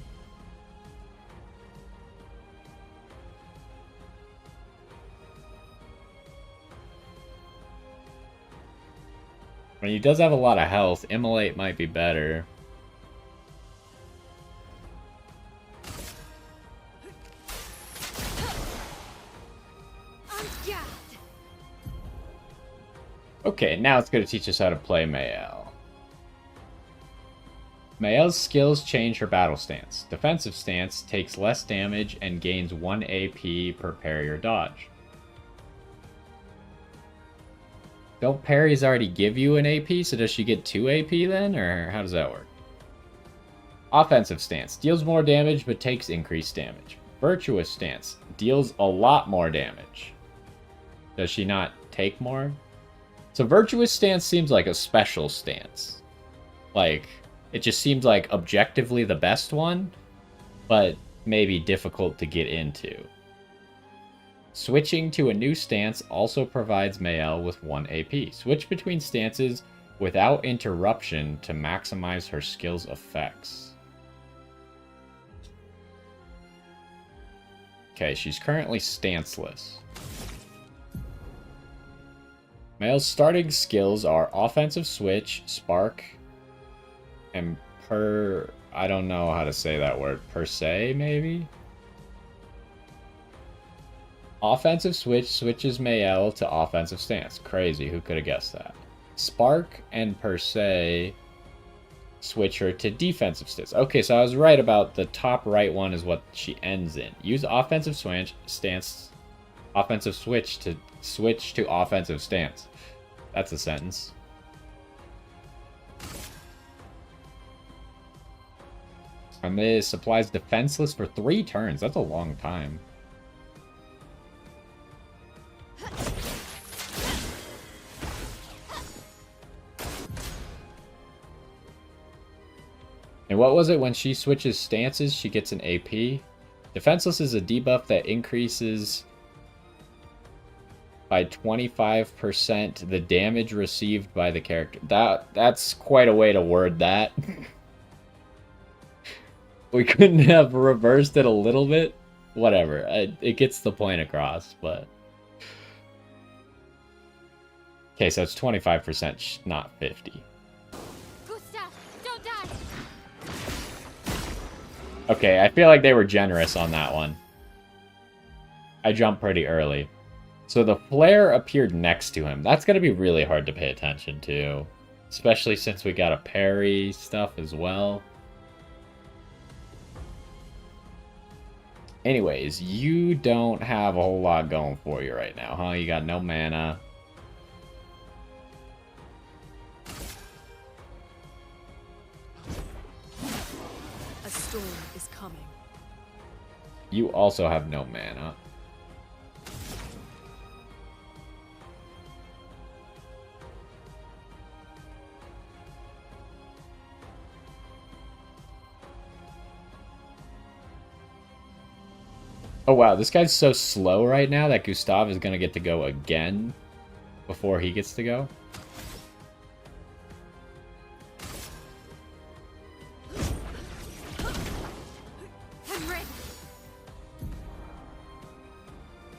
I mean, he does have a lot of health. Immolate might be better. Okay, now it's going to teach us how to play Mael. Mael's skills change her battle stance. Defensive stance takes less damage and gains 1 AP per parry or dodge. Don't parries already give you an AP, so does she get 2 AP then, or how does that work? Offensive stance. Deals more damage, but takes increased damage. Virtuous stance. Deals a lot more damage. Does she not take more? So virtuous stance seems like a special stance. Like, it just seems like objectively the best one, but maybe difficult to get into. Switching to a new stance also provides Mael with 1 AP. Switch between stances without interruption to maximize her skill's effects. Okay, she's currently stanceless. Mael's starting skills are Offensive Switch, Spark, and I don't know how to say that word. Per se, maybe? Offensive Switch switches Mael to offensive stance. Crazy, who could have guessed that? Spark and Per se switch her to defensive stance. Okay, so I was right about the top right one is what she ends in. Use offensive switch to switch to offensive stance. That's a sentence. And this supplies defenseless for 3 turns. That's a long time. And what was it when she switches stances? She gets an AP. Defenseless is a debuff that increases by 25% the damage received by the character. That's quite a way to word that. We couldn't have reversed it a little bit. Whatever. It gets the point across, but... Okay, so it's 25%, not 50. Gustav, don't die! Okay, I feel like they were generous on that one. I jumped pretty early. So the flare appeared next to him. That's going to be really hard to pay attention to. Especially since we got a parry stuff as well. Anyways, you don't have a whole lot going for you right now, huh? You got no mana. A storm is coming. You also have no mana. Oh wow, this guy's so slow right now that Gustav is going to get to go again before he gets to go.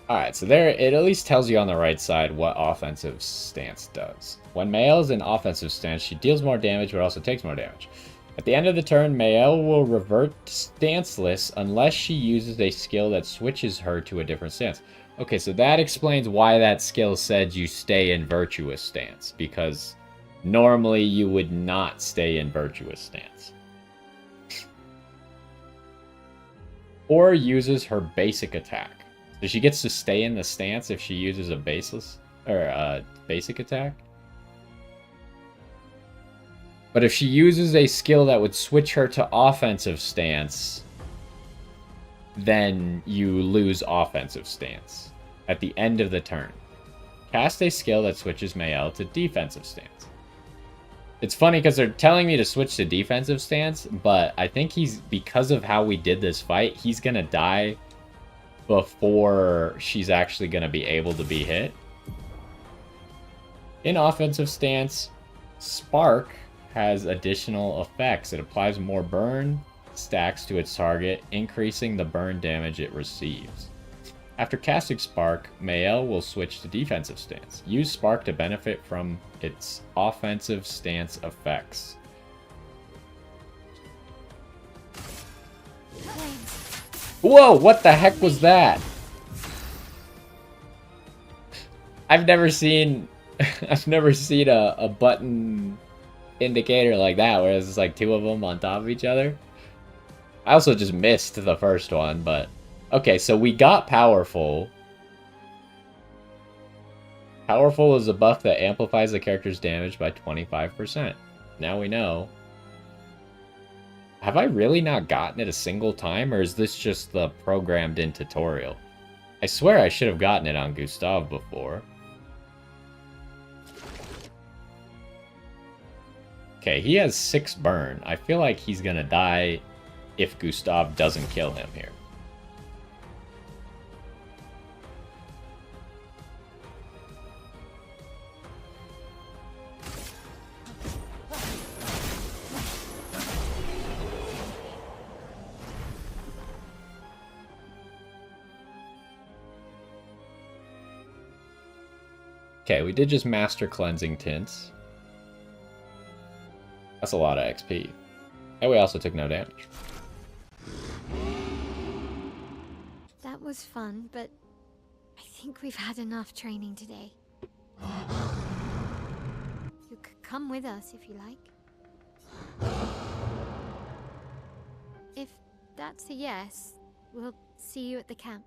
Alright, so there, it at least tells you on the right side what offensive stance does. When Mael is in offensive stance, she deals more damage but also takes more damage. At the end of the turn, Mael will revert stanceless unless she uses a skill that switches her to a different stance. Okay, so that explains why that skill said you stay in virtuous stance, because normally you would not stay in virtuous stance. Or uses her basic attack. So she gets to stay in the stance if she uses a baseless or a basic attack. But if she uses a skill that would switch her to offensive stance, then you lose offensive stance at the end of the turn. Cast a skill that switches Mael to defensive stance. It's funny because they're telling me to switch to defensive stance, but I think because of how we did this fight, he's going to die before she's actually going to be able to be hit. In offensive stance, Spark has additional effects. It applies more burn stacks to its target, increasing the burn damage it receives. After casting Spark, Mael will switch to defensive stance. Use Spark to benefit from its offensive stance effects. Whoa, what the heck was that? I've never seen a button indicator like that where it's like two of them on top of each other. I also just missed the first one, but okay, so we got Powerful. Powerful is a buff that amplifies the character's damage by 25%. Now we know. Have I really not gotten it a single time, or is this just the programmed in tutorial? I swear I should have gotten it on Gustav before. Okay, he has 6 burn. I feel like he's gonna die if Gustav doesn't kill him here. Okay, we did just master cleansing tints. That's a lot of XP. And we also took no damage. That was fun, but I think we've had enough training today. You could come with us if you like. If that's a yes, we'll see you at the camp.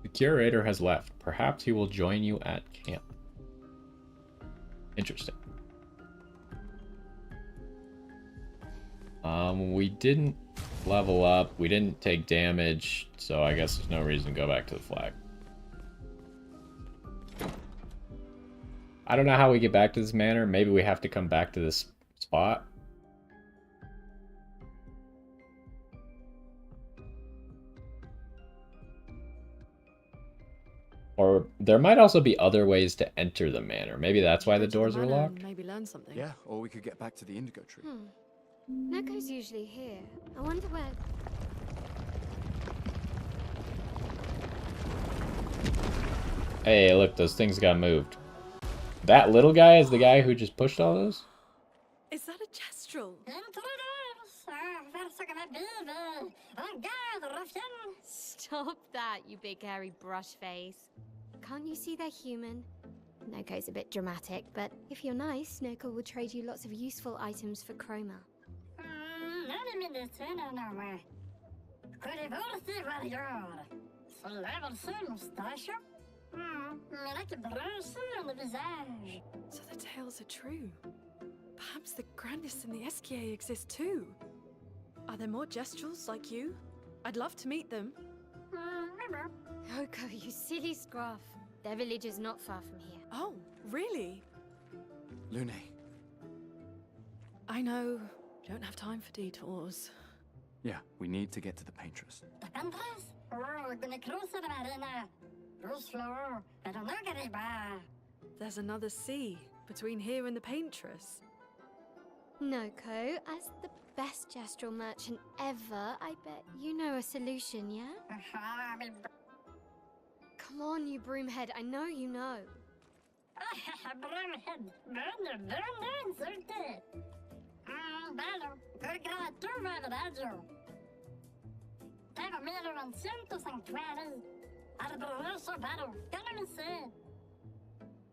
The curator has left. Perhaps he will join you at camp. Interesting. We didn't level up. We didn't take damage, so I guess there's no reason to go back to the flag. I don't know how we get back to this manor. Maybe we have to come back to this spot. Or there might also be other ways to enter the manor. Maybe that's why the doors are locked. Maybe learn something. Yeah, or we could get back to the indigo tree. Neko's usually here. I wonder where. Hey, look, those things got moved. That little guy is the guy who just pushed all those? Is that a gestural? Stop that, you big hairy brush face. Can't you see they're human? Neko's a bit dramatic, but if you're nice, Neko will trade you lots of useful items for chroma. So the tales are true. Perhaps the grandest in the SKA exist too. Are there more gestrals like you? I'd love to meet them. Oko, you silly scruff. Their village is not far from here. Oh, really? Lune, I know. Don't have time for detours. yeah, we need to get to the paintress. There's another sea between here and the paintress. Noko, as the best gestural merchant ever, I bet you know a solution, yeah? Come on, you broomhead, I know you know.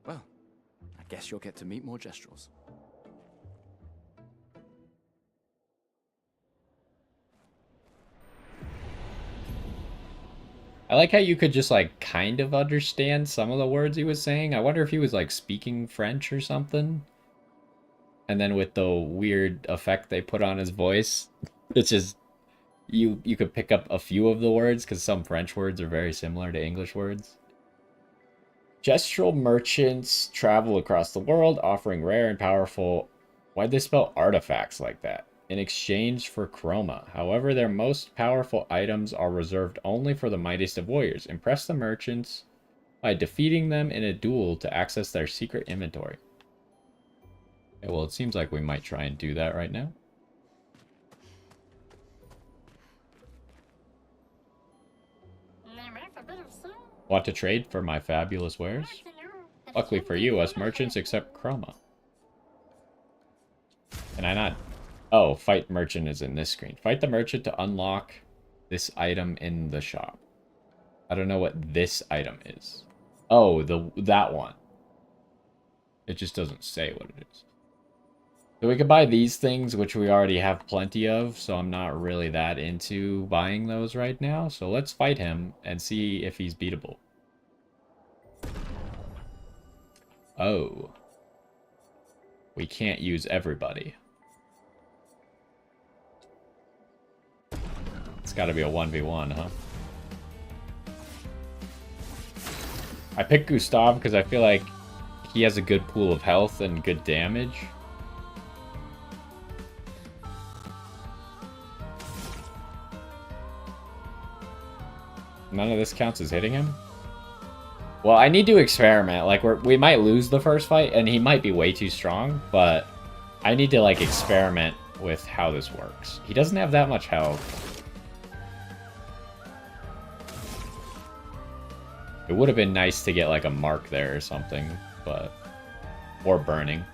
Well, I guess you'll get to meet more gestrals. I like how you could just like kind of understand some of the words he was saying. I wonder if he was like speaking French or something. And then with the weird effect they put on his voice, it's just you could pick up a few of the words because some French words are very similar to English words. Gestural merchants travel across the world offering rare and powerful... Why'd they spell artifacts like that? In exchange for chroma. However, their most powerful items are reserved only for the mightiest of warriors. Impress the merchants by defeating them in a duel to access their secret inventory. Okay, well, it seems like we might try and do that right now. Want to trade for my fabulous wares? Luckily for you, us merchants accept chroma. Can I not? Oh, fight merchant is in this screen. Fight the merchant to unlock this item in the shop. I don't know what this item is. Oh, that one. It just doesn't say what it is. So we could buy these things, which we already have plenty of, so I'm not really that into buying those right now. So let's fight him and see if he's beatable. Oh. We can't use everybody. It's gotta be a 1v1, huh? I picked Gustav because I feel like he has a good pool of health and good damage. None of this counts as hitting him? Well, I need to experiment. Like, we might lose the first fight, and he might be way too strong, but I need to, like, experiment with how this works. He doesn't have that much health. It would have been nice to get, like, a mark there or something, but... Or burning.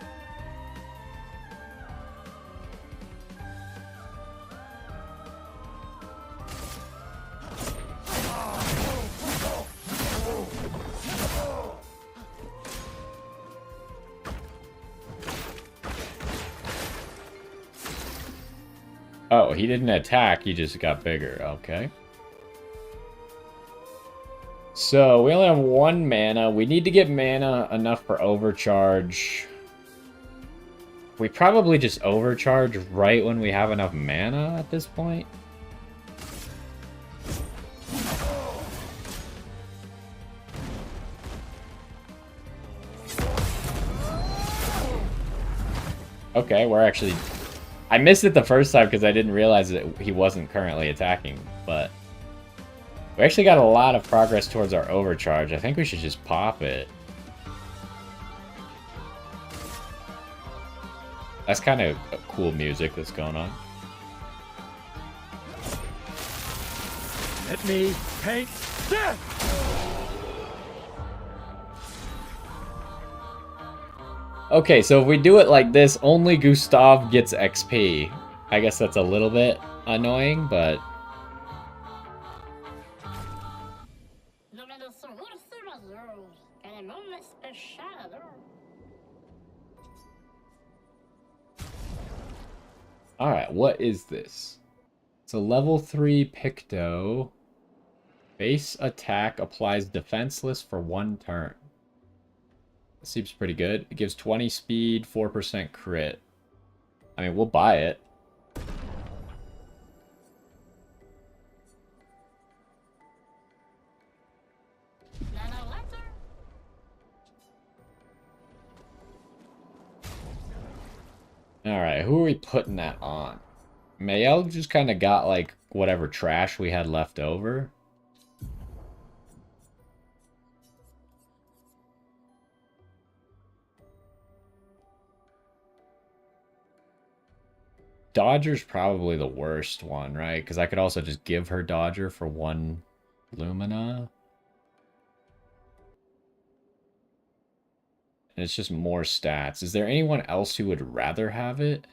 Oh, he didn't attack, he just got bigger. Okay. So, we only have 1 mana. We need to get mana enough for overcharge. We probably just overcharge right when we have enough mana at this point. Okay, we're actually... I missed it the first time because I didn't realize that he wasn't currently attacking, but... We actually got a lot of progress towards our overcharge. I think we should just pop it. That's kind of cool music that's going on. Let me paint death! Okay, so if we do it like this, only Gustav gets XP. I guess that's a little bit annoying, but... Alright, what is this? It's a level 3 Picto. Base attack applies defenseless for 1 turn. That seems pretty good. It gives 20 speed, 4% crit. I mean, we'll buy it. Alright, who are we putting that on? Mael just kind of got, like, whatever trash we had left over. Dodger's probably the worst one, right? Because I could also just give her Dodger for 1 Lumina. And it's just more stats. Is there anyone else who would rather have it?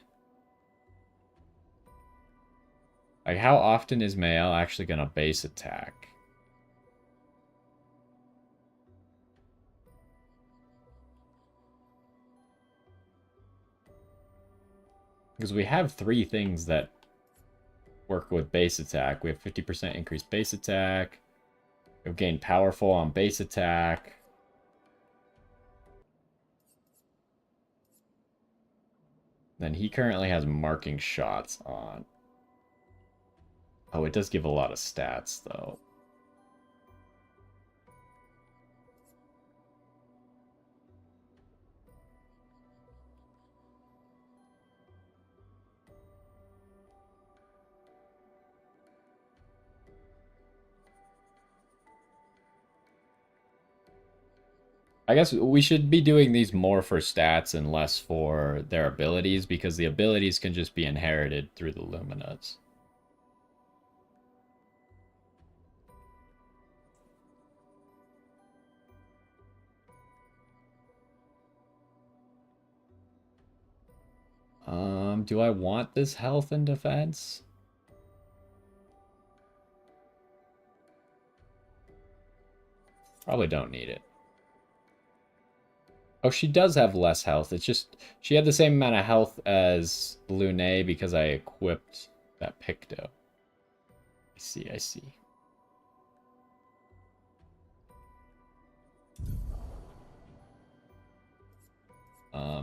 Like, how often is Mael actually going to base attack? Because we have 3 things that work with base attack. We have 50% increased base attack. We've gained powerful on base attack. Then he currently has marking shots on. Oh, it does give a lot of stats, though. I guess we should be doing these more for stats and less for their abilities, because the abilities can just be inherited through the Luminas. Do I want this health and defense? Probably don't need it. Oh, she does have less health. It's just, she had the same amount of health as Lune because I equipped that Picto. I see, I see.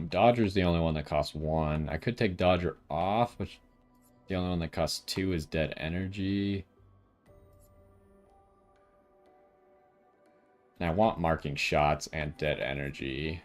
Dodger's the only one that costs 1. I could take Dodger off, but the only one that costs 2 is Dead Energy. And I want marking shots and Dead Energy.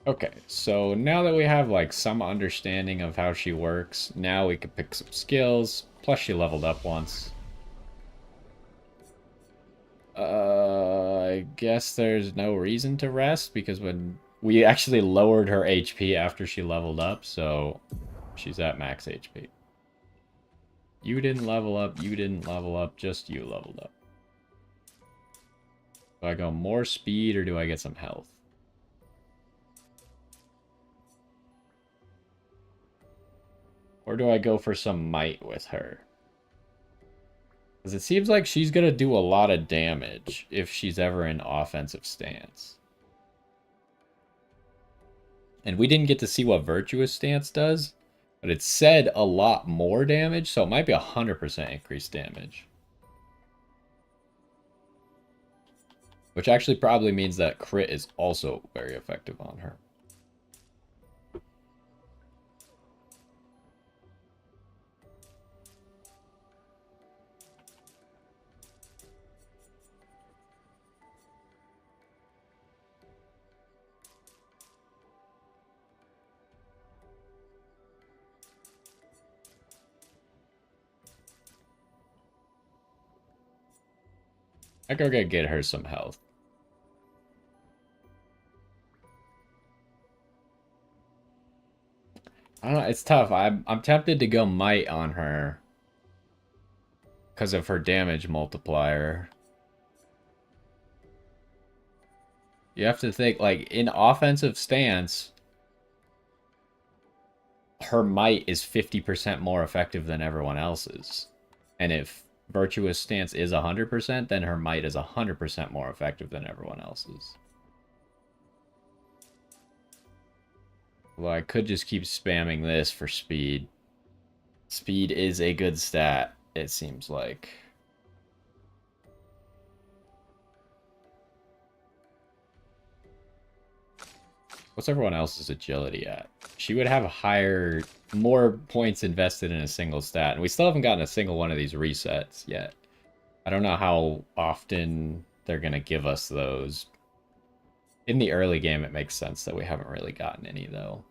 Okay, so now that we have like some understanding of how she works, now we can pick some skills. Plus she leveled up once. I guess there's no reason to rest because when we actually lowered her HP after she leveled up, so she's at max HP. You didn't level up, you didn't level up, just you leveled up. Do I go more speed or do I get some health? Or do I go for some might with her? Because it seems like she's going to do a lot of damage if she's ever in offensive stance. And we didn't get to see what virtuous stance does, but it said a lot more damage, so it might be 100% increased damage. Which actually probably means that crit is also very effective on her. I go get her some health. I don't know, it's tough. I'm tempted to go might on her because of her damage multiplier. You have to think, like, in offensive stance, her might is 50% more effective than everyone else's. And if virtuous stance is 100%, then her might is 100% more effective than everyone else's. Well, I could just keep spamming this for speed. Speed is a good stat, it seems like. What's everyone else's agility at? She would have more points invested in a single stat. And we still haven't gotten a single one of these resets yet. I don't know how often they're going to give us those. In the early game, it makes sense that we haven't really gotten any, though.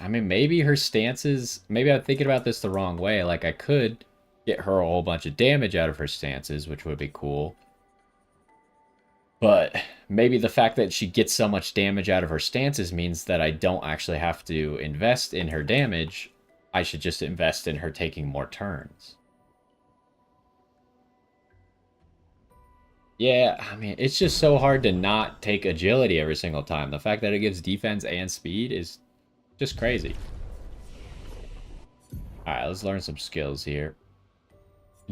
I mean, maybe her stances... Maybe I'm thinking about this the wrong way. Like, I could get her a whole bunch of damage out of her stances, which would be cool. But maybe the fact that she gets so much damage out of her stances means that I don't actually have to invest in her damage. I should just invest in her taking more turns. Yeah, I mean, it's just so hard to not take agility every single time. The fact that it gives defense and speed is just crazy. Alright, let's learn some skills here.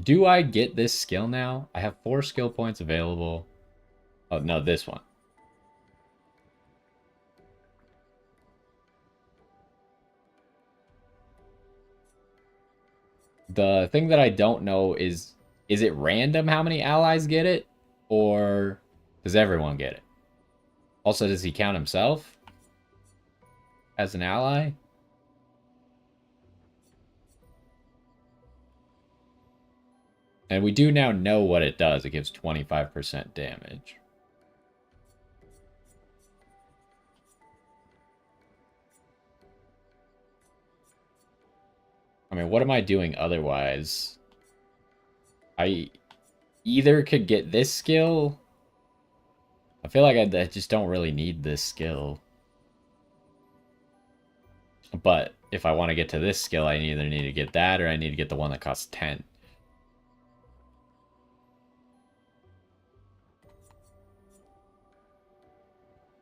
Do I get this skill now? I have 4 skill points available. Oh, no, this one. The thing that I don't know is it random how many allies get it? Or does everyone get it? Also, does he count himself as an ally? And we do now know what it does. It gives 25% damage. I mean, what am I doing otherwise? I either could get this skill. I feel like I just don't really need this skill. But if I want to get to this skill, I either need to get that or I need to get the one that costs 10.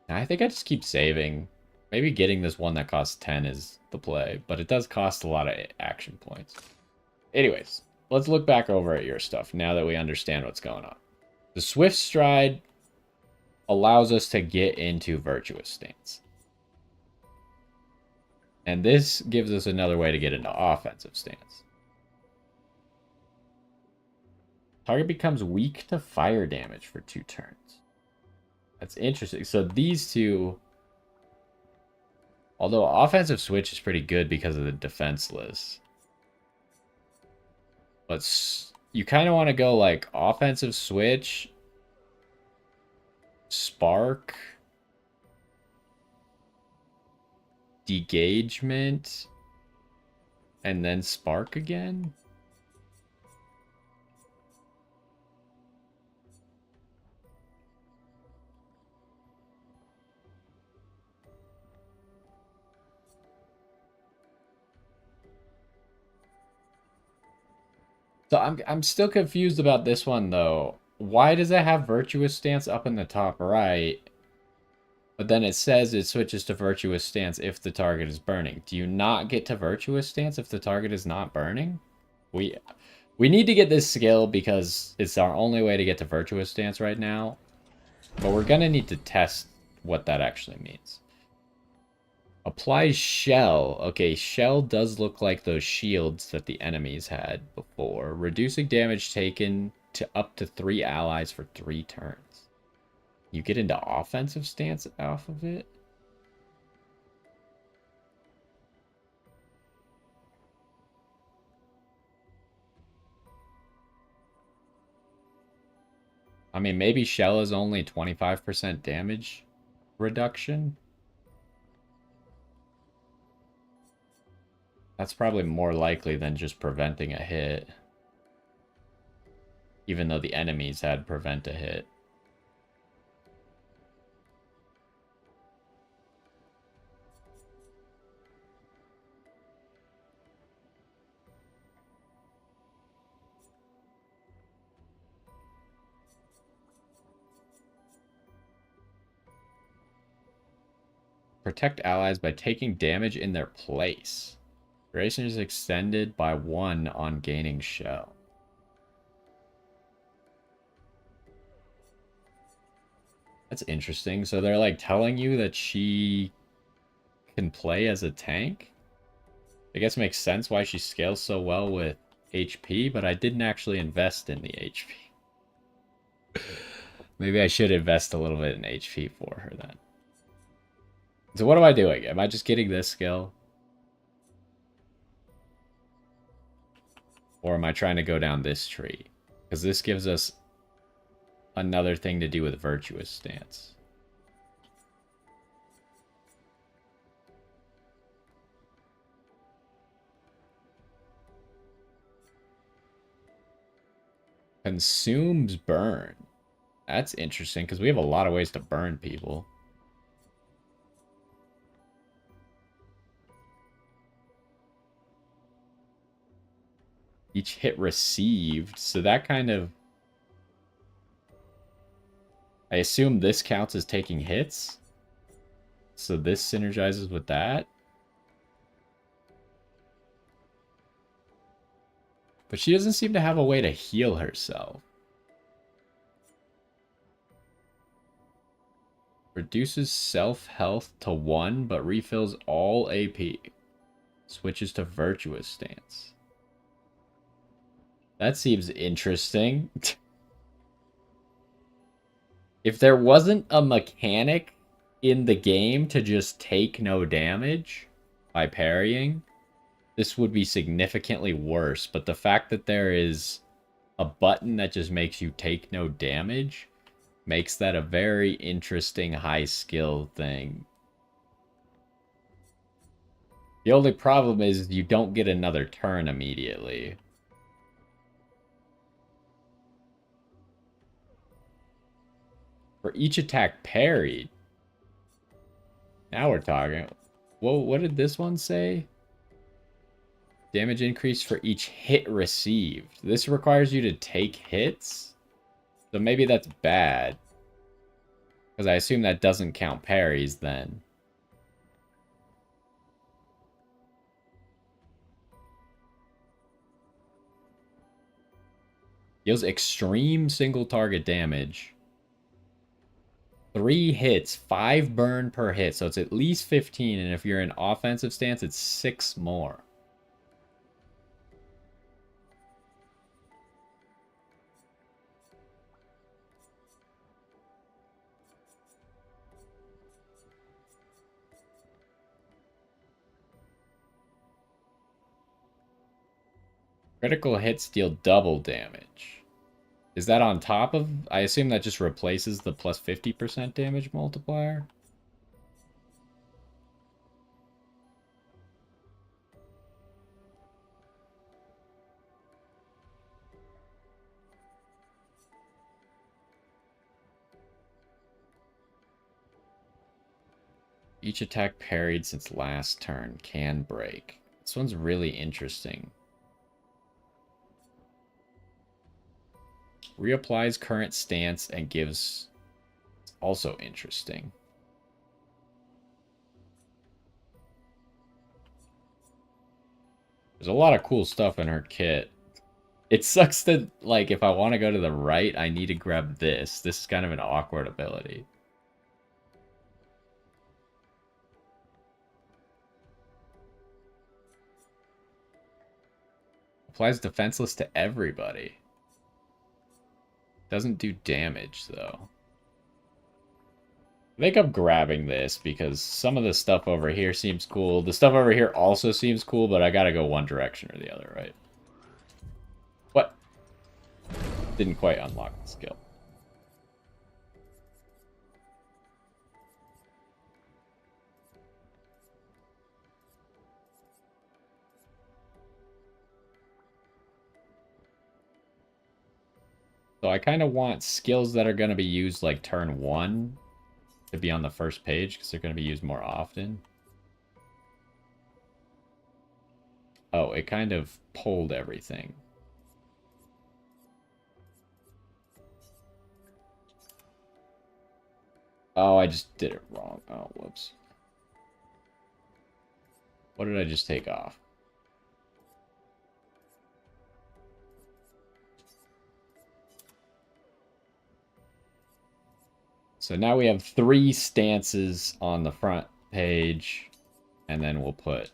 I think I just keep saving. Maybe getting this one that costs 10 is the play, but it does cost a lot of action points. Anyways, let's look back over at your stuff now that we understand what's going on. The Swift Stride allows us to get into Virtuous Stance. And this gives us another way to get into Offensive Stance. Target becomes weak to fire damage for 2 turns. That's interesting. So these two, although offensive switch is pretty good because of the defenseless, but you kind of want to go like offensive switch, spark, degagement, and then spark again. So I'm still confused about this one though. Why does it have Virtuous Stance up in the top right? But then it says it switches to Virtuous Stance if the target is burning. Do you not get to Virtuous Stance if the target is not burning? We need to get this skill because it's our only way to get to Virtuous Stance right now. But we're gonna need to test what that actually means. Applies shell. Okay, shell does look like those shields that the enemies had before. Reducing damage taken to up to 3 allies for 3 turns. You get into offensive stance off of it? I mean, maybe shell is only 25% damage reduction. That's probably more likely than just preventing a hit. Even though the enemies had prevent a hit. Protect allies by taking damage in their place. Duration is extended by 1 on gaining shell. That's interesting. So they're like telling you that she can play as a tank? I guess it makes sense why she scales so well with HP, but I didn't actually invest in the HP. Maybe I should invest a little bit in HP for her then. So what am I doing? Am I just getting this skill? Or am I trying to go down this tree? Because this gives us another thing to do with virtuous stance. Consumes burn. That's interesting because we have a lot of ways to burn people. Each hit received. So that kind of... I assume this counts as taking hits. So this synergizes with that. But she doesn't seem to have a way to heal herself. Reduces self-health to 1, but refills all AP. Switches to virtuous stance. That seems interesting. If there wasn't a mechanic in the game to just take no damage by parrying, this would be significantly worse. But the fact that there is a button that just makes you take no damage makes that a very interesting high skill thing. The only problem is you don't get another turn immediately. For each attack parried. Now we're talking. Whoa, what did this one say? Damage increase for each hit received. This requires you to take hits? So maybe that's bad. Because I assume that doesn't count parries then. Deals extreme single target damage. 3 hits, 5 burn per hit, so it's at least 15, and if you're in offensive stance, it's 6 more. Critical hits deal double damage. Is that on top of... I assume that just replaces the plus 50% damage multiplier? Each attack parried since last turn can break. This one's really interesting. Reapplies current stance and gives... Also interesting. There's a lot of cool stuff in her kit. It sucks that, like, if I want to go to the right, I need to grab this. This is kind of an awkward ability. Applies defenseless to everybody. Doesn't do damage, though. I think I'm grabbing this because some of the stuff over here seems cool. The stuff over here also seems cool, but I gotta go one direction or the other, right? What? Didn't quite unlock the skill. So I kind of want skills that are going to be used like turn 1 to be on the first page because they're going to be used more often. Oh, it kind of pulled everything. Oh, I just did it wrong. Oh, whoops. What did I just take off? So now we have 3 stances on the front page, and then we'll put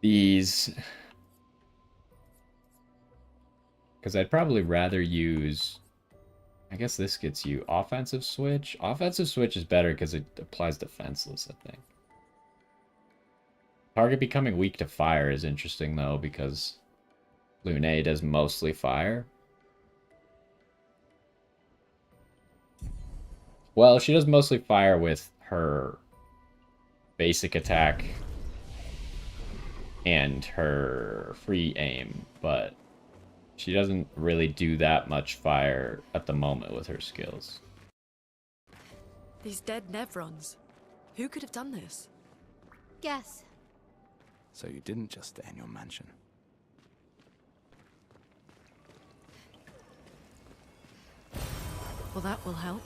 these, because I'd probably rather use, I guess this gets you offensive switch. Offensive switch is better because it applies defenseless, I think. Target becoming weak to fire is interesting, though, because Lune does mostly fire. Well, she does mostly fire with her basic attack and her free aim, but she doesn't really do that much fire at the moment with her skills. These dead Nevrons. Who could have done this? Guess. So you didn't just stay in your mansion. Well, that will help.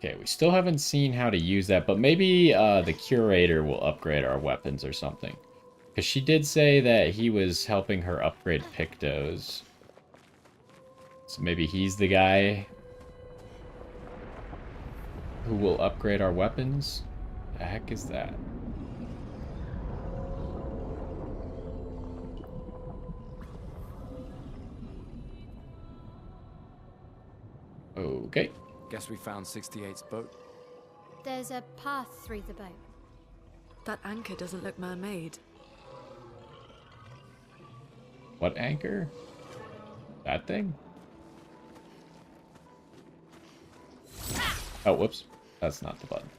Okay, we still haven't seen how to use that, but maybe the curator will upgrade our weapons or something. Because she did say that he was helping her upgrade Pictos. So maybe he's the guy who will upgrade our weapons? The heck is that? Okay. Guess we found 68's boat. There's a path through the boat. That anchor doesn't look man-made. What anchor? That thing? Oh, whoops. That's not the button.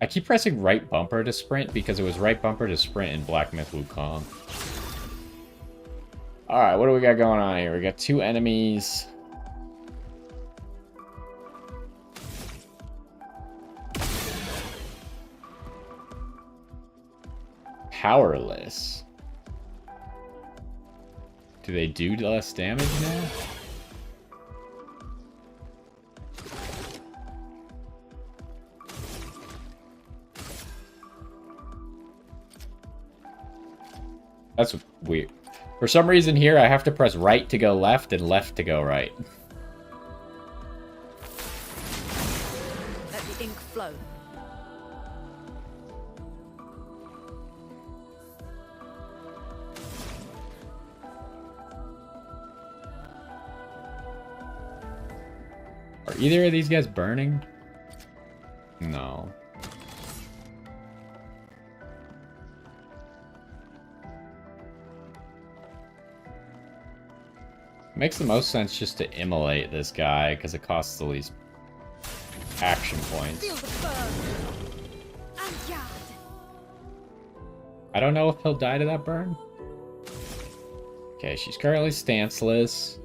I keep pressing right bumper to sprint because it was right bumper to sprint in Black Myth Wukong. Alright, what do we got going on here? We got 2 enemies. Powerless. Do they do less damage now? That's weird. For some reason here, I have to press right to go left and left to go right. Let the ink flow. Are either of these guys burning? No. Makes the most sense just to immolate this guy, because it costs the least action points. Feel the burn. And yard. I don't know if he'll die to that burn. Okay, she's currently stanceless.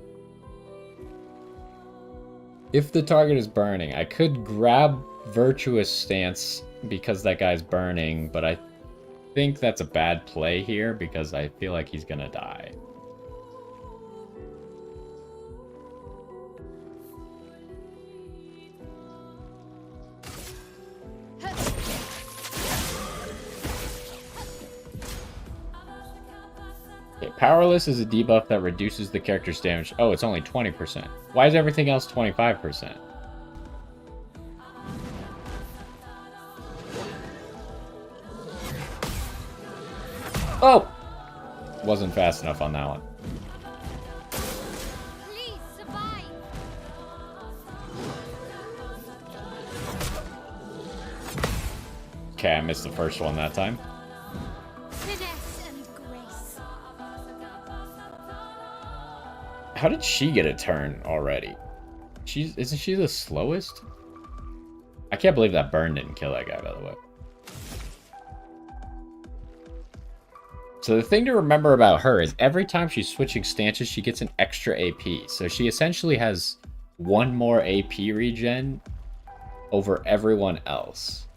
If the target is burning, I could grab Virtuous Stance because that guy's burning, but I think that's a bad play here because I feel like he's gonna die. Okay, Powerless is a debuff that reduces the character's damage. Oh, it's only 20%. Why is everything else 25%? Oh! Wasn't fast enough on that one. Please survive. Okay, I missed the first one that time. Finesse and grace. How did she get a turn already? Isn't she the slowest? I can't believe that burn didn't kill that guy, by the way. So the thing to remember about her is every time she's switching stances, she gets an extra AP. So she essentially has one more AP regen over everyone else.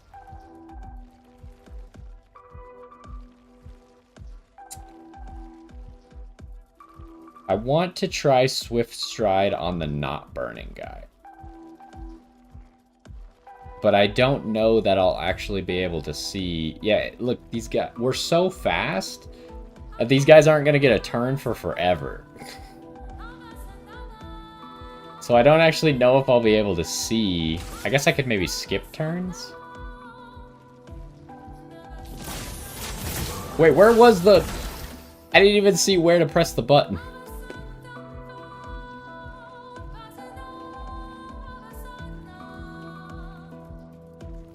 I want to try Swift Stride on the not burning guy. But I don't know that I'll actually be able to see. Yeah, look, these guys, we're so fast that these guys aren't going to get a turn for forever. So I don't actually know if I'll be able to see. I guess I could maybe skip turns. Wait, where was the... I didn't even see where to press the button.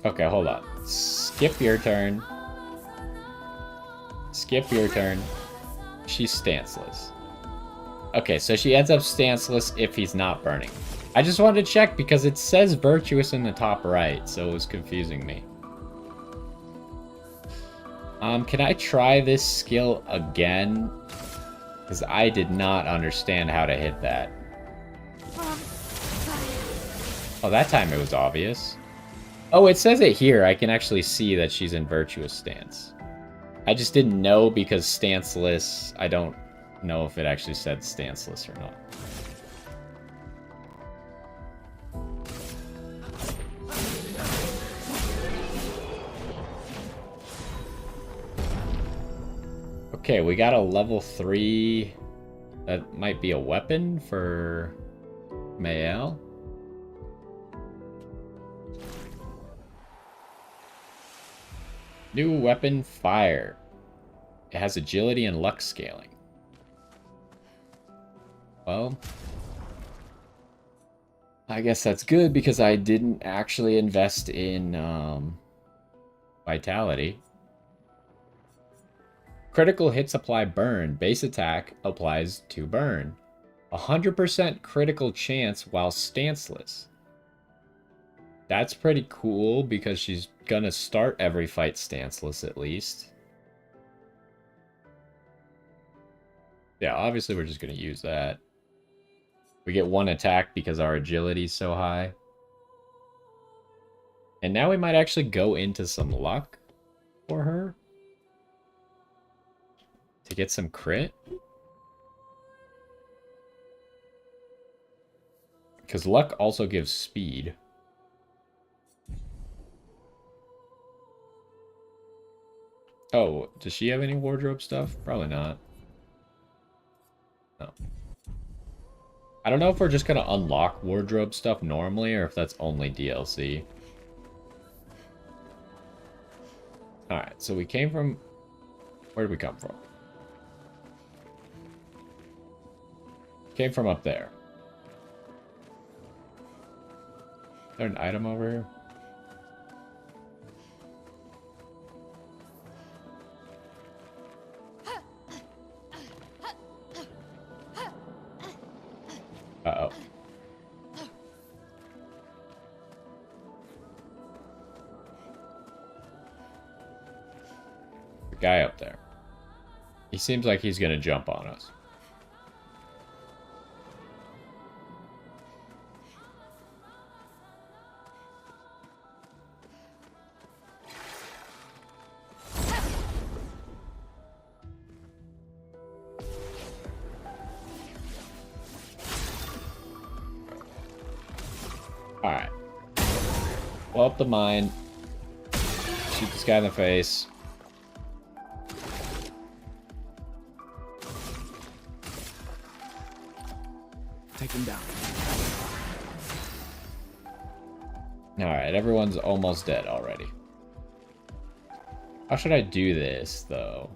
Okay, hold on. Skip your turn. Skip your turn. She's stanceless. Okay, so she ends up stanceless if he's not burning. I just wanted to check because it says virtuous in the top right, so it was confusing me. Can I try this skill again? Because I did not understand how to hit that. Oh, that time it was obvious. Oh, it says it here. I can actually see that she's in virtuous stance. I just didn't know because stanceless, I don't know if it actually said stanceless or not. Okay, we got a level 3. That might be a weapon for Mael. New weapon, fire. It has agility and luck scaling. Well, I guess that's good because I didn't actually invest in vitality. Critical hits apply burn. Base attack applies to burn. 100% critical chance while stanceless. That's pretty cool because she's gonna start every fight stanceless at least. Yeah, obviously we're just gonna use that. We get one attack because our agility's so high. And now we might actually go into some luck for her. To get some crit. Because luck also gives speed. Oh, does she have any wardrobe stuff? Probably not. No. I don't know if we're just gonna unlock wardrobe stuff normally or if that's only DLC. Alright, so we came from... Where did we come from? Came from up there. Is there an item over here? Uh-oh. The guy up there. He seems like he's gonna jump on us. Alright. Blow up the mine. Shoot this guy in the face. Take him down. Alright, everyone's almost dead already. How should I do this, though?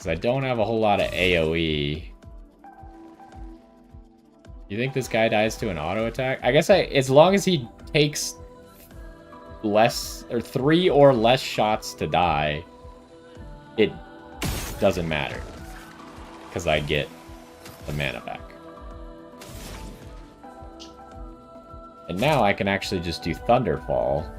Because I don't have a whole lot of AoE. You think this guy dies to an auto attack? I guess as long as he takes less or 3 or less shots to die, it doesn't matter. Because I get the mana back. And now I can actually just do Thunderfall.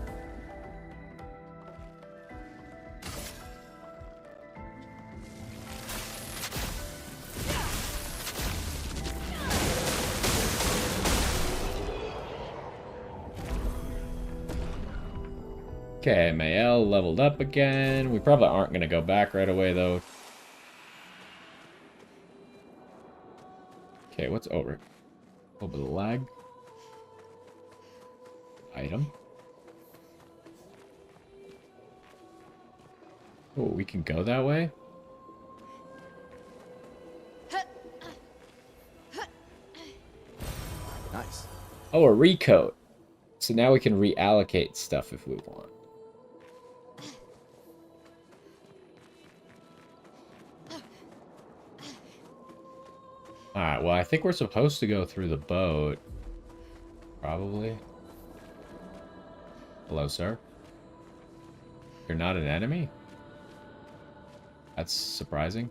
Okay, Mael leveled up again. We probably aren't going to go back right away, though. Okay, what's over? A little bit of lag. Item. Oh, we can go that way? Nice. Oh, a recoat. So now we can reallocate stuff if we want. Alright, well, I think we're supposed to go through the boat. Probably. Hello, sir. You're not an enemy? That's surprising.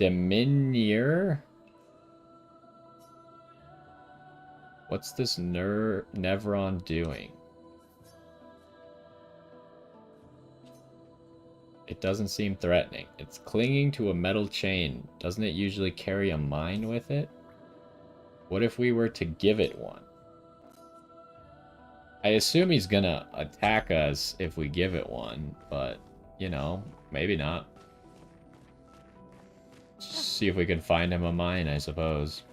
Deminier? What's this Nevron doing? It doesn't seem threatening. It's clinging to a metal chain. Doesn't it usually carry a mine with it? What if we were to give it one? I assume he's gonna attack us if we give it one, but, you know, maybe not. Just see if we can find him a mine, I suppose.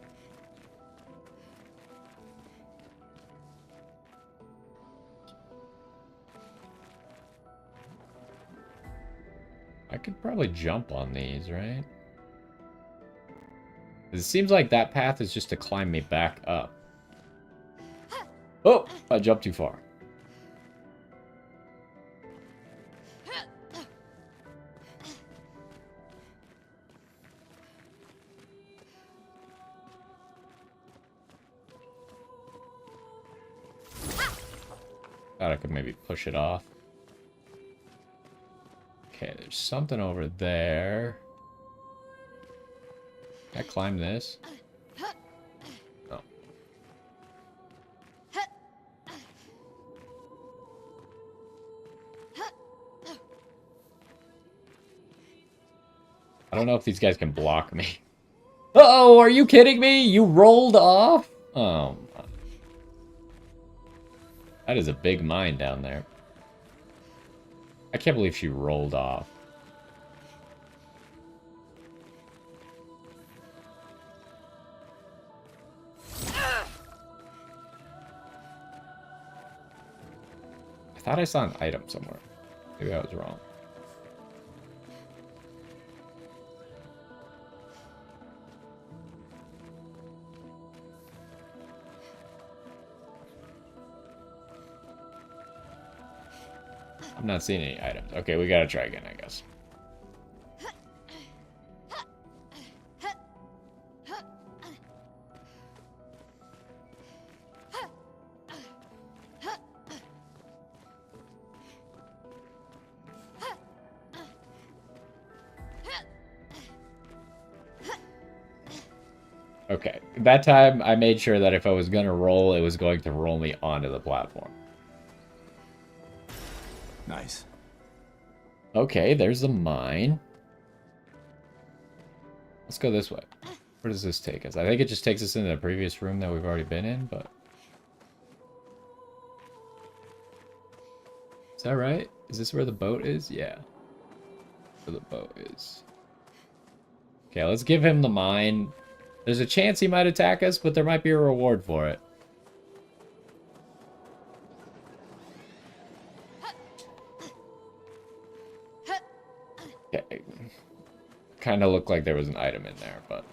I could probably jump on these, right? It seems like that path is just to climb me back up. Oh, I jumped too far. Thought I could maybe push it off. Okay, there's something over there. Can I climb this? No. I don't know if these guys can block me. Uh-oh, are you kidding me? You rolled off? Oh, that is a big mine down there. I can't believe she rolled off. I thought I saw an item somewhere. Maybe I was wrong. I'm not seeing any items. Okay, we gotta try again, I guess. Okay, that time I made sure that if I was gonna roll, it was going to roll me onto the platform. Nice. Okay, there's the mine. Let's go this way. Where does this take us? I think it just takes us into the previous room that we've already been in, but... Is that right? Is this where the boat is? Yeah. Where the boat is. Okay, let's give him the mine. There's a chance he might attack us, but there might be a reward for it. Okay. Kind of looked like there was an item in there, but...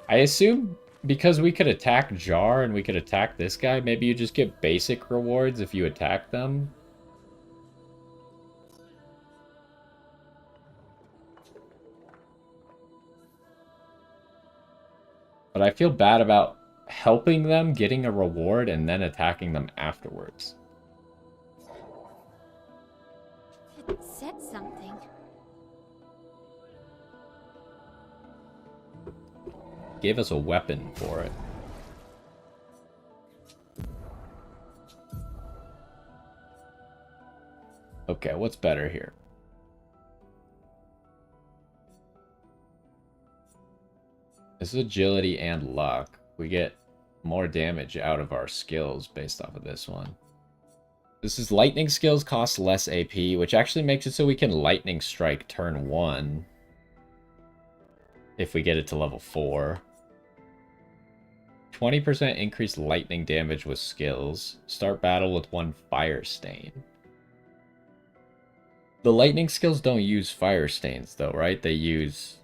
I assume because we could attack Jar and we could attack this guy, maybe you just get basic rewards if you attack them. But I feel bad about helping them, getting a reward, and then attacking them afterwards. It said something. Gave us a weapon for it. Okay, what's better here? This is agility and luck. We get more damage out of our skills based off of this one. This is lightning skills cost less AP, which actually makes it so we can lightning strike turn 1. If we get it to level 4. 20% increased lightning damage with skills. Start battle with 1 fire stain. The lightning skills don't use fire stains though, right? They use...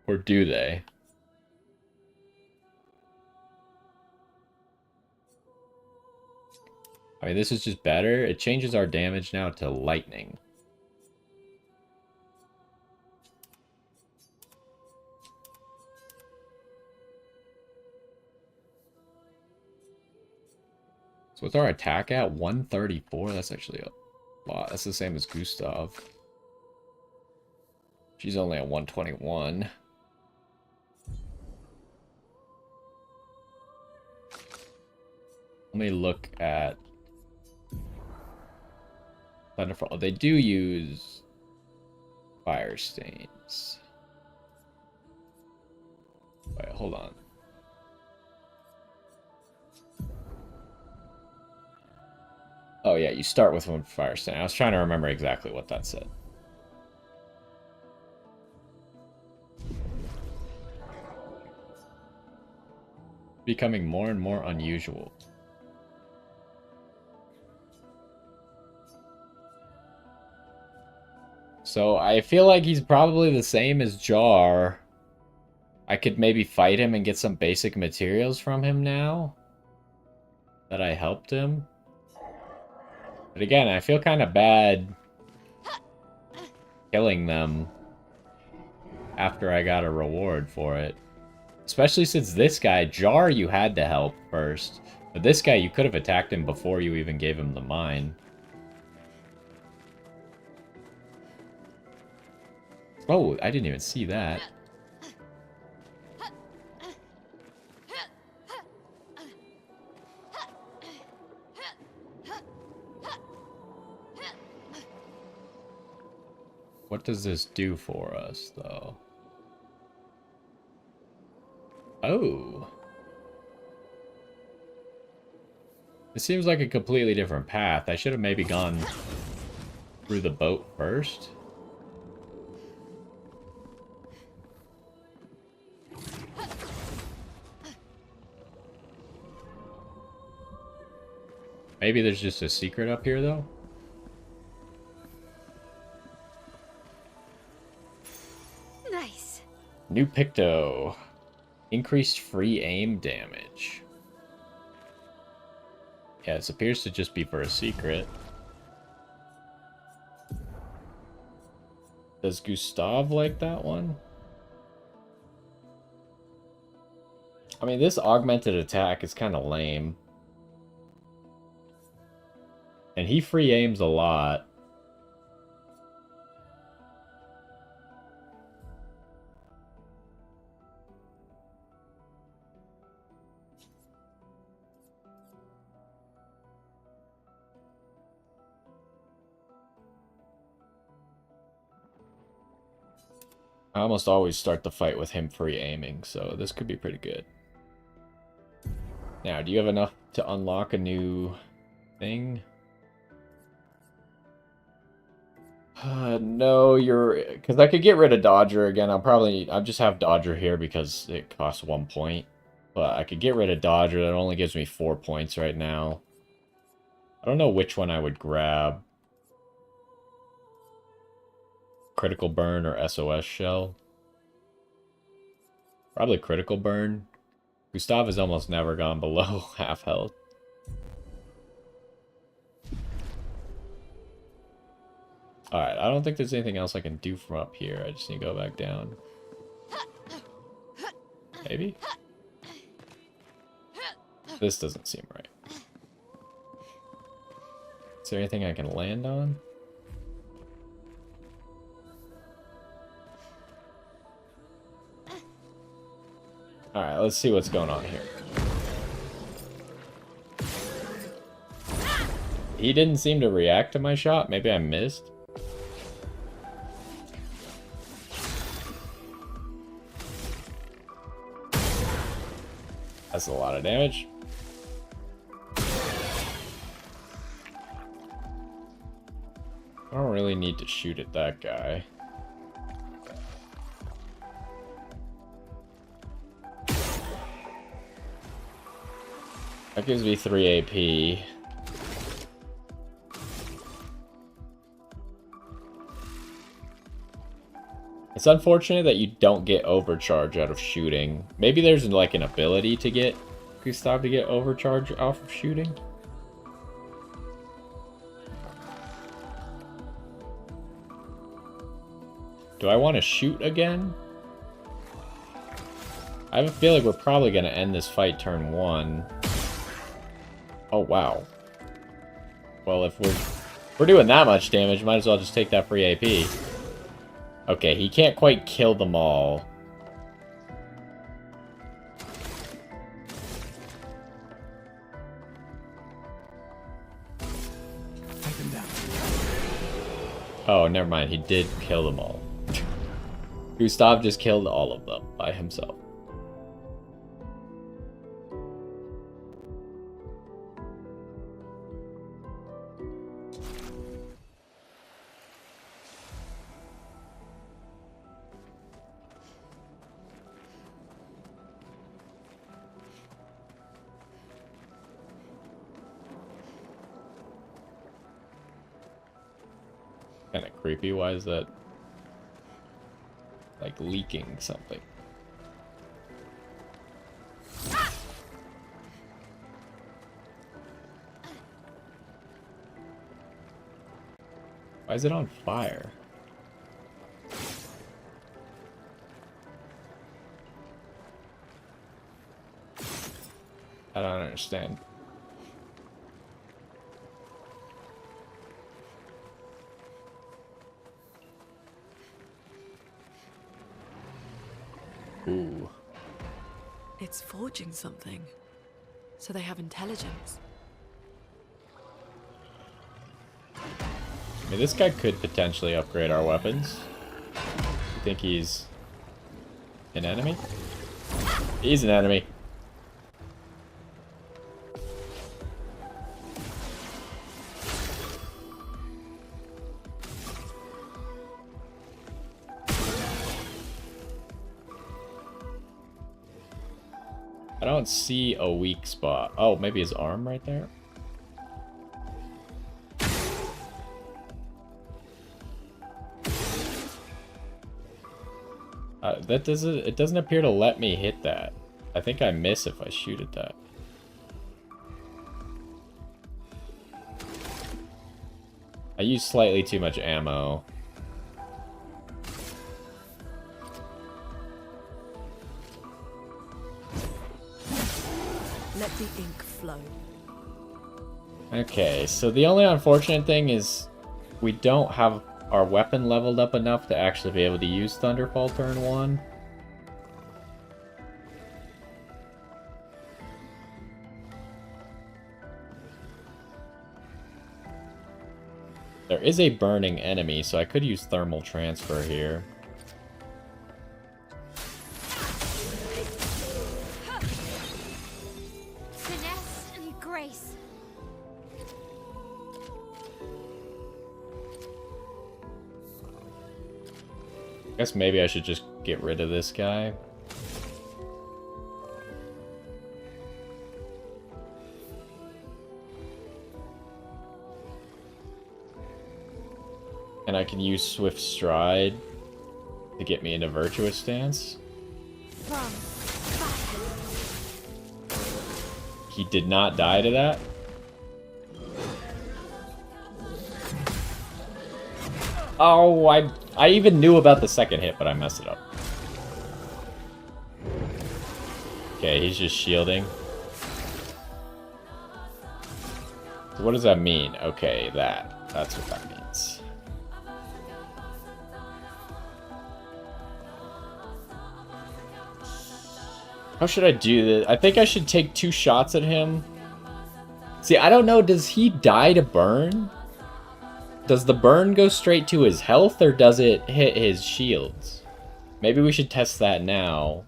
Or do they? I mean, this is just better. It changes our damage now to lightning. So what's our attack at? 134? That's actually a lot. That's the same as Gustav. She's only at 121. Let me look at Thunderfall. They do use fire stains. Wait, hold on. Oh yeah, you start with 1 fire stain. I was trying to remember exactly what that said. Becoming more and more unusual. So I feel like he's probably the same as Jar. I could maybe fight him and get some basic materials from him now that I helped him. But again, I feel kind of bad killing them after I got a reward for it. Especially since this guy, Jar, you had to help first. But this guy, you could have attacked him before you even gave him the mine. Oh, I didn't even see that. What does this do for us, though? Oh. It seems like a completely different path. I should have maybe gone through the boat first. Maybe there's just a secret up here, though? Nice. New Picto. Increased free aim damage. Yeah, this appears to just be for a secret. Does Gustav like that one? I mean, this augmented attack is kind of lame. And he free aims a lot. I almost always start the fight with him free aiming, so this could be pretty good. Now, do you have enough to unlock a new thing? No, because I could get rid of Dodger again. I'll just have Dodger here because it costs 1 point. But I could get rid of Dodger. That only gives me 4 points right now. I don't know which one I would grab. Critical Burn or SOS Shell. Probably Critical Burn. Gustav has almost never gone below half health. Alright, I don't think there's anything else I can do from up here. I just need to go back down. Maybe? This doesn't seem right. Is there anything I can land on? Alright, let's see what's going on here. He didn't seem to react to my shot. Maybe I missed. That's a lot of damage. I don't really need to shoot at that guy. That gives me 3 AP. It's unfortunate that you don't get overcharge out of shooting. Maybe there's like an ability to get Gustav to get overcharge off of shooting. Do I want to shoot again? I have a feeling we're probably going to end this fight turn 1. Oh, wow. Well, if we're doing that much damage, might as well just take that free AP. Okay, he can't quite kill them all. Take him down. Oh, never mind. He did kill them all. Gustav just killed all of them by himself. Kind of creepy. Why is that? Like leaking something. Why is it on fire? I don't understand. Ooh. It's forging something. So they have intelligence. I mean, this guy could potentially upgrade our weapons. You think he's an enemy? He's an enemy. I don't see a weak spot. Oh, maybe his arm right there? It doesn't appear to let me hit that. I think I miss if I shoot at that. I use slightly too much ammo. Let the ink flow. Okay, so the only unfortunate thing is we don't have our weapon leveled up enough to actually be able to use Thunderfall turn 1. There is a burning enemy, so I could use thermal transfer here. Finesse and grace. I guess maybe I should just get rid of this guy. And I can use Swift Stride to get me into Virtuous Stance. From He did not die to that. Oh, I even knew about the second hit, but I messed it up. Okay, he's just shielding. So what does that mean? Okay, that's what that means. How should I do this? I think I should take 2 shots at him. See, I don't know. Does he die to burn? Does the burn go straight to his health, or does it hit his shields? Maybe we should test that now.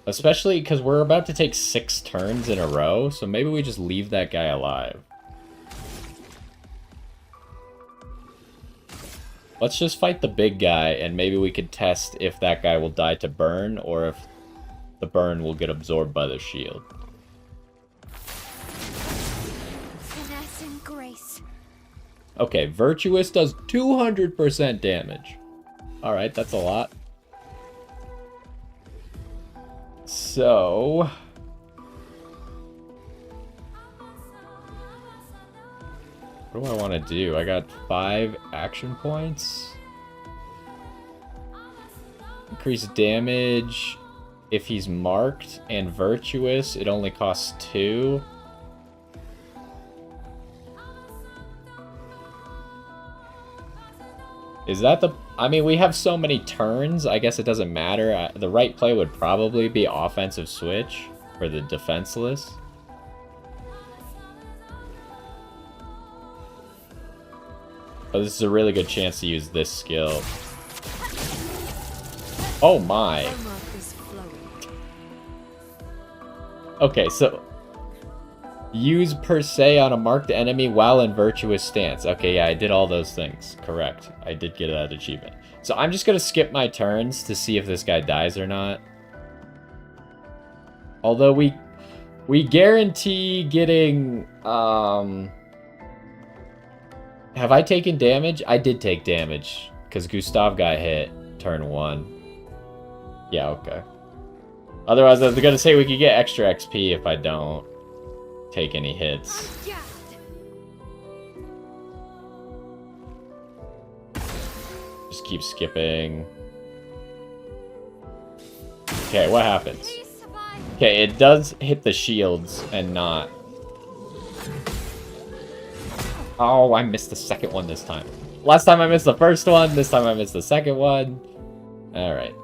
Especially because we're about to take 6 turns in a row, so maybe we just leave that guy alive. Let's just fight the big guy, and maybe we could test if that guy will die to burn, or if the burn will get absorbed by the shield. Finesse and grace. Okay, Virtuous does 200% damage. Alright, that's a lot. So... what do I want to do? I got 5 action points. Increase damage if he's marked, and Virtuous, it only costs 2. Is that the... I mean, we have so many turns, I guess it doesn't matter. The right play would probably be offensive switch for the defenseless. But this is a really good chance to use this skill. Oh my. Okay, so... use per se on a marked enemy while in Virtuous stance. Okay, yeah, I did all those things. Correct. I did get that achievement. So I'm just gonna skip my turns to see if this guy dies or not. Although we guarantee getting... have I taken damage? I did take damage, because Gustav got hit turn 1. Yeah, okay. Otherwise, I was gonna say we could get extra XP if I don't take any hits. Just keep skipping. Okay, what happens? Okay, it does hit the shields and not... oh, I missed the second one this time. Last time I missed the first one, this time I missed the second one. Alright.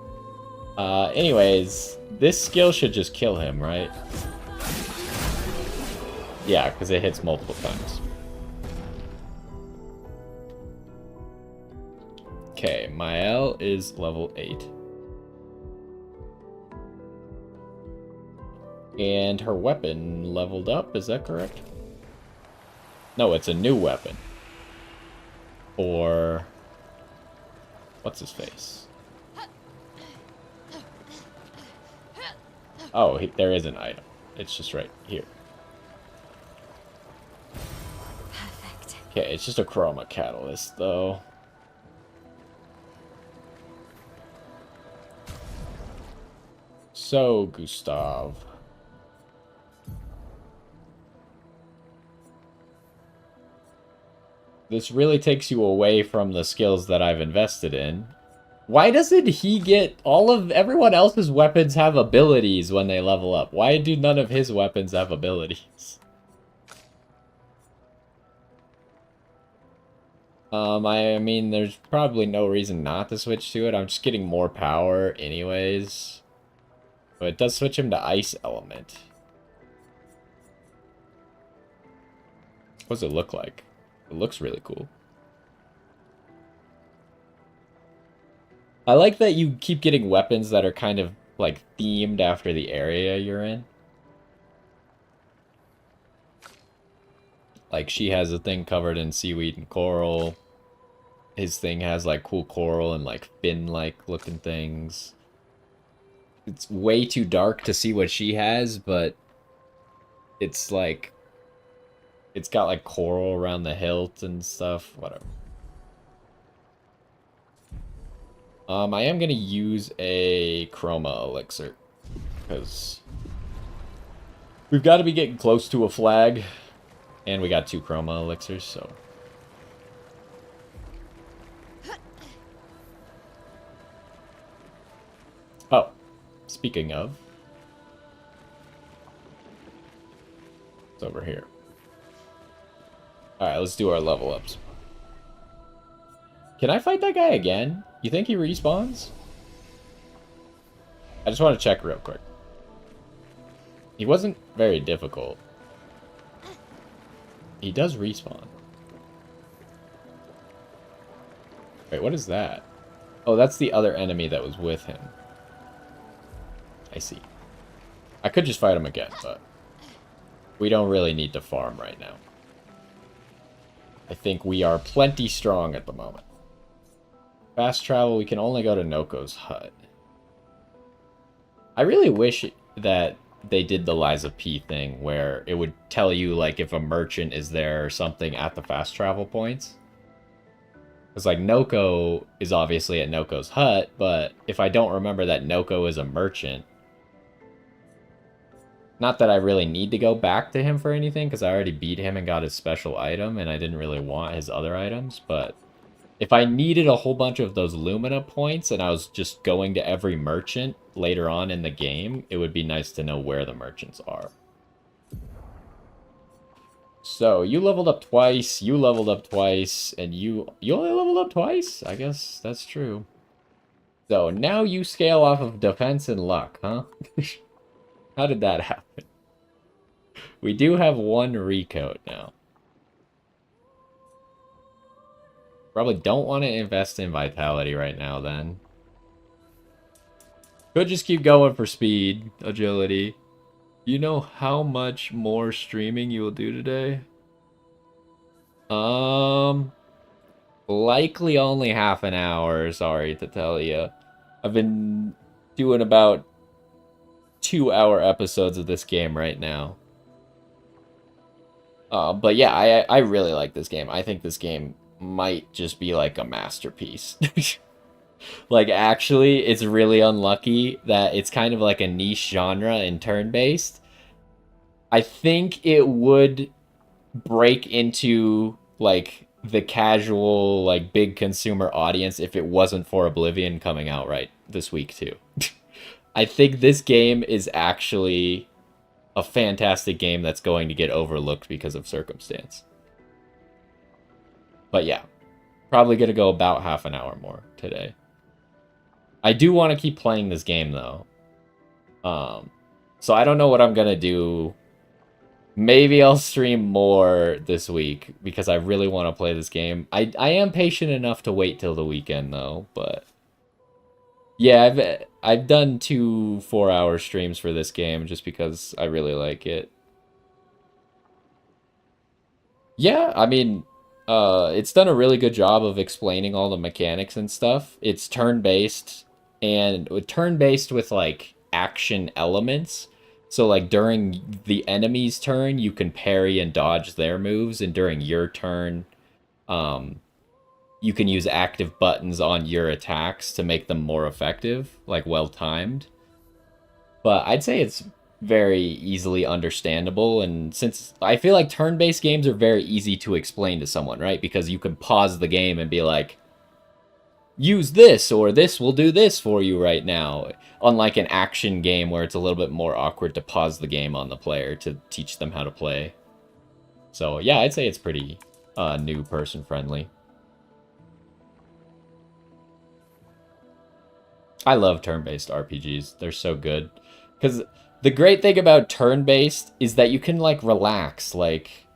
Anyways, this skill should just kill him, right? Yeah, because it hits multiple times. Okay, Mael is level 8. And her weapon leveled up, is that correct? No, it's a new weapon. Or... what's his face? Oh, there is an item. It's just right here. Perfect. Okay, it's just a chroma catalyst, though. So, Gustav. This really takes you away from the skills that I've invested in. Why doesn't he get... everyone else's weapons have abilities when they level up? Why do none of his weapons have abilities? I mean, there's probably no reason not to switch to it. I'm just getting more power anyways. But it does switch him to Ice Element. What does it look like? It looks really cool. I like that you keep getting weapons that are kind of, like, themed after the area you're in. Like, she has a thing covered in seaweed and coral. His thing has, like, cool coral and, like, fin-like looking things. It's way too dark to see what she has, but it's, like... it's got, like, coral around the hilt and stuff. Whatever. I am going to use a chroma elixir, because we've got to be getting close to a flag, and we got 2 chroma elixirs, so... oh, speaking of... over here. Alright, let's do our level ups. Can I fight that guy again? You think he respawns? I just want to check real quick. He wasn't very difficult. He does respawn. Wait, what is that? Oh, that's the other enemy that was with him. I see. I could just fight him again, but we don't really need to farm right now. I think we are plenty strong at the moment. Fast travel, we can only go to Noko's hut. I really wish that they did the Liza P thing where it would tell you like if a merchant is there or something at the fast travel points. Because like Noko is obviously at Noko's hut, but if I don't remember that Noko is a merchant, not that I really need to go back to him for anything because I already beat him and got his special item and I didn't really want his other items, but if I needed a whole bunch of those Lumina points and I was just going to every merchant later on in the game, it would be nice to know where the merchants are. So, you leveled up twice, you leveled up twice, and you only leveled up twice? I guess that's true. So, now you scale off of defense and luck, huh? How did that happen? We do have one recoat now. Probably don't want to invest in vitality right now, then. Could just keep going for speed, agility. You know how much more streaming you will do today? Likely only half an hour, sorry to tell you. I've been doing about 2-hour episodes of this game right now. But yeah, I really like this game. I think this game might just be like a masterpiece. Like, actually, it's really unlucky that it's kind of like a niche genre in turn-based. I think it would break into, like, the casual, like, big consumer audience if it wasn't for Oblivion coming out right this week, too. I think this game is actually a fantastic game that's going to get overlooked because of circumstance. But yeah, probably going to go about half an hour more today. I do want to keep playing this game, though. So I don't know what I'm going to do. Maybe I'll stream more this week because I really want to play this game. I am patient enough to wait till the weekend, though. But yeah, I've done 2 4-hour streams for this game just because I really like it. Yeah, I mean, it's done a really good job of explaining all the mechanics and stuff. It's turn-based, and turn-based with, like, action elements. So, like, during the enemy's turn, you can parry and dodge their moves, and during your turn, you can use active buttons on your attacks to make them more effective, like, well-timed. But I'd say it's very easily understandable, and since I feel like turn-based games are very easy to explain to someone, right? Because you can pause the game and be like, use this, or this will do this for you right now. Unlike an action game where it's a little bit more awkward to pause the game on the player to teach them how to play. So yeah, I'd say it's pretty new person friendly. I love turn-based RPGs. They're so good. Because the great thing about turn-based is that you can, like, relax. Like,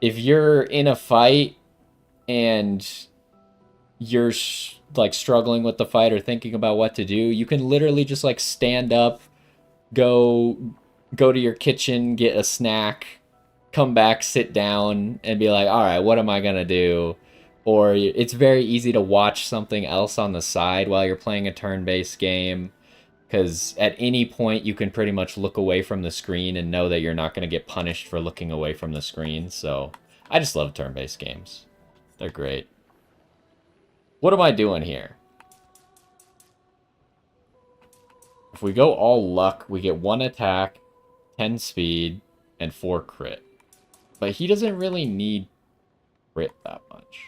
if you're in a fight and you're, like, struggling with the fight or thinking about what to do, you can literally just, like, stand up, go to your kitchen, get a snack, come back, sit down, and be like, all right, what am I going to do? Or it's very easy to watch something else on the side while you're playing a turn-based game. Because at any point, you can pretty much look away from the screen and know that you're not going to get punished for looking away from the screen. So, I just love turn-based games. They're great. What am I doing here? If we go all luck, we get 1 attack, 10 speed, and 4 crit. But he doesn't really need crit that much.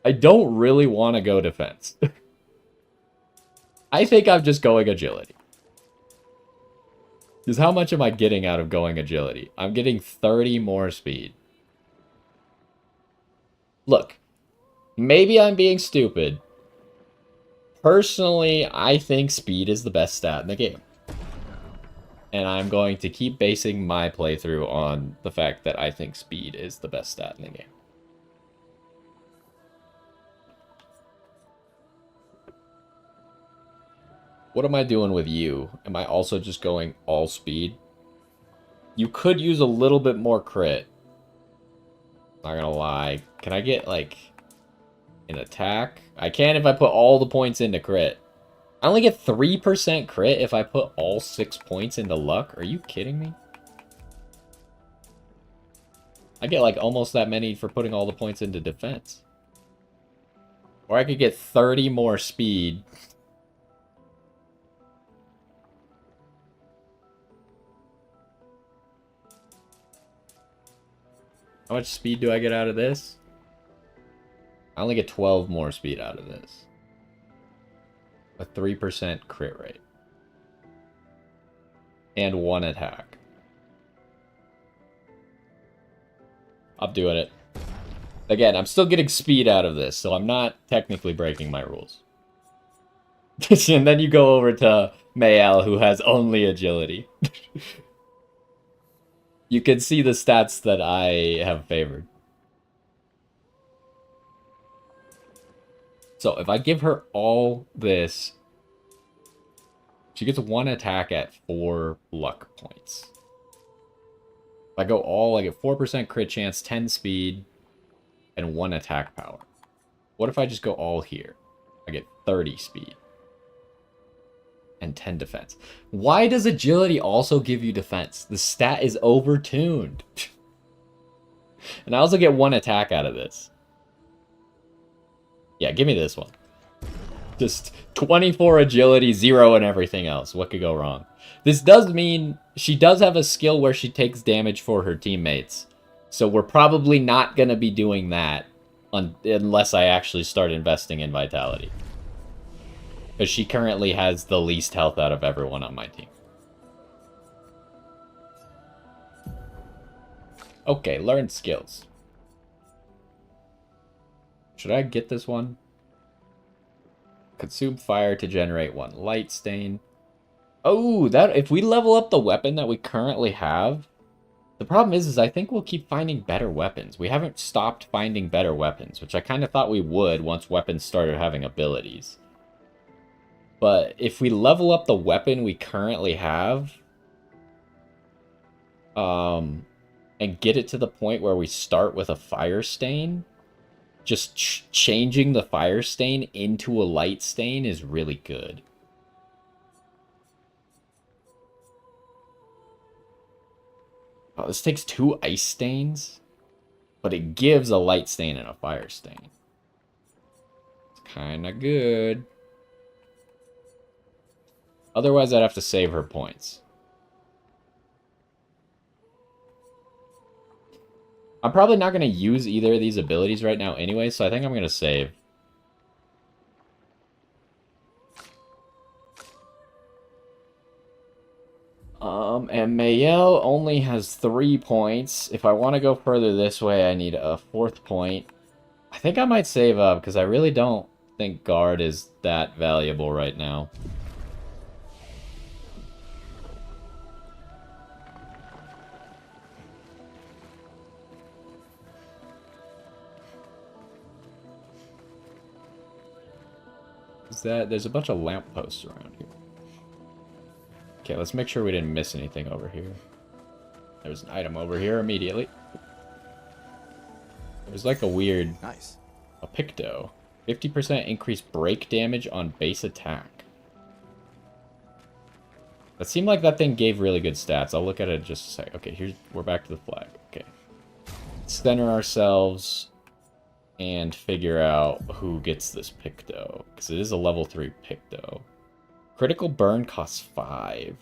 I don't really want to go defense. I think I'm just going agility. Because how much am I getting out of going agility? I'm getting 30 more speed. Look, maybe I'm being stupid. Personally, I think speed is the best stat in the game. And I'm going to keep basing my playthrough on the fact that I think speed is the best stat in the game. What am I doing with you? Am I also just going all speed? You could use a little bit more crit. Not gonna lie. Can I get, like, an attack? I can if I put all the points into crit. I only get 3% crit if I put all 6 points into luck? Are you kidding me? I get, like, almost that many for putting all the points into defense. Or I could get 30 more speed. How much speed do I get out of this? I only get 12 more speed out of this. A 3% crit rate. And 1 attack. I'm doing it. Again, I'm still getting speed out of this, so I'm not technically breaking my rules. And then you go over to Mayel, who has only agility. You can see the stats that I have favored. So if I give her all this, she gets 1 attack at 4 luck points. If I go all, I get 4% crit chance, 10 speed, and 1 attack power. What if I just go all here? I get 30 speed. And 10 defense. Why does agility also give you defense? The stat is overtuned. And I also get 1 attack out of this. Yeah, give me this one. Just 24 agility, 0 and everything else. What could go wrong? This does mean she does have a skill where she takes damage for her teammates. So we're probably not going to be doing that unless I actually start investing in vitality. Because she currently has the least health out of everyone on my team. Okay, learn skills. Should I get this one? Consume fire to generate 1 light stain. Oh, that if we level up the weapon that we currently have, the problem is I think we'll keep finding better weapons. We haven't stopped finding better weapons, which I kind of thought we would once weapons started having abilities. But if we level up the weapon we currently have, and get it to the point where we start with a fire stain, just changing the fire stain into a light stain is really good. Oh, this takes 2 ice stains, but it gives a light stain and a fire stain. It's kind of good. Otherwise, I'd have to save her points. I'm probably not going to use either of these abilities right now anyway, so I think I'm going to save. And Mayel only has 3 points. If I want to go further this way, I need a 4th point. I think I might save up, because I really don't think guard is that valuable right now. There's a bunch of lampposts around here. Okay, let's make sure we didn't miss anything over here. There's an item over here immediately. There's like a weird... Nice. A Picto. 50% increased break damage on base attack. That seemed like that thing gave really good stats. I'll look at it in just a sec. Okay, we're back to the flag. Okay. Center ourselves and figure out who gets this Picto, because it is a level 3 Picto. Critical burn costs 5.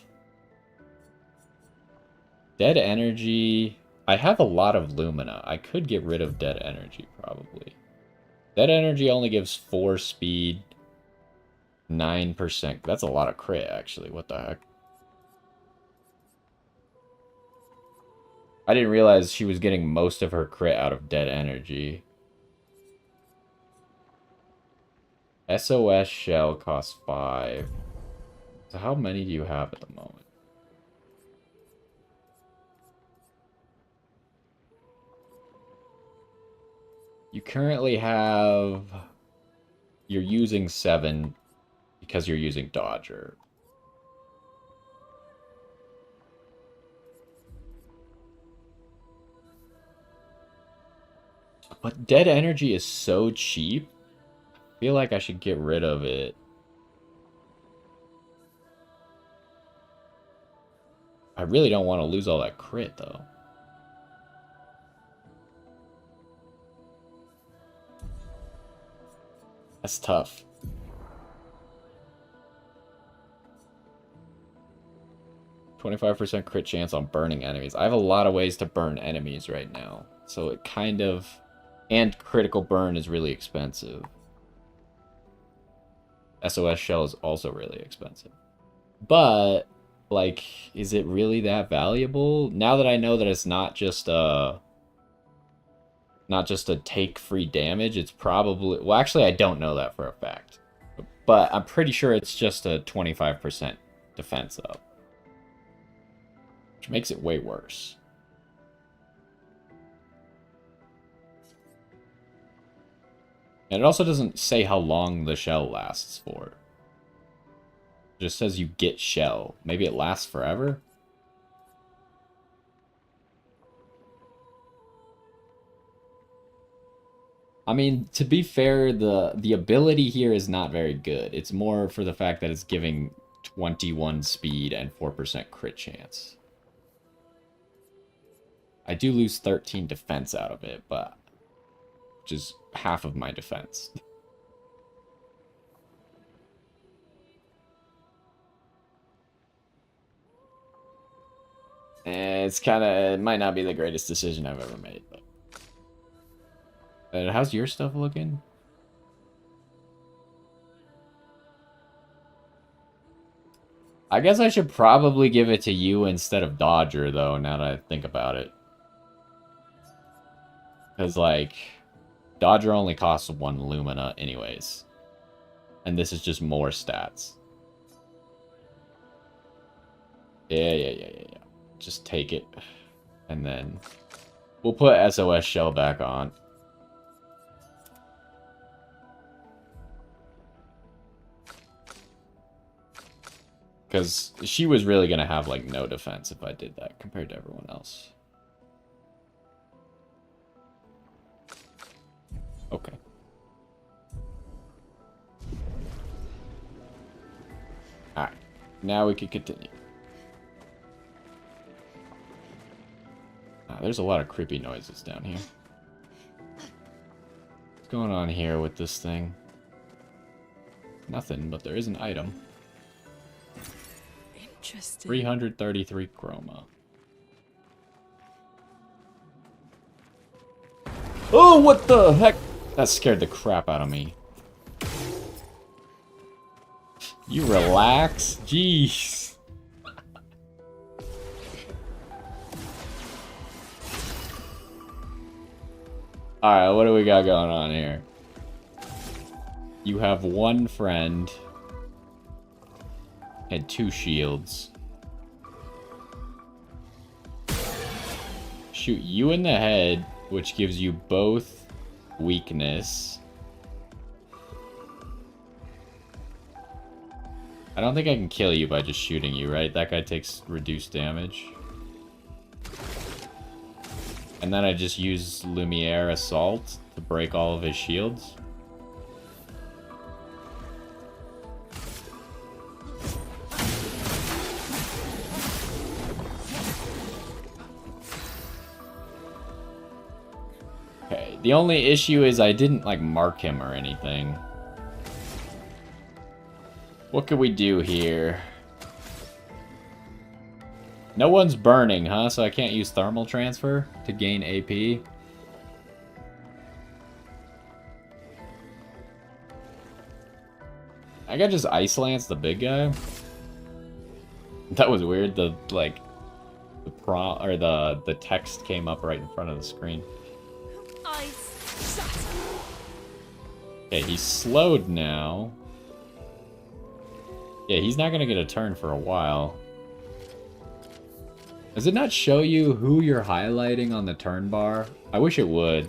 Dead energy. I have a lot of Lumina. I could get rid of dead energy, probably. Dead energy only gives 4 speed, 9%. That's a lot of crit, actually. What the heck? I didn't realize she was getting most of her crit out of dead energy. SOS shell costs 5. So how many do you have at the moment? You currently have... You're using 7 because you're using Dodger. But dead energy is so cheap. I feel like I should get rid of it. I really don't want to lose all that crit, though. That's tough. %25% crit chance on burning enemies. I have a lot of ways to burn enemies right now. So it kind of... And critical burn is really expensive. SOS shell is also really expensive. But, like, is it really that valuable? Now that I know that it's not just a take free damage, it's probably... Well, actually, I don't know that for a fact. But I'm pretty sure it's just a 25% defense up. Which makes it way worse. And it also doesn't say how long the shell lasts for. It just says you get shell. Maybe it lasts forever? I mean, to be fair, the ability here is not very good. It's more for the fact that it's giving 21 speed and 4% crit chance. I do lose 13 defense out of it, but... Which is half of my defense. It's kind of... It might not be the greatest decision I've ever made, but... how's your stuff looking? I guess I should probably give it to you instead of Dodger, though, now that I think about it. Because, like, Dodger only costs 1 Lumina anyways. And this is just more stats. Yeah. Just take it. And then we'll put SOS shell back on. Because she was really going to have, like, no defense if I did that compared to everyone else. Okay. Alright. Now we can continue. There's a lot of creepy noises down here. What's going on here with this thing? Nothing, but there is an item. Interesting. 333 chroma. Oh, what the heck? That scared the crap out of me. You relax? Jeez. Alright, what do we got going on here? You have 1 friend. And 2 shields. Shoot you in the head, which gives you both weakness. I don't think I can kill you by just shooting you, right? That guy takes reduced damage. And then I just use Lumiere Assault to break all of his shields. Okay, the only issue is I didn't, like, mark him or anything. What could we do here? No one's burning, huh? So I can't use thermal transfer to gain AP. I could just Ice Lance the big guy. That was weird. The or the text came up right in front of the screen. Ice shatter. Okay, he's slowed now. Yeah, he's not gonna get a turn for a while. Does it not show you who you're highlighting on the turn bar? I wish it would.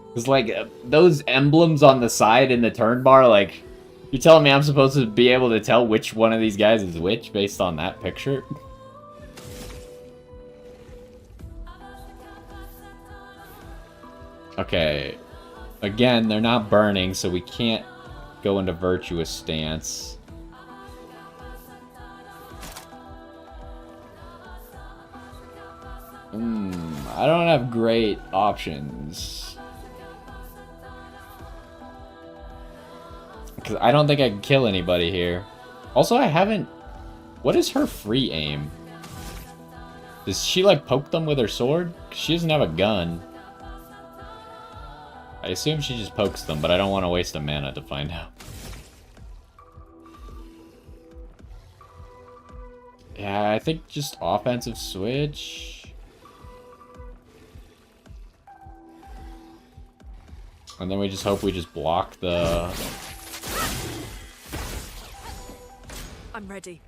Because, like, those emblems on the side in the turn bar, like, you're telling me I'm supposed to be able to tell which one of these guys is which based on that picture? Okay. Again, they're not burning, so we can't go into virtuous stance. I don't have great options. Because I don't think I can kill anybody here. Also, I haven't... What is her free aim? Does she, like, poke them with her sword? 'Cause she doesn't have a gun. I assume she just pokes them, but I don't want to waste a mana to find out. Yeah, I think just offensive switch... And then we just hope we just block the... I'm ready.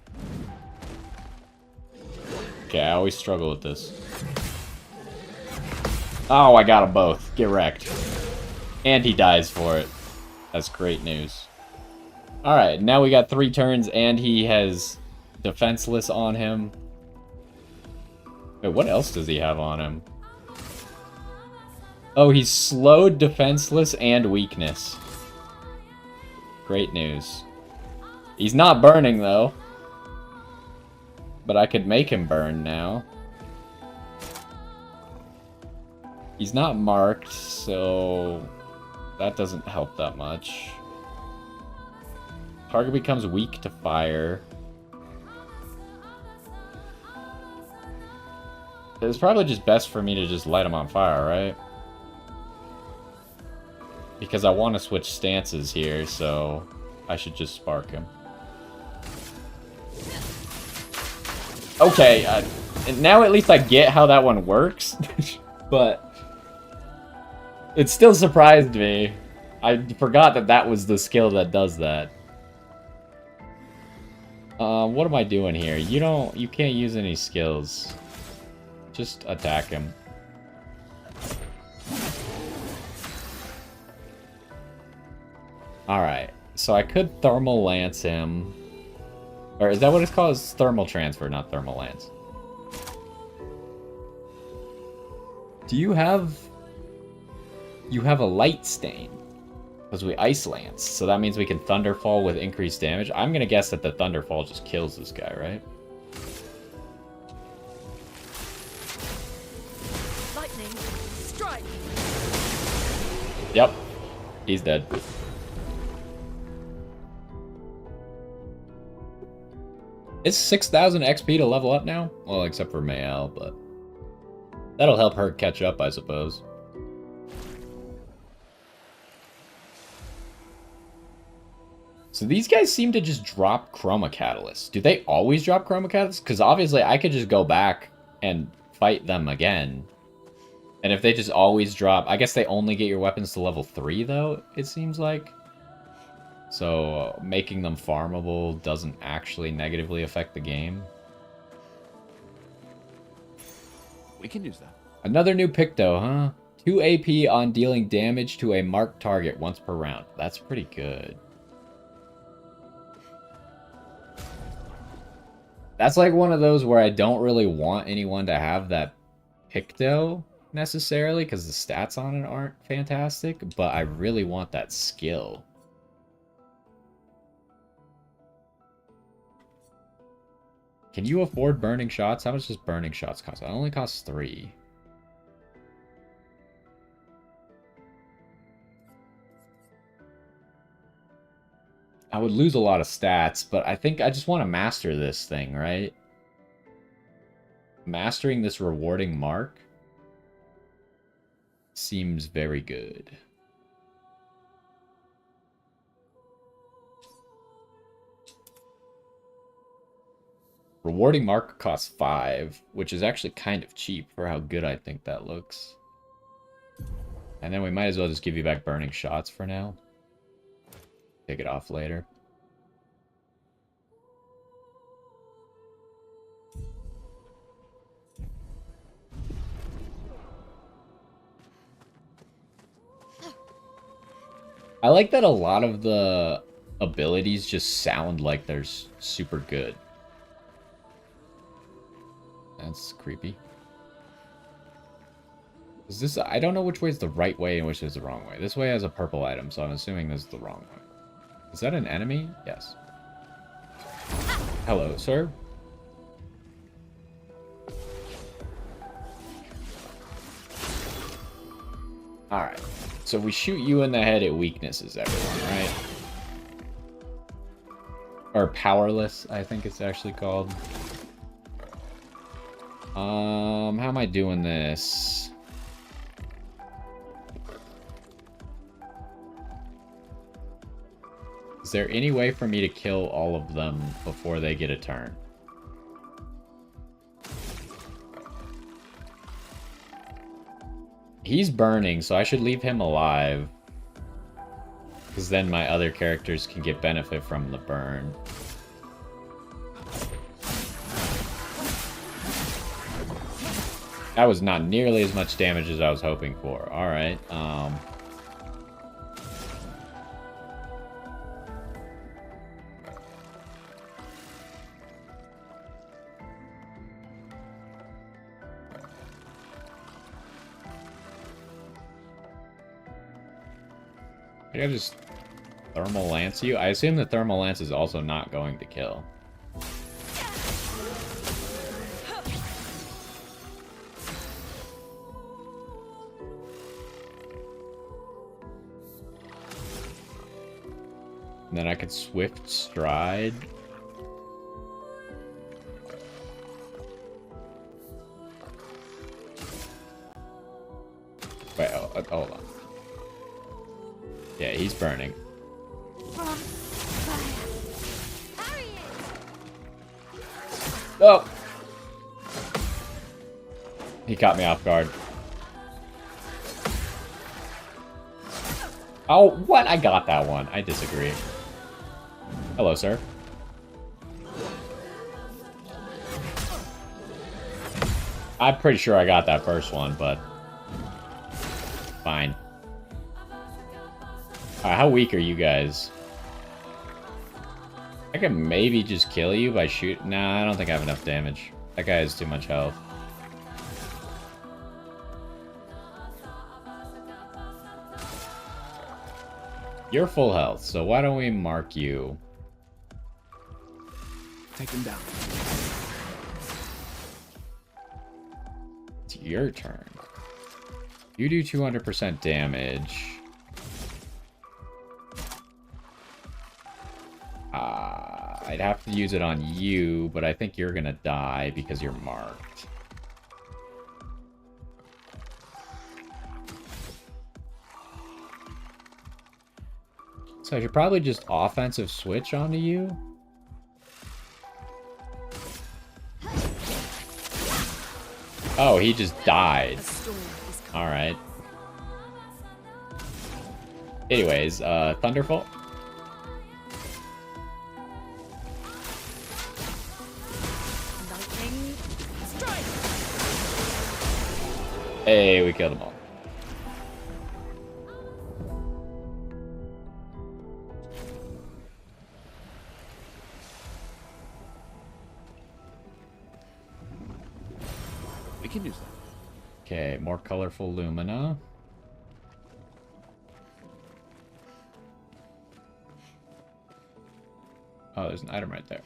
Okay, I always struggle with this. Oh, I got them both. Get wrecked. And he dies for it. That's great news. Alright, now we got 3 turns and he has defenseless on him. Wait, what else does he have on him? Oh, he's slowed, defenseless, and weakness. Great news. He's not burning, though. But I could make him burn now. He's not marked, so... that doesn't help that much. Target becomes weak to fire. It's probably just best for me to just light him on fire, right? Because I want to switch stances here, so I should just spark him. Okay, now at least I get how that one works, but it still surprised me. I forgot that that was the skill that does that. What am I doing here? You can't use any skills. Just attack him. Alright, so I could Thermal Lance him. Or is that what it's called? It's Thermal Transfer, not Thermal Lance. Do you have... You have a Light Stain. Because we Ice Lance. So that means we can Thunderfall with increased damage. I'm gonna guess that the Thunderfall just kills this guy, right? Lightning strike. Yep. He's dead. It's 6,000 XP to level up now? Well, except for Mayel, but... that'll help her catch up, I suppose. So these guys seem to just drop Chroma Catalyst. Do they always drop Chroma Catalyst? Because obviously I could just go back and fight them again. And if they just always drop... I guess they only get your weapons to level 3, though, it seems like. So making them farmable doesn't actually negatively affect the game. We can use that. Another new Picto, huh? 2 AP on dealing damage to a marked target once per round. That's pretty good. That's like one of those where I don't really want anyone to have that Picto necessarily because the stats on it aren't fantastic, but I really want that skill. Can you afford burning shots? How much does burning shots cost? It only costs 3. I would lose a lot of stats, but I think I just want to master this thing, right? Mastering this rewarding mark seems very good. Rewarding marker costs 5, which is actually kind of cheap for how good I think that looks. And then we might as well just give you back burning shots for now. Take it off later. I like that a lot of the abilities just sound like they're super good. That's creepy. Is this... I don't know which way is the right way and which is the wrong way. This way has a purple item, so I'm assuming this is the wrong way. Is that an enemy? Yes. Hello, sir. Alright. So we shoot you in the head at weaknesses, everyone, right? Or powerless, I think it's actually called. How am I doing this? Is there any way for me to kill all of them before they get a turn? He's burning, so I should leave him alive. Because then my other characters can get benefit from the burn. That was not nearly as much damage as I was hoping for. Alright, I think I just thermal lance you. I assume the thermal lance is also not going to kill. And then I could swift stride. Wait, hold on. Yeah, he's burning. Oh! He caught me off guard. Oh, what? I got that one. I disagree. Hello, sir. I'm pretty sure I got that first one, but... fine. How weak are you guys? I can maybe just kill you by shooting. Nah, I don't think I have enough damage. That guy has too much health. You're full health, so why don't we mark you? Take him down. It's your turn. You do 200% damage. I'd have to use it on you, but I think you're gonna die because you're marked. So I should probably just offensive switch onto you. Oh, he just died. Alright. Anyways, Thunderfall. Hey, we killed them all. We can use that. Okay, more colorful Lumina. Oh, there's an item right there.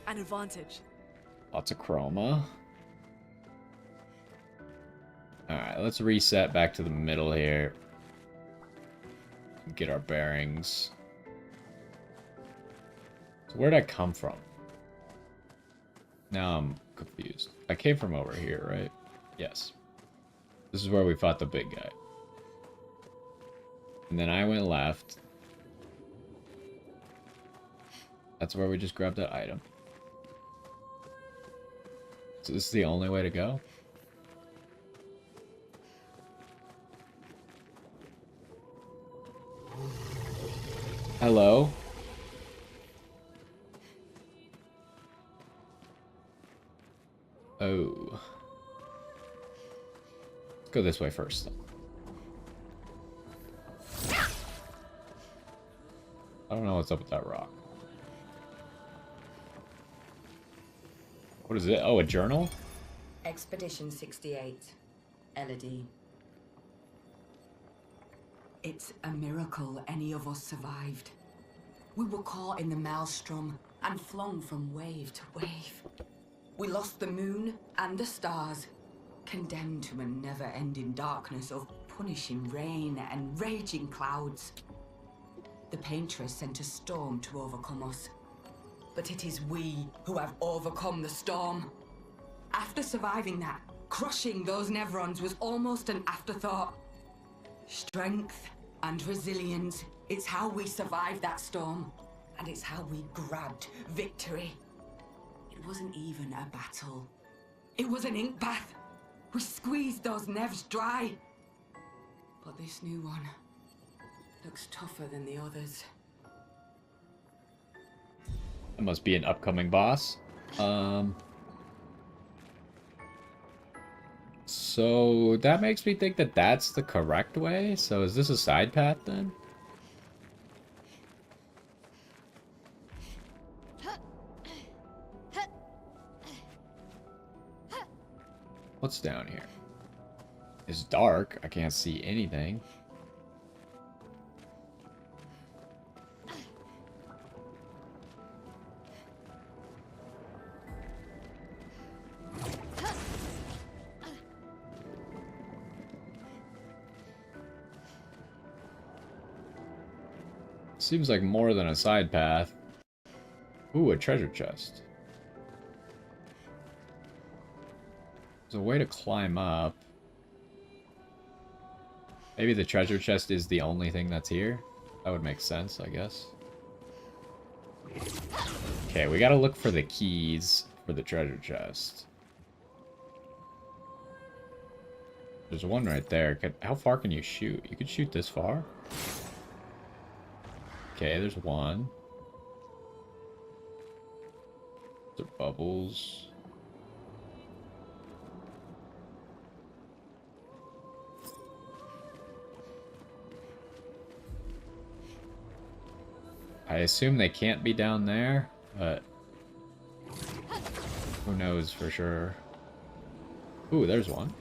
An advantage. Lots of chroma. Alright, let's reset back to the middle here. Get our bearings. So where'd I come from? Now I'm confused. I came from over here, right? Yes. This is where we fought the big guy. And then I went left. That's where we just grabbed that item. So this is the only way to go? Hello? Oh. Let's go this way first, then. I don't know what's up with that rock. What is it? Oh, a journal? Expedition 68. Elodie. It's a miracle any of us survived. We were caught in the maelstrom and flung from wave to wave. We lost the moon and the stars, condemned to a never-ending darkness of punishing rain and raging clouds. The Paintress sent a storm to overcome us. But it is we who have overcome the storm. After surviving that, crushing those Nevrons was almost an afterthought. Strength and resilience, it's how we survived that storm. And it's how we grabbed victory. It wasn't even a battle. It was an ink bath. We squeezed those Nevs dry. But this new one looks tougher than the others. It must be an upcoming boss. So that makes me think that that's the correct way. So is this a side path then? What's down here? It's dark. I can't see anything. Seems like more than a side path. Ooh, a treasure chest. There's a way to climb up. Maybe the treasure chest is the only thing that's here? That would make sense, I guess. Okay, we gotta look for the keys for the treasure chest. There's one right there. How far can you shoot? You could shoot this far? Okay, there's one. There are bubbles. I assume they can't be down there, but who knows for sure. Ooh, there's one.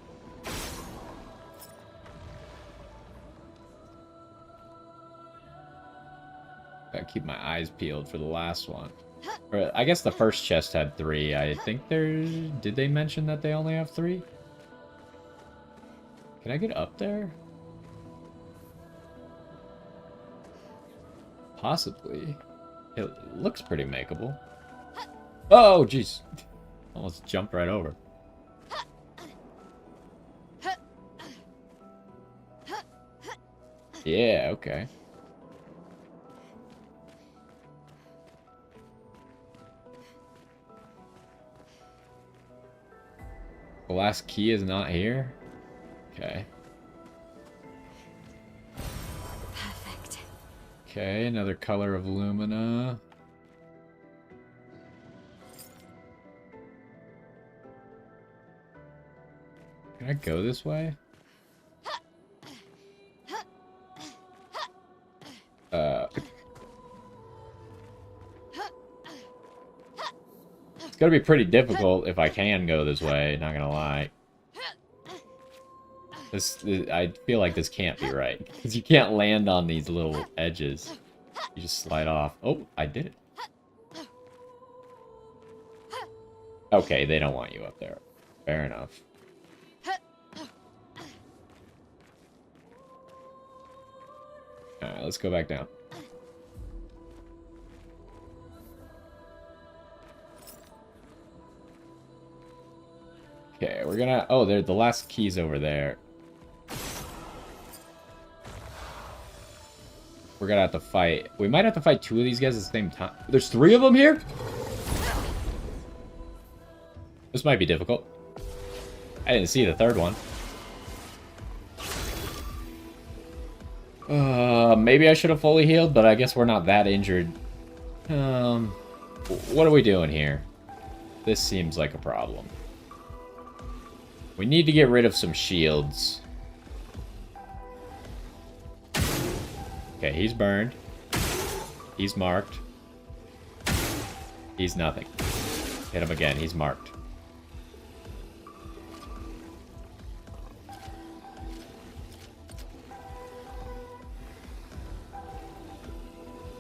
Gotta keep my eyes peeled for the last one. Or, I guess the first chest had 3. I think there's... Did they mention that they only have 3? Can I get up there? Possibly. It looks pretty makeable. Oh, jeez. Almost jumped right over. Yeah, okay. The last key is not here? Okay. Perfect. Okay, another color of Lumina. Can I go this way? It's gonna be pretty difficult if I can go this way, not gonna lie. I feel like this can't be right. Because you can't land on these little edges. You just slide off. Oh, I did it. Okay, they don't want you up there. Fair enough. Alright, let's go back down. Okay, we're gonna... Oh, the last key's over there. We're gonna have to fight. We might have to fight 2 of these guys at the same time. There's 3 of them here? This might be difficult. I didn't see the 3rd one. Maybe I should have fully healed, but I guess we're not that injured. What are we doing here? This seems like a problem. We need to get rid of some shields. Okay, he's burned. He's marked. He's nothing. Hit him again, he's marked.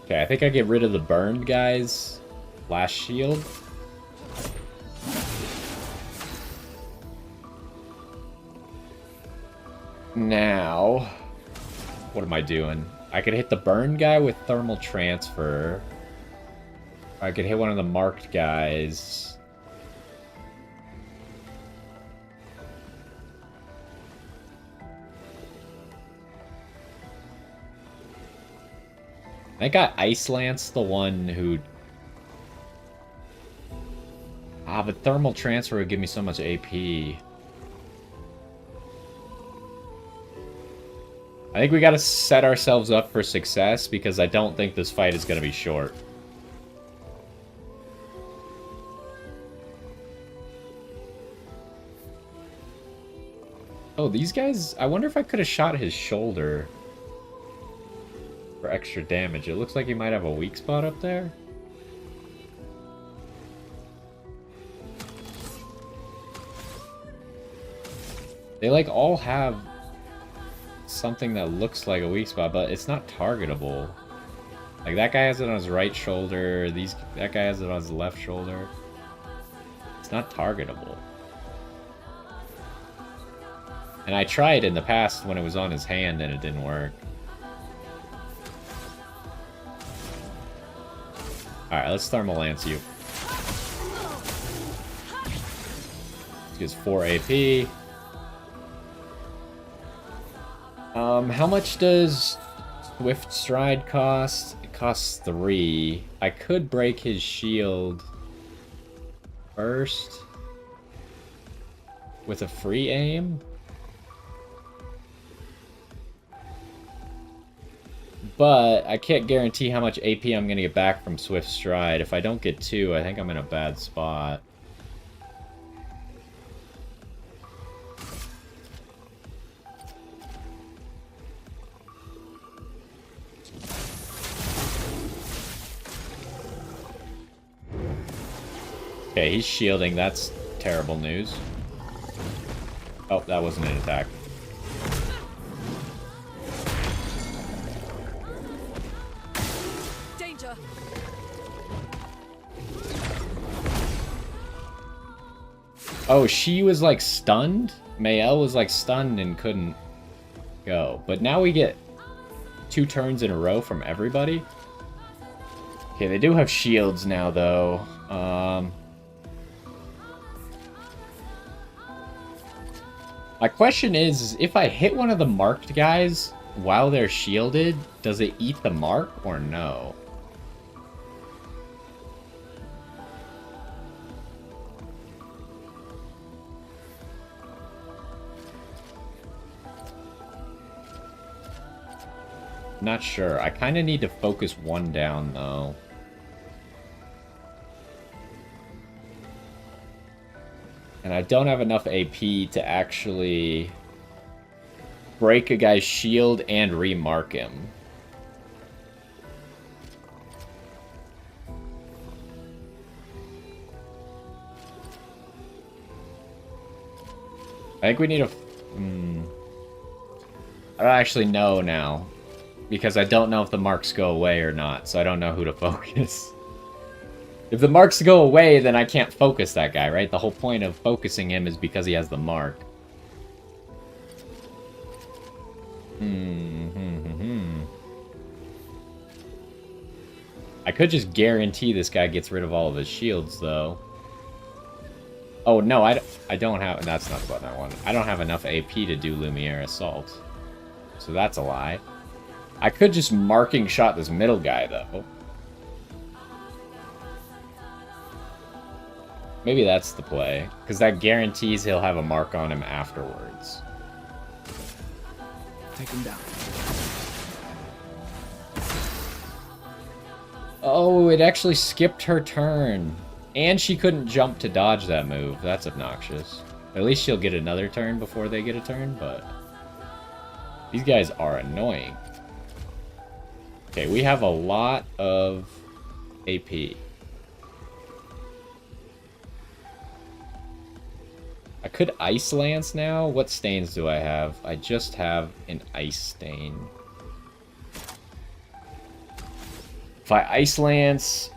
Okay, I think I get rid of the burned guys. Last shield. Now, what am I doing? I could hit the burned guy with thermal transfer. I could hit one of the marked guys. I got Ice Lance, the one who... but thermal transfer would give me so much AP. I think we gotta set ourselves up for success, because I don't think this fight is gonna be short. Oh, these guys... I wonder if I could have shot his shoulder for extra damage. It looks like he might have a weak spot up there. They, like, all have something that looks like a weak spot, but it's not targetable. Like, that guy has it on his right shoulder, that guy has it on his left shoulder. It's not targetable. And I tried in the past when it was on his hand and it didn't work. Alright, let's Thermal Lance you. He gives 4 AP. How much does Swift Stride cost? It costs 3. I could break his shield first with a free aim. But I can't guarantee how much AP I'm going to get back from Swift Stride. If I don't get 2, I think I'm in a bad spot. Okay, he's shielding. That's terrible news. Oh, that wasn't an attack. Danger. Oh, she was like stunned? Mayel was like stunned and couldn't go. But now we get 2 turns in a row from everybody. Okay, they do have shields now, though. My question is, if I hit one of the marked guys while they're shielded, does it eat the mark or no? Not sure. I kind of need to focus one down, though. And I don't have enough AP to actually break a guy's shield and remark him. I think we need a... I don't actually know now. Because I don't know if the marks go away or not, so I don't know who to focus. If the marks go away, then I can't focus that guy, right? The whole point of focusing him is because he has the mark. I could just guarantee this guy gets rid of all of his shields, though. Oh, no, I don't have... That's not the button I wanted. I don't have enough AP to do Lumiere Assault. So that's a lie. I could just marking shot this middle guy, though. Maybe that's the play, because that guarantees he'll have a mark on him afterwards. Take him down. Oh, it actually skipped her turn. And she couldn't jump to dodge that move. That's obnoxious. At least she'll get another turn before they get a turn, but... these guys are annoying. Okay, we have a lot of AP. I could Ice Lance now. What stains do I have? I just have an Ice Stain. If I Ice Lance,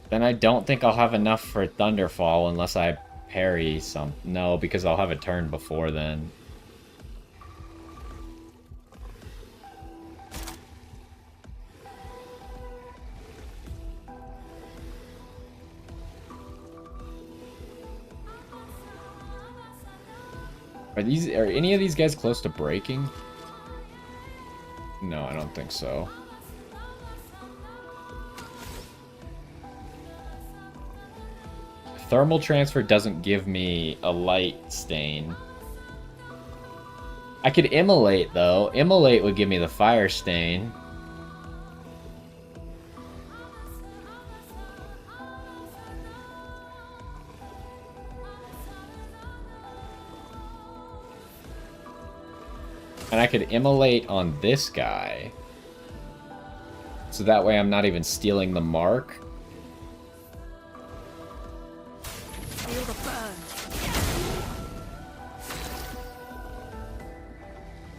then I don't think I'll have enough for Thunderfall unless I parry some. No, because I'll have a turn before then. Are any of these guys close to breaking? No, I don't think so. Thermal transfer doesn't give me a light stain. I could immolate though. Immolate would give me the fire stain. And I could immolate on this guy. So that way I'm not even stealing the mark. Feel the burn.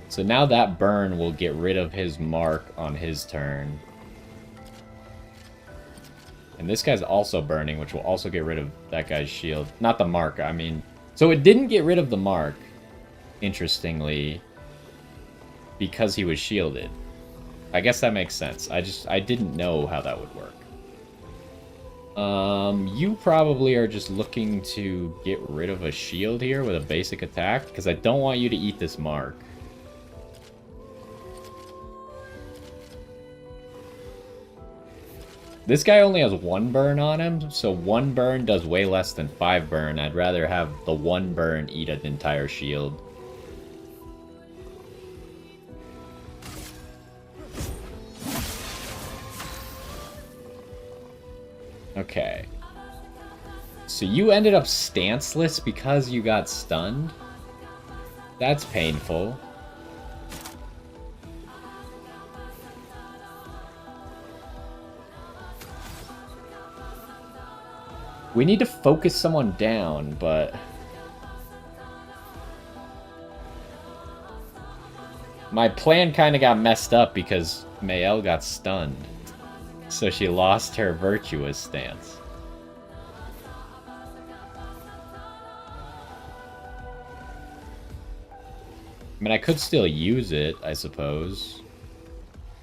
So now that burn will get rid of his mark on his turn. And this guy's also burning, which will also get rid of that guy's shield. Not the mark, I mean... so it didn't get rid of the mark, interestingly, because he was shielded. I guess that makes sense. I didn't know how that would work. You probably are just looking to get rid of a shield here with a basic attack, because I don't want you to eat this mark. This guy only has 1 burn on him, so 1 burn does way less than 5 burn. I'd rather have the 1 burn eat an entire shield. Okay. So you ended up stanceless because you got stunned? That's painful. We need to focus someone down, but... my plan kind of got messed up because Mael got stunned. So she lost her virtuous stance. I mean, I could still use it, I suppose.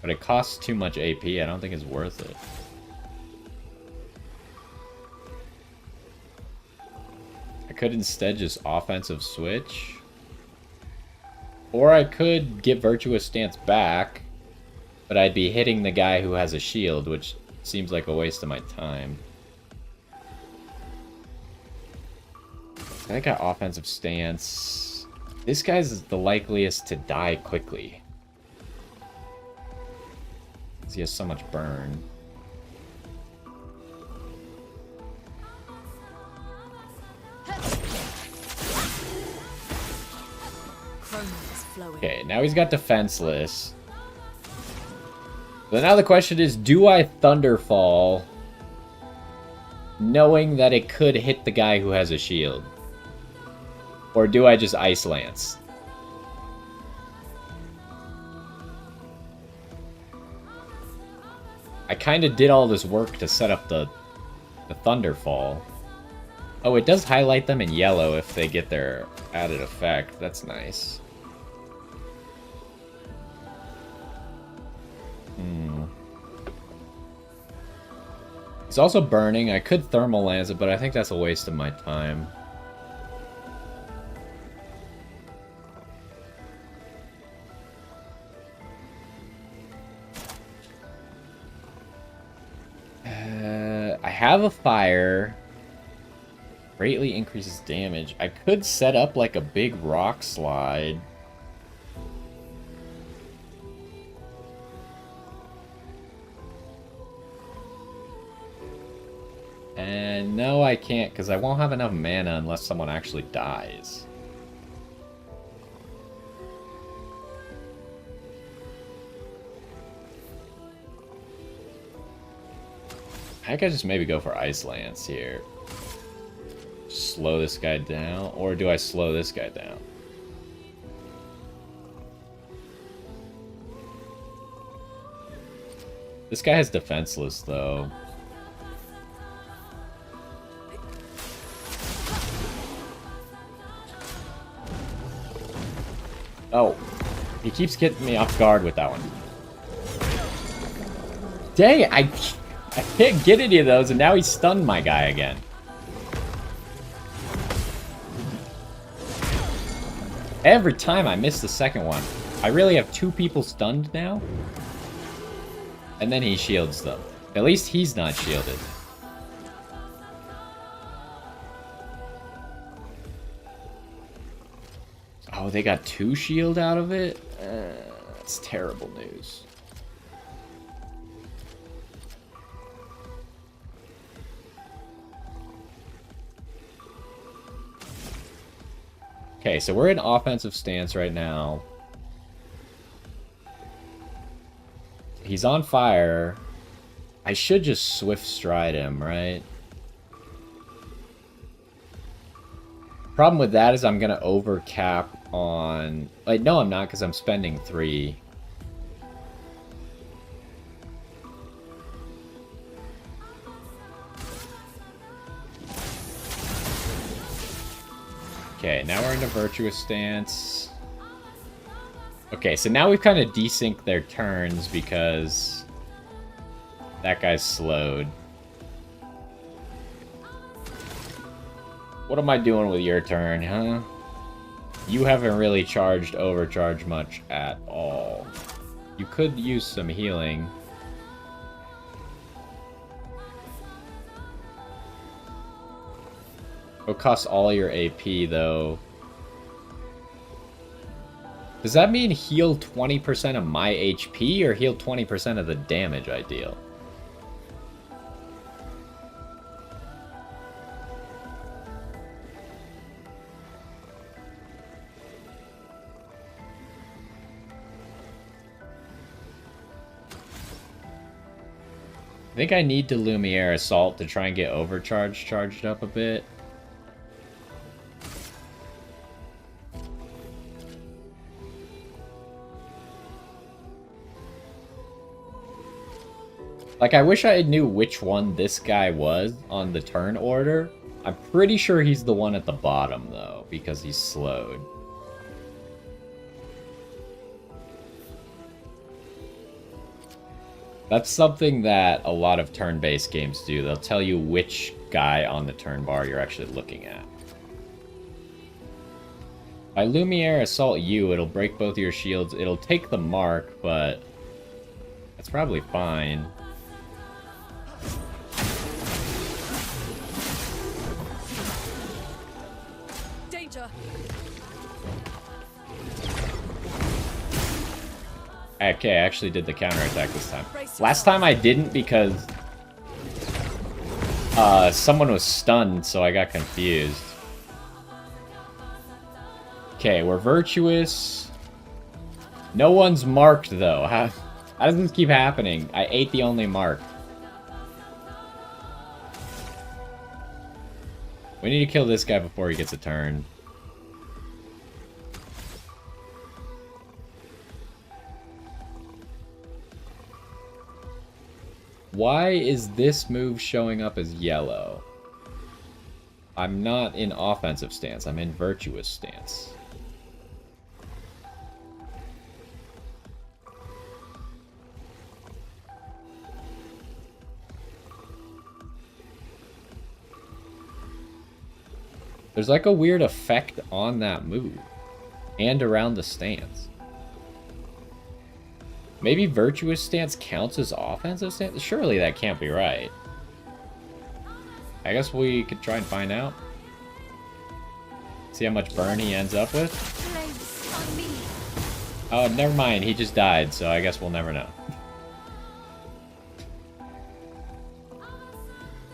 But it costs too much AP. I don't think it's worth it. I could instead just offensive switch. Or I could get virtuous stance back. But I'd be hitting the guy who has a shield, which seems like a waste of my time. I got offensive stance. This guy's the likeliest to die quickly. Because he has so much burn. Okay, now he's got defenseless. So now the question is, do I Thunderfall knowing that it could hit the guy who has a shield? Or do I just Ice Lance? I kind of did all this work to set up the Thunderfall. Oh, it does highlight them in yellow if they get their added effect. That's nice. It's also burning. I could Thermal Lance it, but I think that's a waste of my time. have a fire. Greatly increases damage. I could set up like a big rock slide. And no, I can't, because I won't have enough mana unless someone actually dies. I could just maybe go for Ice Lance here. Slow this guy down, or do I slow this guy down? This guy has Defenseless, though. Oh, he keeps getting me off guard with that one. Dang it, I can't get any of those, and now he stunned my guy again. Every time I miss the second one. I really have 2 people stunned now? And then he shields them. At least he's not shielded. Oh, they got 2 shield out of it? That's terrible news. Okay, so we're in offensive stance right now. He's on fire. I should just Swift Stride him, right? Problem with that is I'm going to overcap on... Like, no, I'm not, because I'm spending 3. Okay, now we're in a Virtuous stance. Okay, so now we've kind of desynced their turns because that guy's slowed. What am I doing with your turn, huh? You haven't really charged overcharge much at all. You could use some healing. It'll cost all your AP, though. Does that mean heal 20% of my HP, or heal 20% of the damage I deal? I think I need to Lumiere Assault to try and get Overcharge charged up a bit. Like, I wish I knew which one this guy was on the turn order. I'm pretty sure he's the one at the bottom, though, because he's slowed. That's something that a lot of turn-based games do. They'll tell you which guy on the turn bar you're actually looking at. By Lumiere Assault you, it'll break both your shields. It'll take the mark, but that's probably fine. Danger. Okay, I actually did the counterattack this time. Last time I didn't because someone was stunned, so I got confused. Okay, we're virtuous. No one's marked, though. How does this keep happening? I ate the only mark. We need to kill this guy before he gets a turn. Why is this move showing up as yellow? I'm not in offensive stance, I'm in virtuous stance. There's like a weird effect on that move and around the stance. Maybe virtuous stance counts as offensive stance? Surely that can't be right. I guess we could try and find out. See how much burn he ends up with. Place on me. Oh, never mind. He just died, so I guess we'll never know.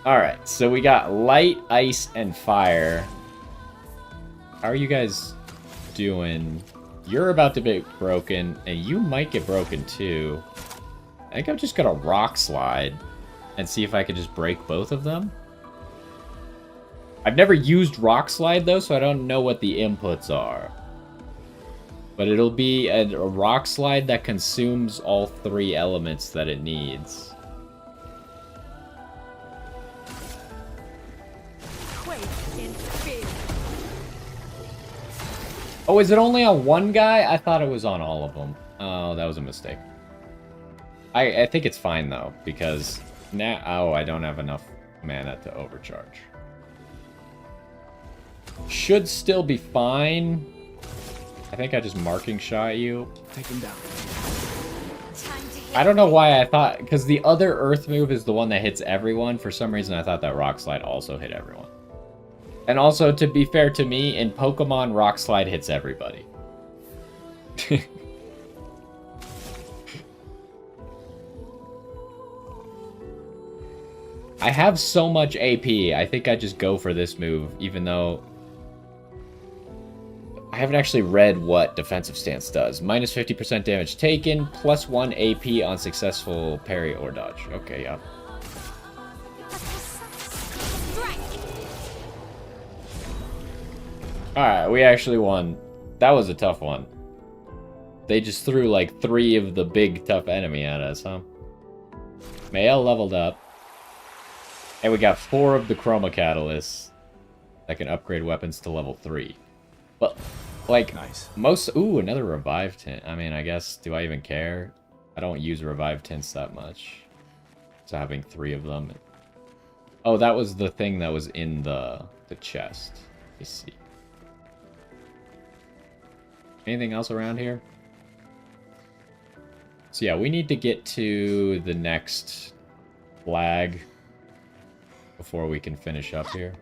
Alright, so we got light, ice, and fire. How are you guys doing? You're about to be broken, and you might get broken too. I think I'm just gonna rock slide and see if I can just break both of them. I've never used rock slide though, so I don't know what the inputs are. But it'll be a rock slide that consumes all 3 elements that it needs. Quake in fear. Oh, is it only on one guy? I thought it was on all of them. Oh, that was a mistake. I think it's fine, though, because now... Oh, I don't have enough mana to overcharge. Should still be fine. I think I just marking shot you. Take him down. Time to hit. I don't know why I thought... Because the other Earth move is the one that hits everyone. For some reason, I thought that Rock Slide also hit everyone. And also, to be fair to me, in Pokemon, Rock Slide hits everybody. I have so much AP, I think I just go for this move, even though... I haven't actually read what Defensive Stance does. Minus 50% damage taken, plus 1 AP on successful parry or dodge. Okay, yeah. Alright, we actually won. That was a tough one. They just threw like 3 of the big tough enemy at us, huh? Mael leveled up. And we got 4 of the Chroma Catalysts that can upgrade weapons to level 3. But, like, Nice. most... Ooh, another Revive Tint. I mean, I guess, do I even care? I don't use Revive Tints that much. So having 3 of them... Oh, that was the thing that was in the chest. Let's see. Anything else around here? So yeah, we need to get to the next flag before we can finish up here.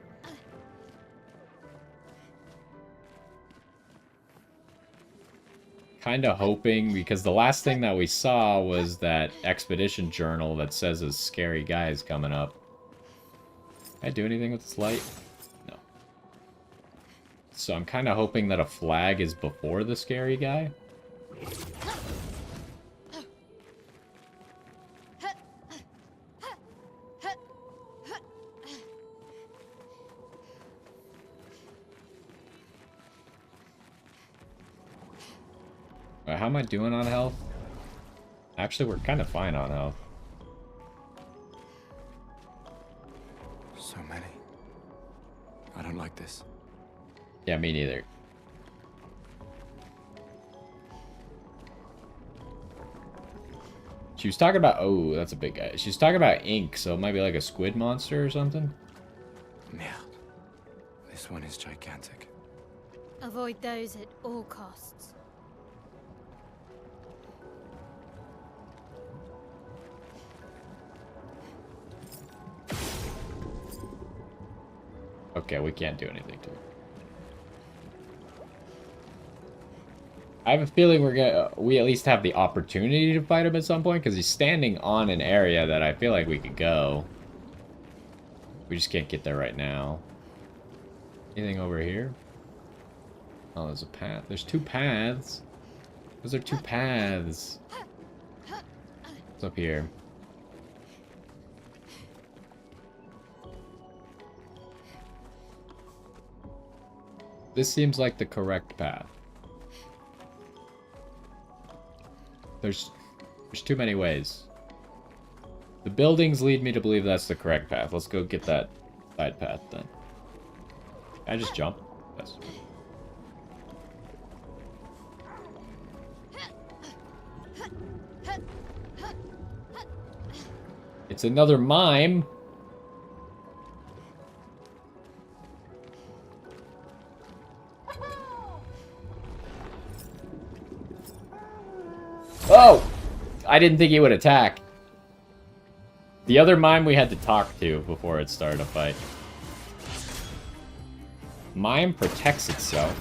Kind of hoping, because the last thing that we saw was that expedition journal that says a scary guy is coming up. Can I do anything with this light? No. So I'm kind of hoping that a flag is before the scary guy. How am I doing on health? Actually, we're kind of fine on health. So many. I don't like this. Yeah, me neither. She was talking about... Oh, that's a big guy. She was talking about ink, so it might be like a squid monster or something. Merde. This one is gigantic. Avoid those at all costs. Okay, we can't do anything to it. I have a feeling we at least have the opportunity to fight him at some point, because he's standing on an area that I feel like we could go. We just can't get there right now. Anything over here? Oh, there's a path. There's 2 paths. Those are 2 paths. What's up here? This seems like the correct path. There's too many ways. The buildings lead me to believe that's the correct path. Let's go get that side path then. Can I just jump? Yes. It's another mime. Oh! I didn't think he would attack. The other mime we had to talk to before it started a fight. Mime protects itself.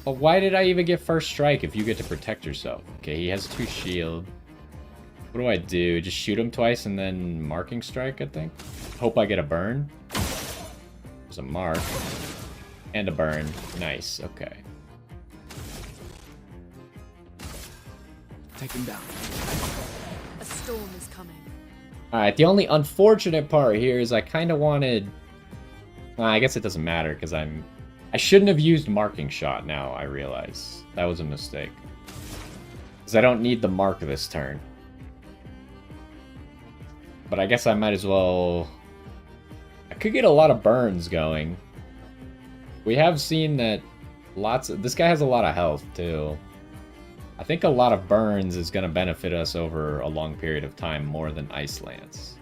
But why did I even get first strike if you get to protect yourself? Okay, he has 2 shield. What do I do? Just shoot him twice and then marking strike, I think? Hope I get a burn. There's a mark. And a burn. Nice, okay. Take him down. A storm is coming. Alright, the only unfortunate part here is I kind of wanted... I guess it doesn't matter, because I shouldn't have used marking shot now, I realize. That was a mistake. Because I don't need the mark this turn. But I guess I might as well... I could get a lot of burns going. We have seen that this guy has a lot of health, too. I think a lot of burns is going to benefit us over a long period of time more than Ice Lance.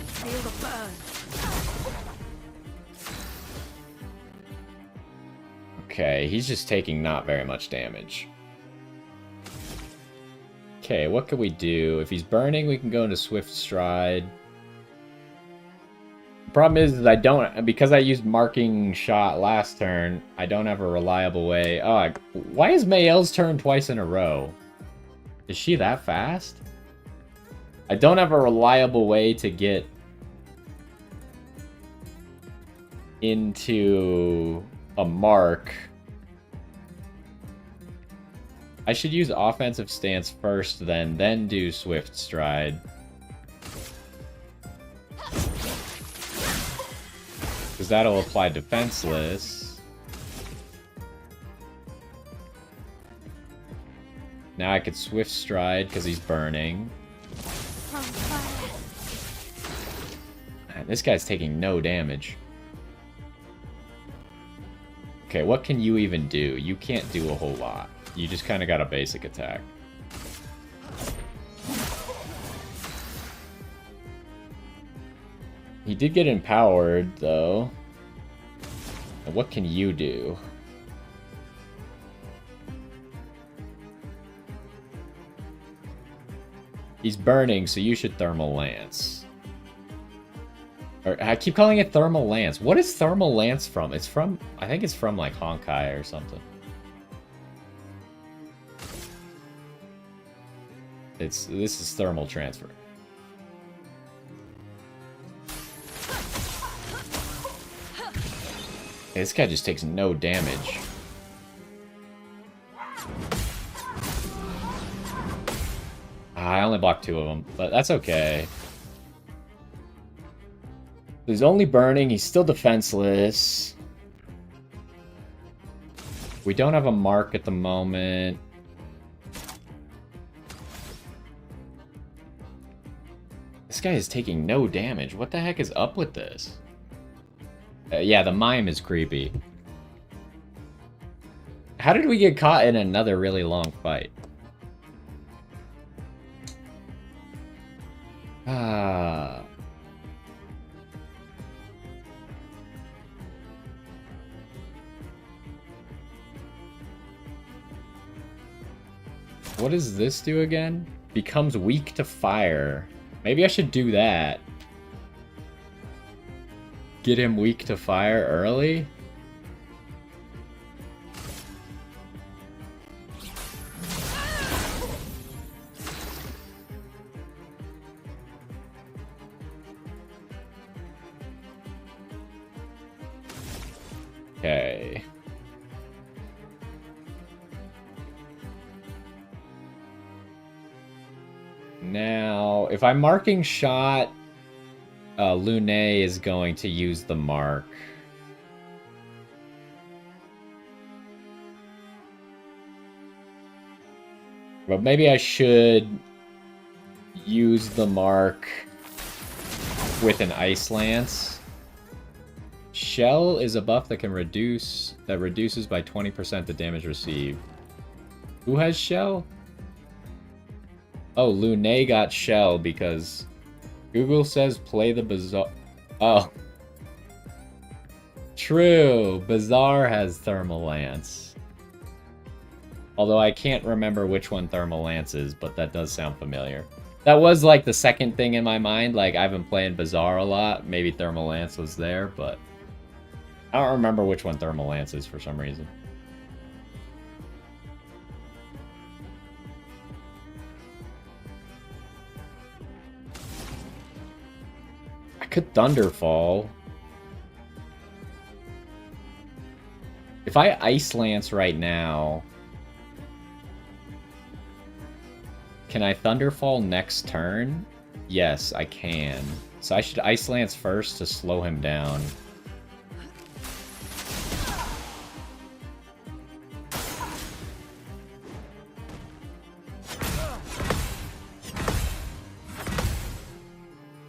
Feel the burn. Okay, he's just taking not very much damage. Okay, what can we do? If he's burning, we can go into Swift Stride. The problem is I don't, because I used marking shot last turn, I don't have a reliable way. Oh, why is Mayel's turn twice in a row? Is she that fast? I don't have a reliable way to get into a mark. I should use offensive stance first, then do Swift Stride. Because that'll apply defenseless. Now I could Swift Stride because he's burning. Man, this guy's taking no damage. Okay, what can you even do? You can't do a whole lot. You just kind of got a basic attack. He did get empowered, though. And what can you do? He's burning, so you should Thermal Lance. Or, I keep calling it Thermal Lance. What is Thermal Lance from? It's from... I think it's from, like, Honkai or something. This is Thermal Transfer. Hey, this guy just takes no damage. I only blocked 2 of them, but that's okay. He's only burning, he's still defenseless. We don't have a mark at the moment. This guy is taking no damage. What the heck is up with this? Yeah, the mime is creepy. How did we get caught in another really long fight? Ah. What does this do again? Becomes weak to fire. Maybe I should do that. Get him weak to fire early? Okay. Now, if I'm marking shot, Lune is going to use the mark. But maybe I should use the mark with an Ice Lance. Shell is a buff that can reduces by 20% the damage received. Who has Shell? Oh, Lune got Shell because Google says play the Bazaar. Oh. True. Bazaar has Thermal Lance. Although I can't remember which one Thermal Lance is, but that does sound familiar. That was like the second thing in my mind. Like, I've been playing Bazaar a lot. Maybe Thermal Lance was there, but I don't remember which one Thermal Lance is for some reason. I could Thunderfall. If I Ice Lance right now, can I Thunderfall next turn? Yes, I can. So I should Ice Lance first to slow him down.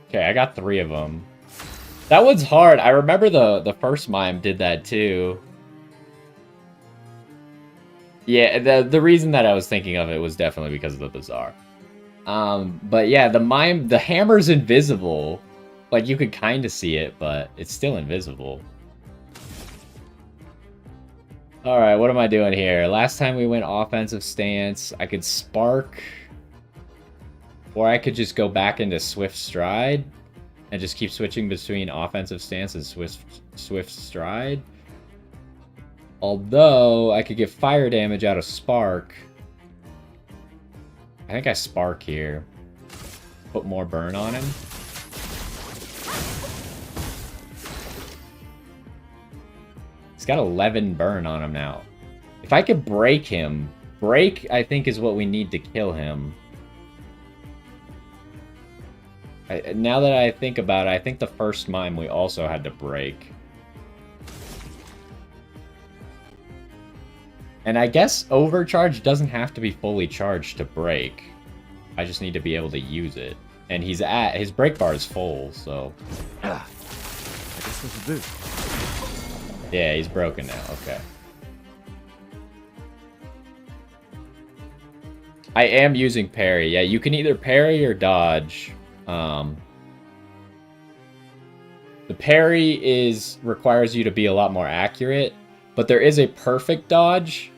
Okay, I got 3 of them. That one's hard. I remember the first mime did that too. Yeah, the reason that I was thinking of it was definitely because of the Bazaar. But yeah, the hammer's invisible. Like, you could kind of see it, but it's still invisible. Alright, what am I doing here? Last time we went offensive stance. I could Spark. Or I could just go back into Swift Stride. And just keep switching between offensive stance and Swift Stride. Although, I could get fire damage out of Spark. I think I Spark here. Put more burn on him. He's got 11 burn on him now. If I could break him... Break, I think, is what we need to kill him. Now that I think about it, I think the first mime we also had to break. And I guess Overcharge doesn't have to be fully charged to break. I just need to be able to use it. And his break bar is full, so... I guess this will do. Yeah, he's broken now, okay. I am using parry. Yeah, you can either parry or dodge. The parry requires you to be a lot more accurate, but there is a perfect dodge.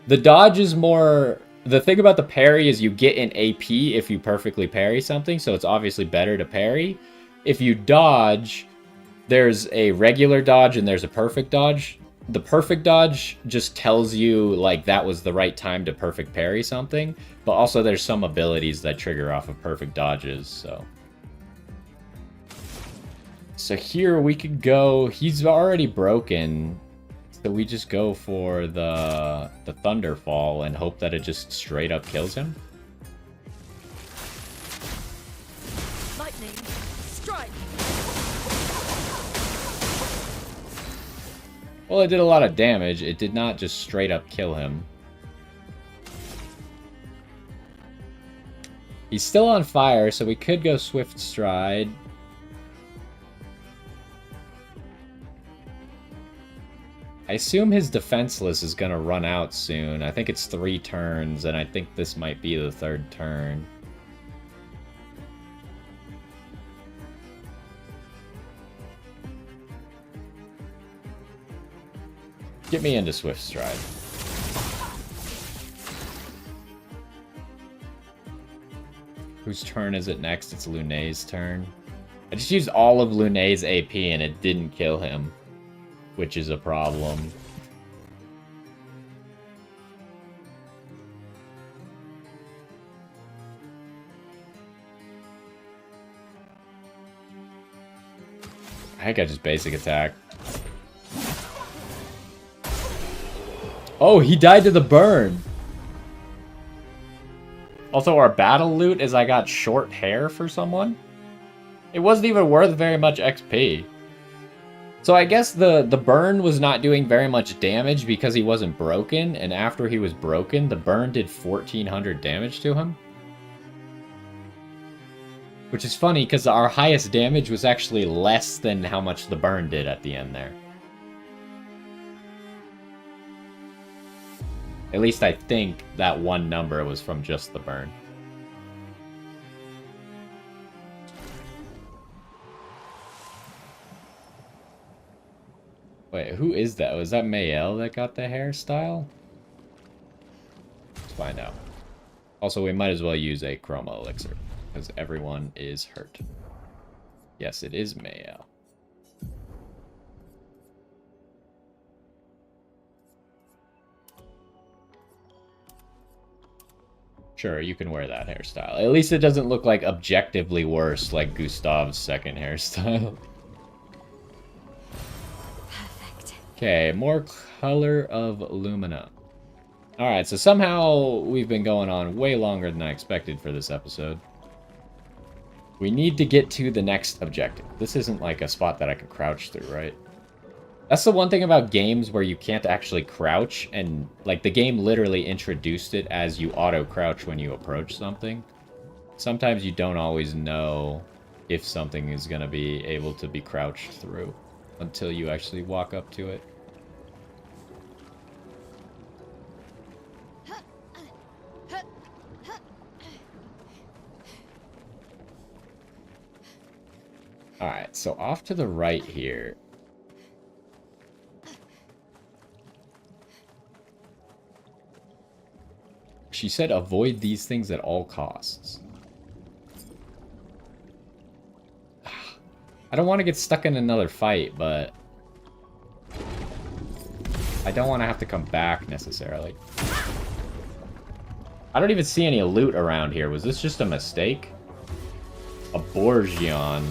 The dodge is more... The thing about the parry is you get an AP if you perfectly parry something, so it's obviously better to parry. If you dodge, there's a regular dodge and there's a perfect dodge. The perfect dodge just tells you, like, that was the right time to perfect parry something, but also there's some abilities that trigger off of perfect dodges, so... So here we could go... He's already broken, so we just go for the Thunderfall and hope that it just straight up kills him. Lightning, strike! Well, it did a lot of damage. It did not just straight up kill him. He's still on fire, so we could go Swift Stride. I assume his defenseless is going to run out soon. I think it's 3 turns, and I think this might be the 3rd turn. Get me into Swift Stride. Whose turn is it next? It's Lunay's turn. I just used all of Lunay's AP and it didn't kill him, which is a problem. I think I just basic attack. Oh, he died to the burn. Also, our battle loot is I got short hair for someone. It wasn't even worth very much XP. So I guess the burn was not doing very much damage because he wasn't broken, and after he was broken, the burn did 1400 damage to him. Which is funny, because our highest damage was actually less than how much the burn did at the end there. At least I think that one number was from just the burn. Wait, who is that? Was that Mayel that got the hairstyle? Let's find out. Also, we might as well use a Chroma Elixir. because everyone is hurt. Yes, it is Mayo. Sure, you can wear that hairstyle. At least it doesn't look like objectively worse like Gustav's second hairstyle. Perfect. Okay, more color of Lumina. Alright, so somehow we've been going on way longer than I expected for this episode. We need to get to the next objective. This isn't like a spot that I can crouch through, right? That's the one thing about games where you can't actually crouch, and like the game literally introduced it as you auto-crouch when you approach something. Sometimes you don't always know if something is going to be able to be crouched through until you actually walk up to it. Alright, so off to the right here. She said avoid these things at all costs. I don't want to get stuck in another fight, but I don't want to have to come back necessarily. I don't even see any loot around here. Was this just a mistake? A Borgion.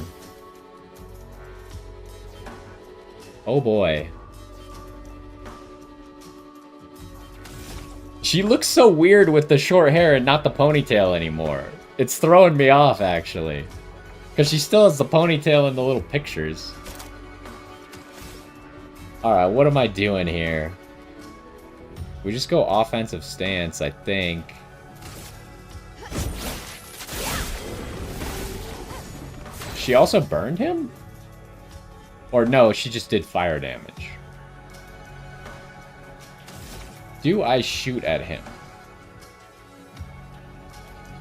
Oh boy. She looks so weird with the short hair and not the ponytail anymore. It's throwing me off, actually. Because she still has the ponytail in the little pictures. Alright, what am I doing here? We just go offensive stance, I think. She also burned him? Or no, she just did fire damage. Do I shoot at him?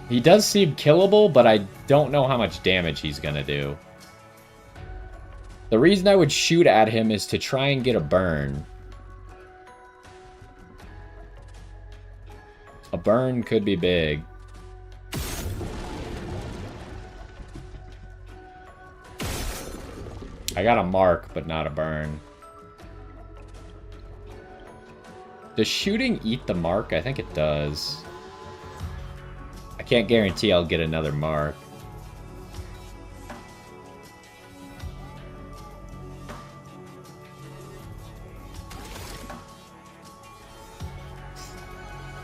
He does seem killable, but I don't know how much damage he's gonna do. The reason I would shoot at him is to try and get a burn. A burn could be big. I got a mark, but not a burn. Does shooting eat the mark? I think it does. I can't guarantee I'll get another mark.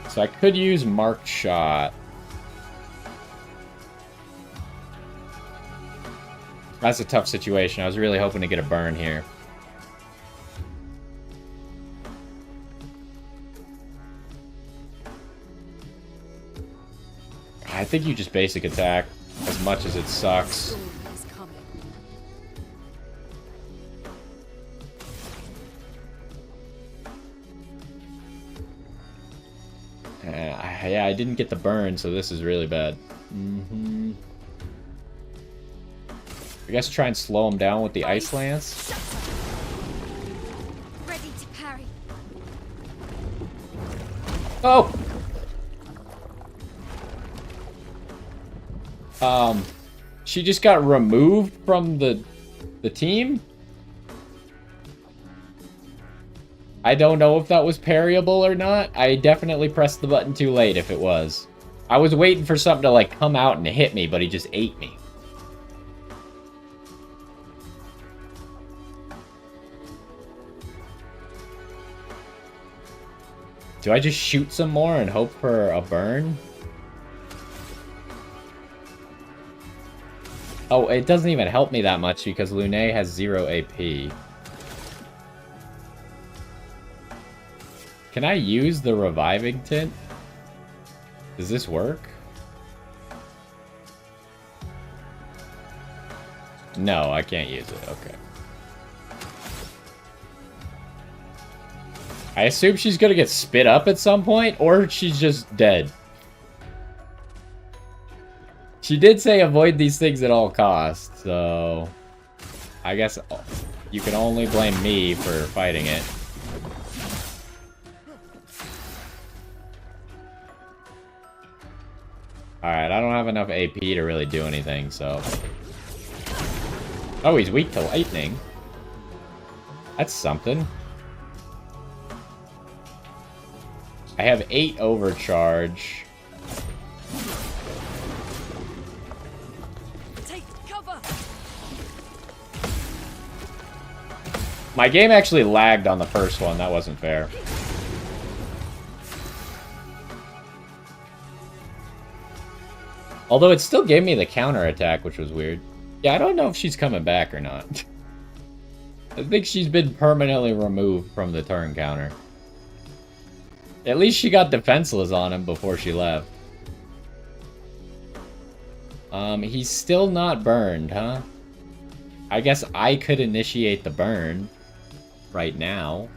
So I could use marked shot. That's a tough situation. I was really hoping to get a burn here. I think you just basic attack as much as it sucks. Yeah, I didn't get the burn, so this is really bad. I guess try and slow him down with the Ice Lance. Ready to parry. Oh! She just got removed from the team? I don't know if that was parryable or not. I definitely pressed the button too late if it was. I was waiting for something to like come out and hit me, but he just ate me. Do I just shoot some more and hope for a burn? Oh, it doesn't even help me that much because Lune has 0 AP. Can I use the reviving tint? Does this work? No, I can't use it. Okay. I assume she's gonna get spit up at some point, or she's just dead. She did say avoid these things at all costs, so I guess you can only blame me for fighting it. Alright, I don't have enough AP to really do anything, so... Oh, he's weak to lightning. That's something. I have 8 overcharge. Take cover. My game actually lagged on the first one. That wasn't fair. Although it still gave me the counterattack, which was weird. Yeah, I don't know if she's coming back or not. I think she's been permanently removed from the turn counter. At least she got defenseless on him before she left. He's still not burned, huh? I guess I could initiate the burn right now.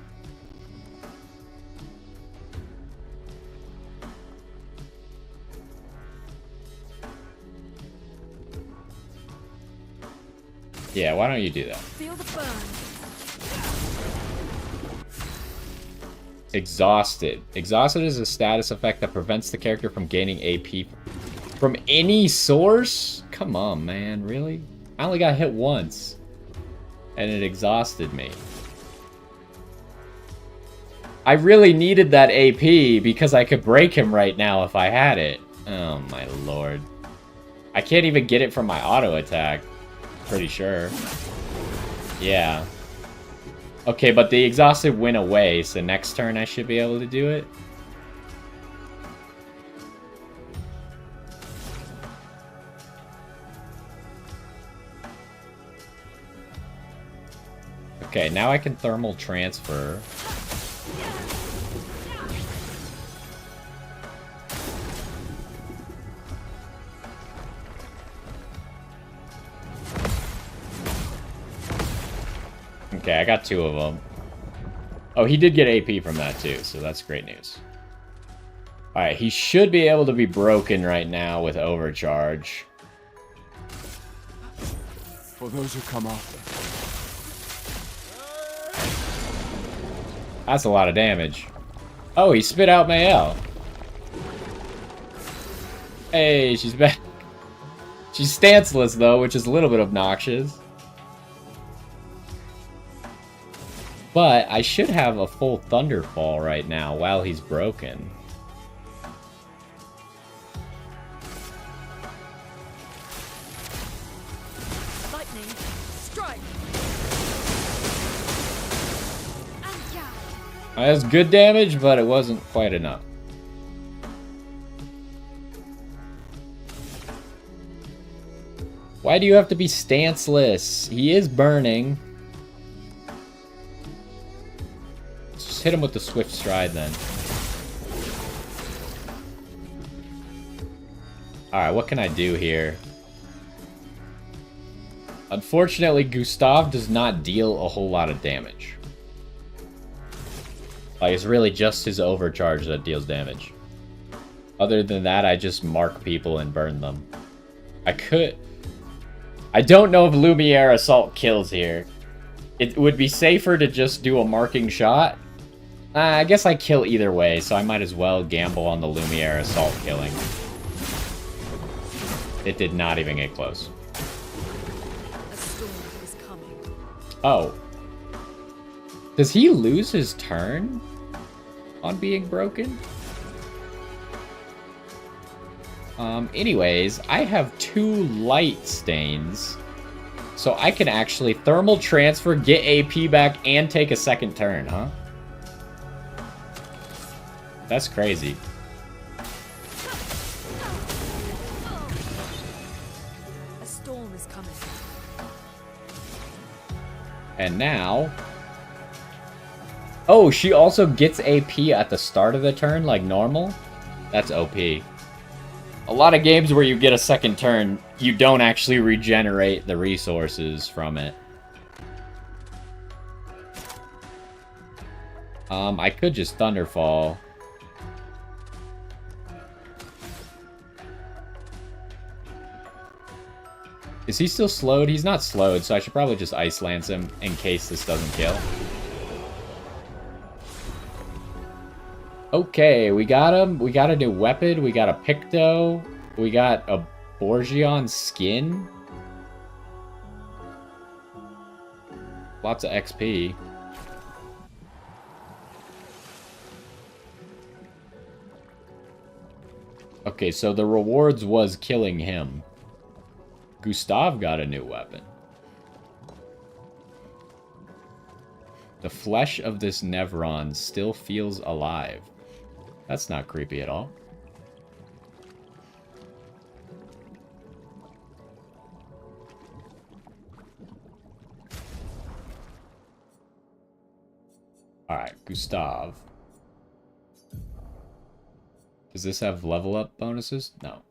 Yeah, why don't you do that? Feel the burn. Exhausted. Exhausted is a status effect that prevents the character from gaining AP from any source? Come on, man, really? I only got hit once. And it exhausted me. I really needed that AP because I could break him right now if I had it. Oh my lord. I can't even get it from my auto attack. Pretty sure. Yeah. Okay, but the exhausted went away, so next turn I should be able to do it. Okay, now I can thermal transfer. Okay, I got 2 of them. Oh, he did get AP from that too, so that's great news. Alright, he should be able to be broken right now with overcharge. For those who come after. That's a lot of damage. Oh, he spit out Mayel. Hey, she's back. She's stanceless though, which is a little bit obnoxious. But I should have a full Thunderfall right now while he's broken. Lightning. Strike. And yeah. That's good damage, but it wasn't quite enough. Why do you have to be stanceless? He is burning. Hit him with the Swift Stride then. Alright, what can I do here? Unfortunately, Gustav does not deal a whole lot of damage. Like, it's really just his overcharge that deals damage. Other than that, I just mark people and burn them. I don't know if Lumiere Assault kills here. It would be safer to just do a marking shot. I guess I kill either way, so I might as well gamble on the Lumiere Assault killing. It did not even get close. A storm is coming. Oh. Does he lose his turn on being broken? Anyways, I have 2 light stains. So I can actually thermal transfer, get AP back, and take a second turn, huh? That's crazy. A storm is coming. And now... Oh, she also gets AP at the start of the turn, like normal? That's OP. A lot of games where you get a second turn, you don't actually regenerate the resources from it. I could just Thunderfall. Is he still slowed? He's not slowed, so I should probably just Ice Lance him in case this doesn't kill. Okay, we got him. We got a new weapon. We got a Picto. We got a Borgion skin. Lots of XP. Okay, so the rewards was killing him. Gustav got a new weapon. The flesh of this Nevron still feels alive. That's not creepy at all. Alright, Gustav. Does this have level up bonuses? No.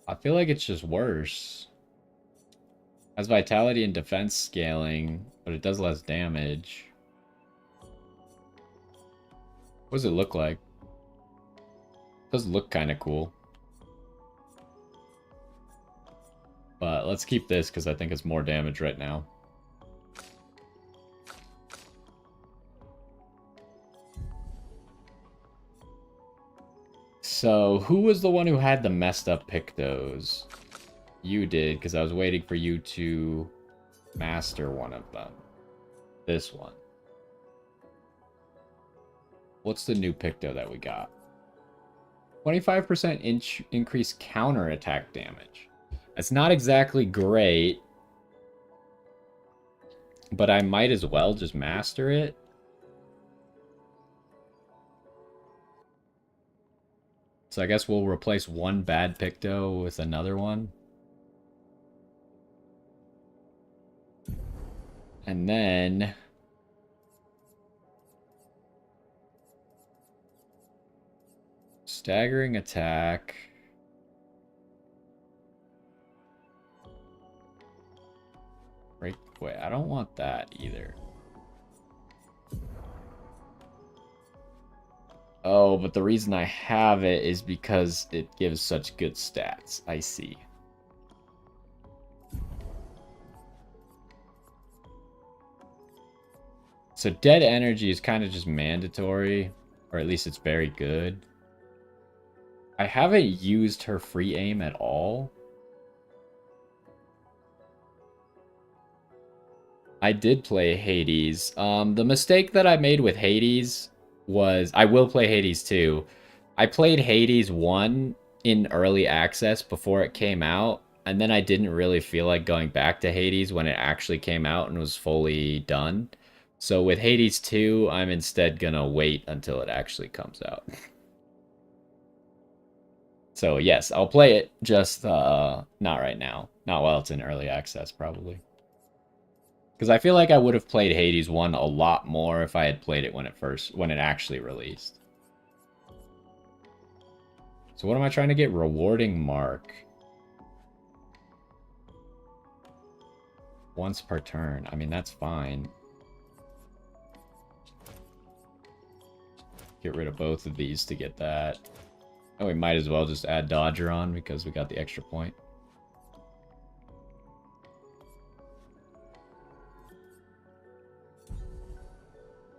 I feel like it's just worse. Has vitality and defense scaling, but it does less damage. What does it look like? It does look kind of cool. But let's keep this because I think it's more damage right now. So, who was the one who had the messed up Pictos? You did, because I was waiting for you to master one of them. This one. What's the new Picto that we got? 25% increased counterattack damage. That's not exactly great, but I might as well just master it. So I guess we'll replace one bad Picto with another one. And then... staggering attack. Wait, I don't want that either. Oh, but the reason I have it is because it gives such good stats. I see. So dead energy is kind of just mandatory, or at least it's very good. I haven't used her free aim at all. I did play Hades. The mistake that I made with Hades was... I will play Hades 2. I played Hades 1 in early access before it came out, and then I didn't really feel like going back to Hades when it actually came out and was fully done. So with Hades 2, I'm instead gonna wait until it actually comes out. So yes, I'll play it, just not right now. Not while it's in early access, probably. Because I feel like I would have played Hades 1 a lot more if I had played it when it actually released. So what am I trying to get? Rewarding mark. Once per turn. I mean, that's fine. Get rid of both of these to get that. And we might as well just add Dodger on because we got the extra point.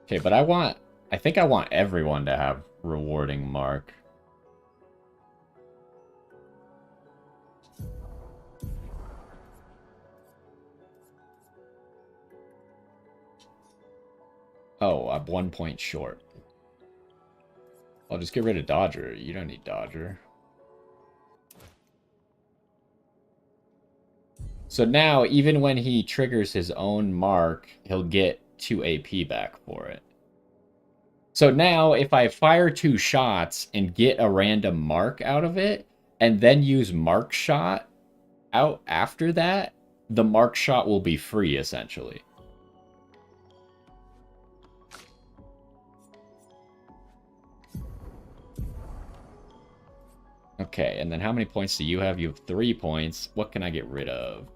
Okay, but I think I want everyone to have rewarding mark. Oh, I'm 1 point short. I'll just get rid of Dodger. You don't need Dodger. So now, even when he triggers his own mark, he'll get 2 AP back for it. So now, if I fire 2 shots and get a random mark out of it, and then use mark shot out after that, the mark shot will be free, essentially. Okay, and then how many points do you have? You have 3 points. What can I get rid of?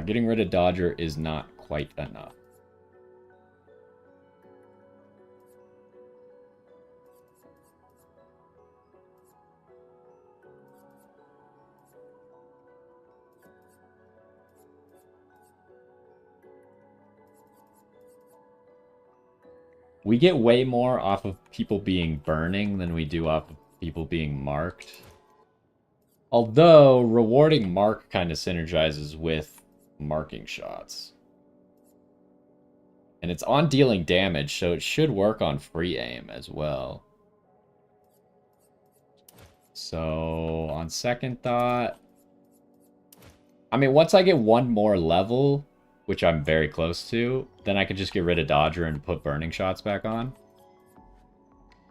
Getting rid of Dodger is not quite enough. We get way more off of people being burning than we do off of people being marked. Although, rewarding mark kind of synergizes with marking shots. And it's on dealing damage, so it should work on free aim as well. So, on second thought... I mean, once I get one more level, which I'm very close to, then I can just get rid of Dodger and put burning shots back on.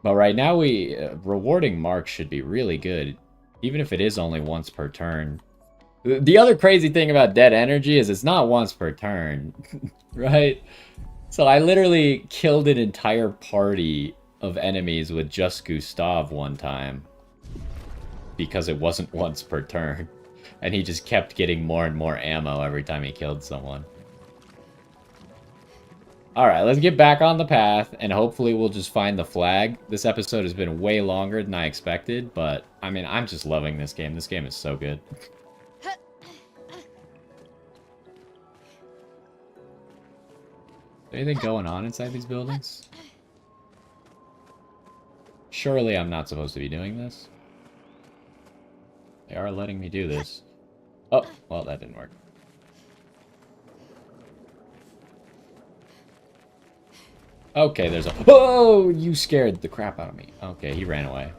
But right now, rewarding marks should be really good, even if it is only once per turn. The other crazy thing about dead energy is it's not once per turn, right? So I literally killed an entire party of enemies with just Gustav one time because it wasn't once per turn. And he just kept getting more and more ammo every time he killed someone. Alright, let's get back on the path, and hopefully we'll just find the flag. This episode has been way longer than I expected, but, I mean, I'm just loving this game. This game is so good. Anything going on inside these buildings? Surely I'm not supposed to be doing this. They are letting me do this. Oh, well, that didn't work. Okay, there's a... Whoa! You scared the crap out of me. Okay, he ran away.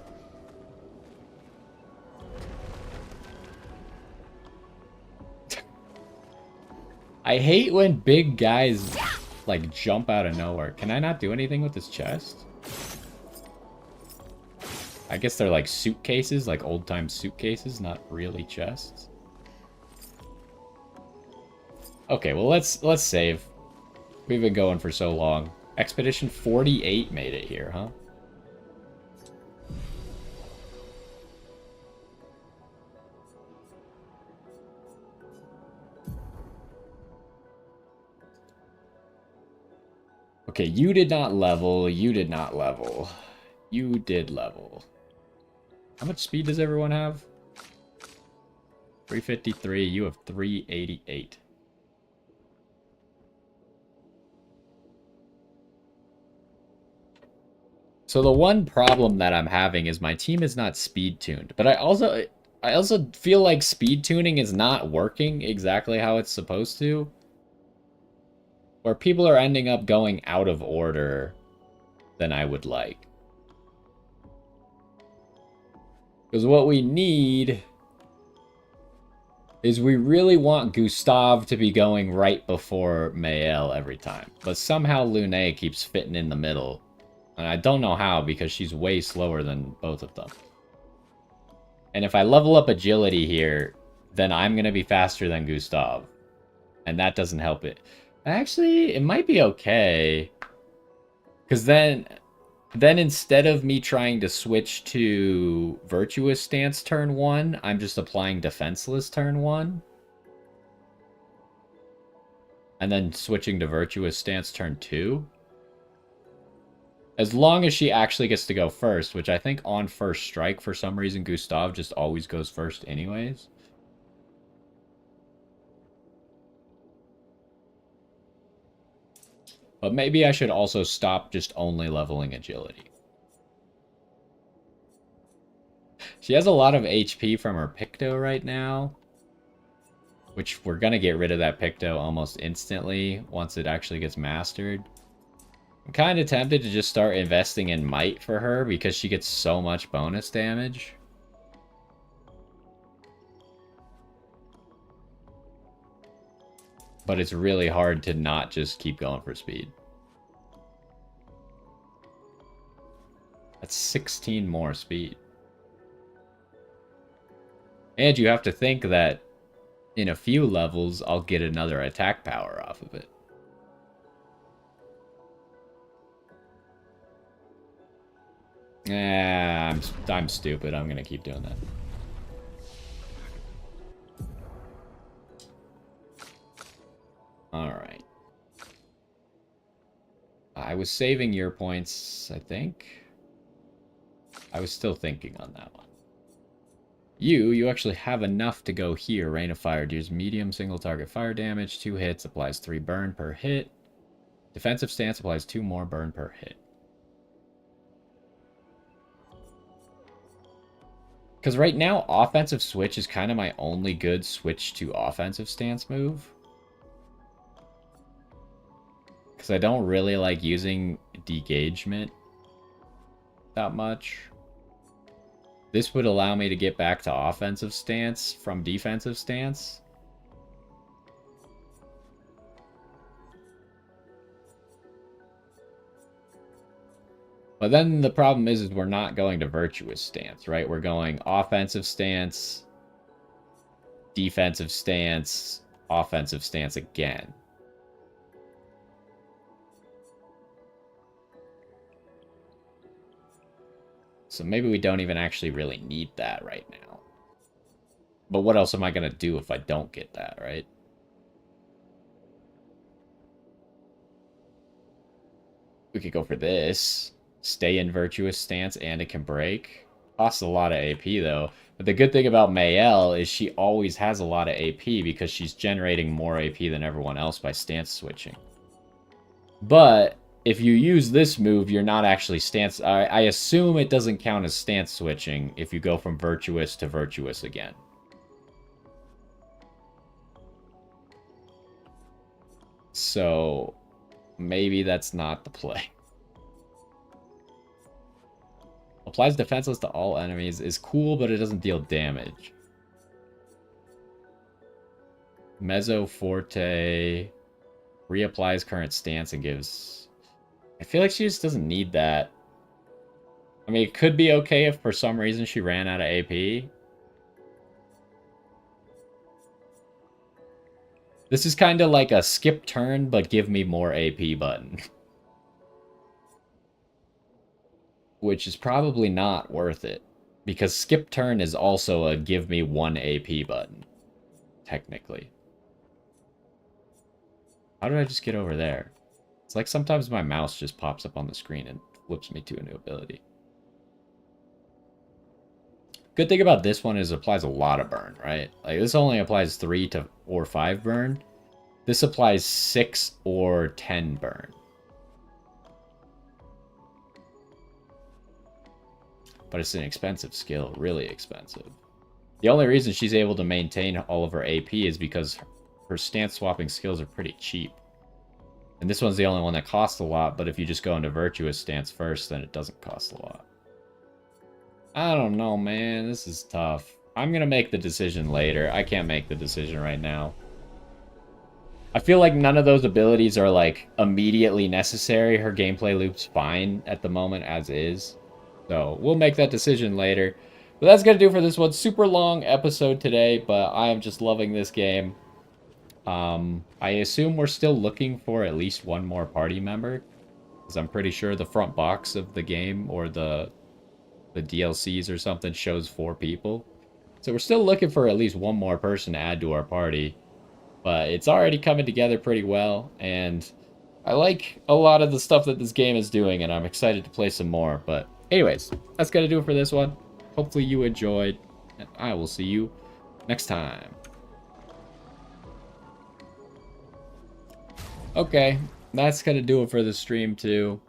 I hate when big guys, like, jump out of nowhere. Can I not do anything with this chest? I guess they're like suitcases, like old-time suitcases, not really chests. Okay, well, let's save. We've been going for so long. Expedition 48 made it here, huh? Okay, you did not level, you did not level. You did level. How much speed does everyone have? 353, you have 388. So the one problem that I'm having is my team is not speed tuned, but I also feel like speed tuning is not working exactly how it's supposed to. Where people are ending up going out of order than I would like. Because what we need is we really want Gustav to be going right before Mael every time. But somehow Lune keeps fitting in the middle. And I don't know how, because she's way slower than both of them. And if I level up agility here, then I'm going to be faster than Gustav. And that doesn't help it. Actually, it might be okay. Because then instead of me trying to switch to Virtuous Stance turn 1, I'm just applying Defenseless turn 1. And then switching to Virtuous Stance turn 2. As long as she actually gets to go first, which I think on first strike, for some reason, Gustav just always goes first anyways. But maybe I should also stop just only leveling agility. She has a lot of HP from her Picto right now. Which we're going to get rid of that Picto almost instantly once it actually gets mastered. I'm kind of tempted to just start investing in Might for her because she gets so much bonus damage. But it's really hard to not just keep going for speed. That's 16 more speed. And you have to think that in a few levels, I'll get another attack power off of it. I'm stupid. I'm gonna keep doing that. Alright. I was saving your points, I think. I was still thinking on that one. You actually have enough to go here. Rain of Fire deals medium single target fire damage. 2 hits, applies 3 burn per hit. Defensive stance applies 2 more burn per hit. Because right now, offensive switch is kind of my only good switch to offensive stance move. Because I don't really like using degagement that much. This would allow me to get back to offensive stance from defensive stance. But then the problem is we're not going to virtuous stance, right? We're going offensive stance, defensive stance, offensive stance again. So maybe we don't even actually really need that right now. But what else am I going to do if I don't get that, right? We could go for this. Stay in virtuous stance and it can break. Costs a lot of AP though. But the good thing about Mayel is she always has a lot of AP because she's generating more AP than everyone else by stance switching. But if you use this move, you're not actually stance... I assume it doesn't count as stance switching if you go from virtuous to virtuous again. So maybe that's not the play. Applies defenseless to all enemies is cool, but it doesn't deal damage. Mezzo Forte reapplies current stance and gives... I feel like she just doesn't need that. I mean, it could be okay if for some reason she ran out of AP. This is kind of like a skip turn, but give me more AP button. Which is probably not worth it. Because skip turn is also a give me 1 AP button. Technically. How did I just get over there? It's like sometimes my mouse just pops up on the screen and flips me to a new ability. Good thing about this one is it applies a lot of burn, right? Like this only applies 3 or 5 burn. This applies 6 or 10 burn. But it's an expensive skill, really expensive. The only reason she's able to maintain all of her AP is because her stance swapping skills are pretty cheap. And this one's the only one that costs a lot, but if you just go into virtuous stance first, then it doesn't cost a lot. I don't know, man. This is tough. I'm going to make the decision later. I can't make the decision right now. I feel like none of those abilities are, like, immediately necessary. Her gameplay loop's fine at the moment as is. So, we'll make that decision later. But that's going to do for this one. Super long episode today, but I am just loving this game. I assume we're still looking for at least one more party member. Because I'm pretty sure the front box of the game or the DLCs or something shows 4 people. So we're still looking for at least one more person to add to our party. But it's already coming together pretty well. And I like a lot of the stuff that this game is doing. And I'm excited to play some more. But anyways, that's going to do it for this one. Hopefully you enjoyed. And I will see you next time. Okay, that's going to do it for the stream too.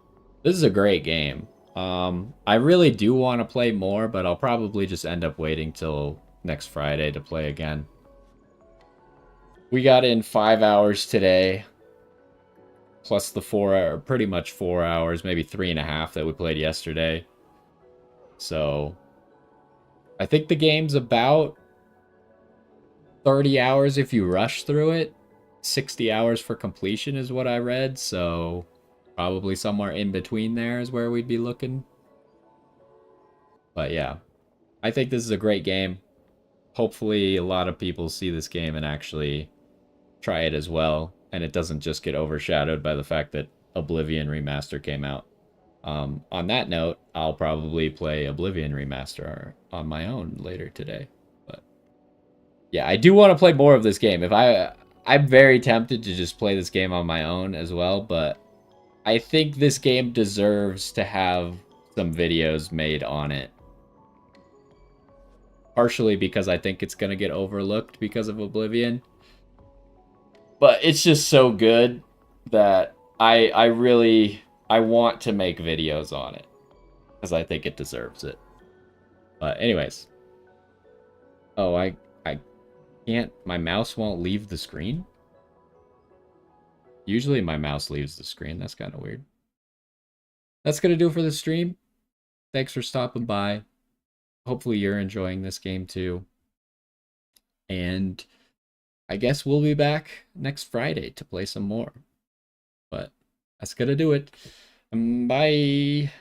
This is a great game. I really do want to play more, but I'll probably just end up waiting till next Friday to play again. We got in 5 hours today, plus the pretty much 4 hours, maybe 3.5 that we played yesterday. So, I think the game's about 30 hours if you rush through it. 60 hours for completion is what I read, so probably somewhere in between there is where we'd be looking. But yeah, I think this is a great game. Hopefully a lot of people see this game and actually try it as well, and it doesn't just get overshadowed by the fact that Oblivion Remaster came out. On that note, I'll probably play Oblivion Remaster on my own later today. But yeah, I do want to play more of this game. I'm very tempted to just play this game on my own as well, but I think this game deserves to have some videos made on it. Partially because I think it's going to get overlooked because of Oblivion. But it's just so good that I want to make videos on it. Because I think it deserves it. But anyways, Oh, I can't. My mouse won't leave the screen? Usually my mouse leaves the screen. That's kind of weird. That's going to do it for the stream. Thanks for stopping by. Hopefully you're enjoying this game too. And I guess we'll be back next Friday to play some more. But that's going to do it. Bye.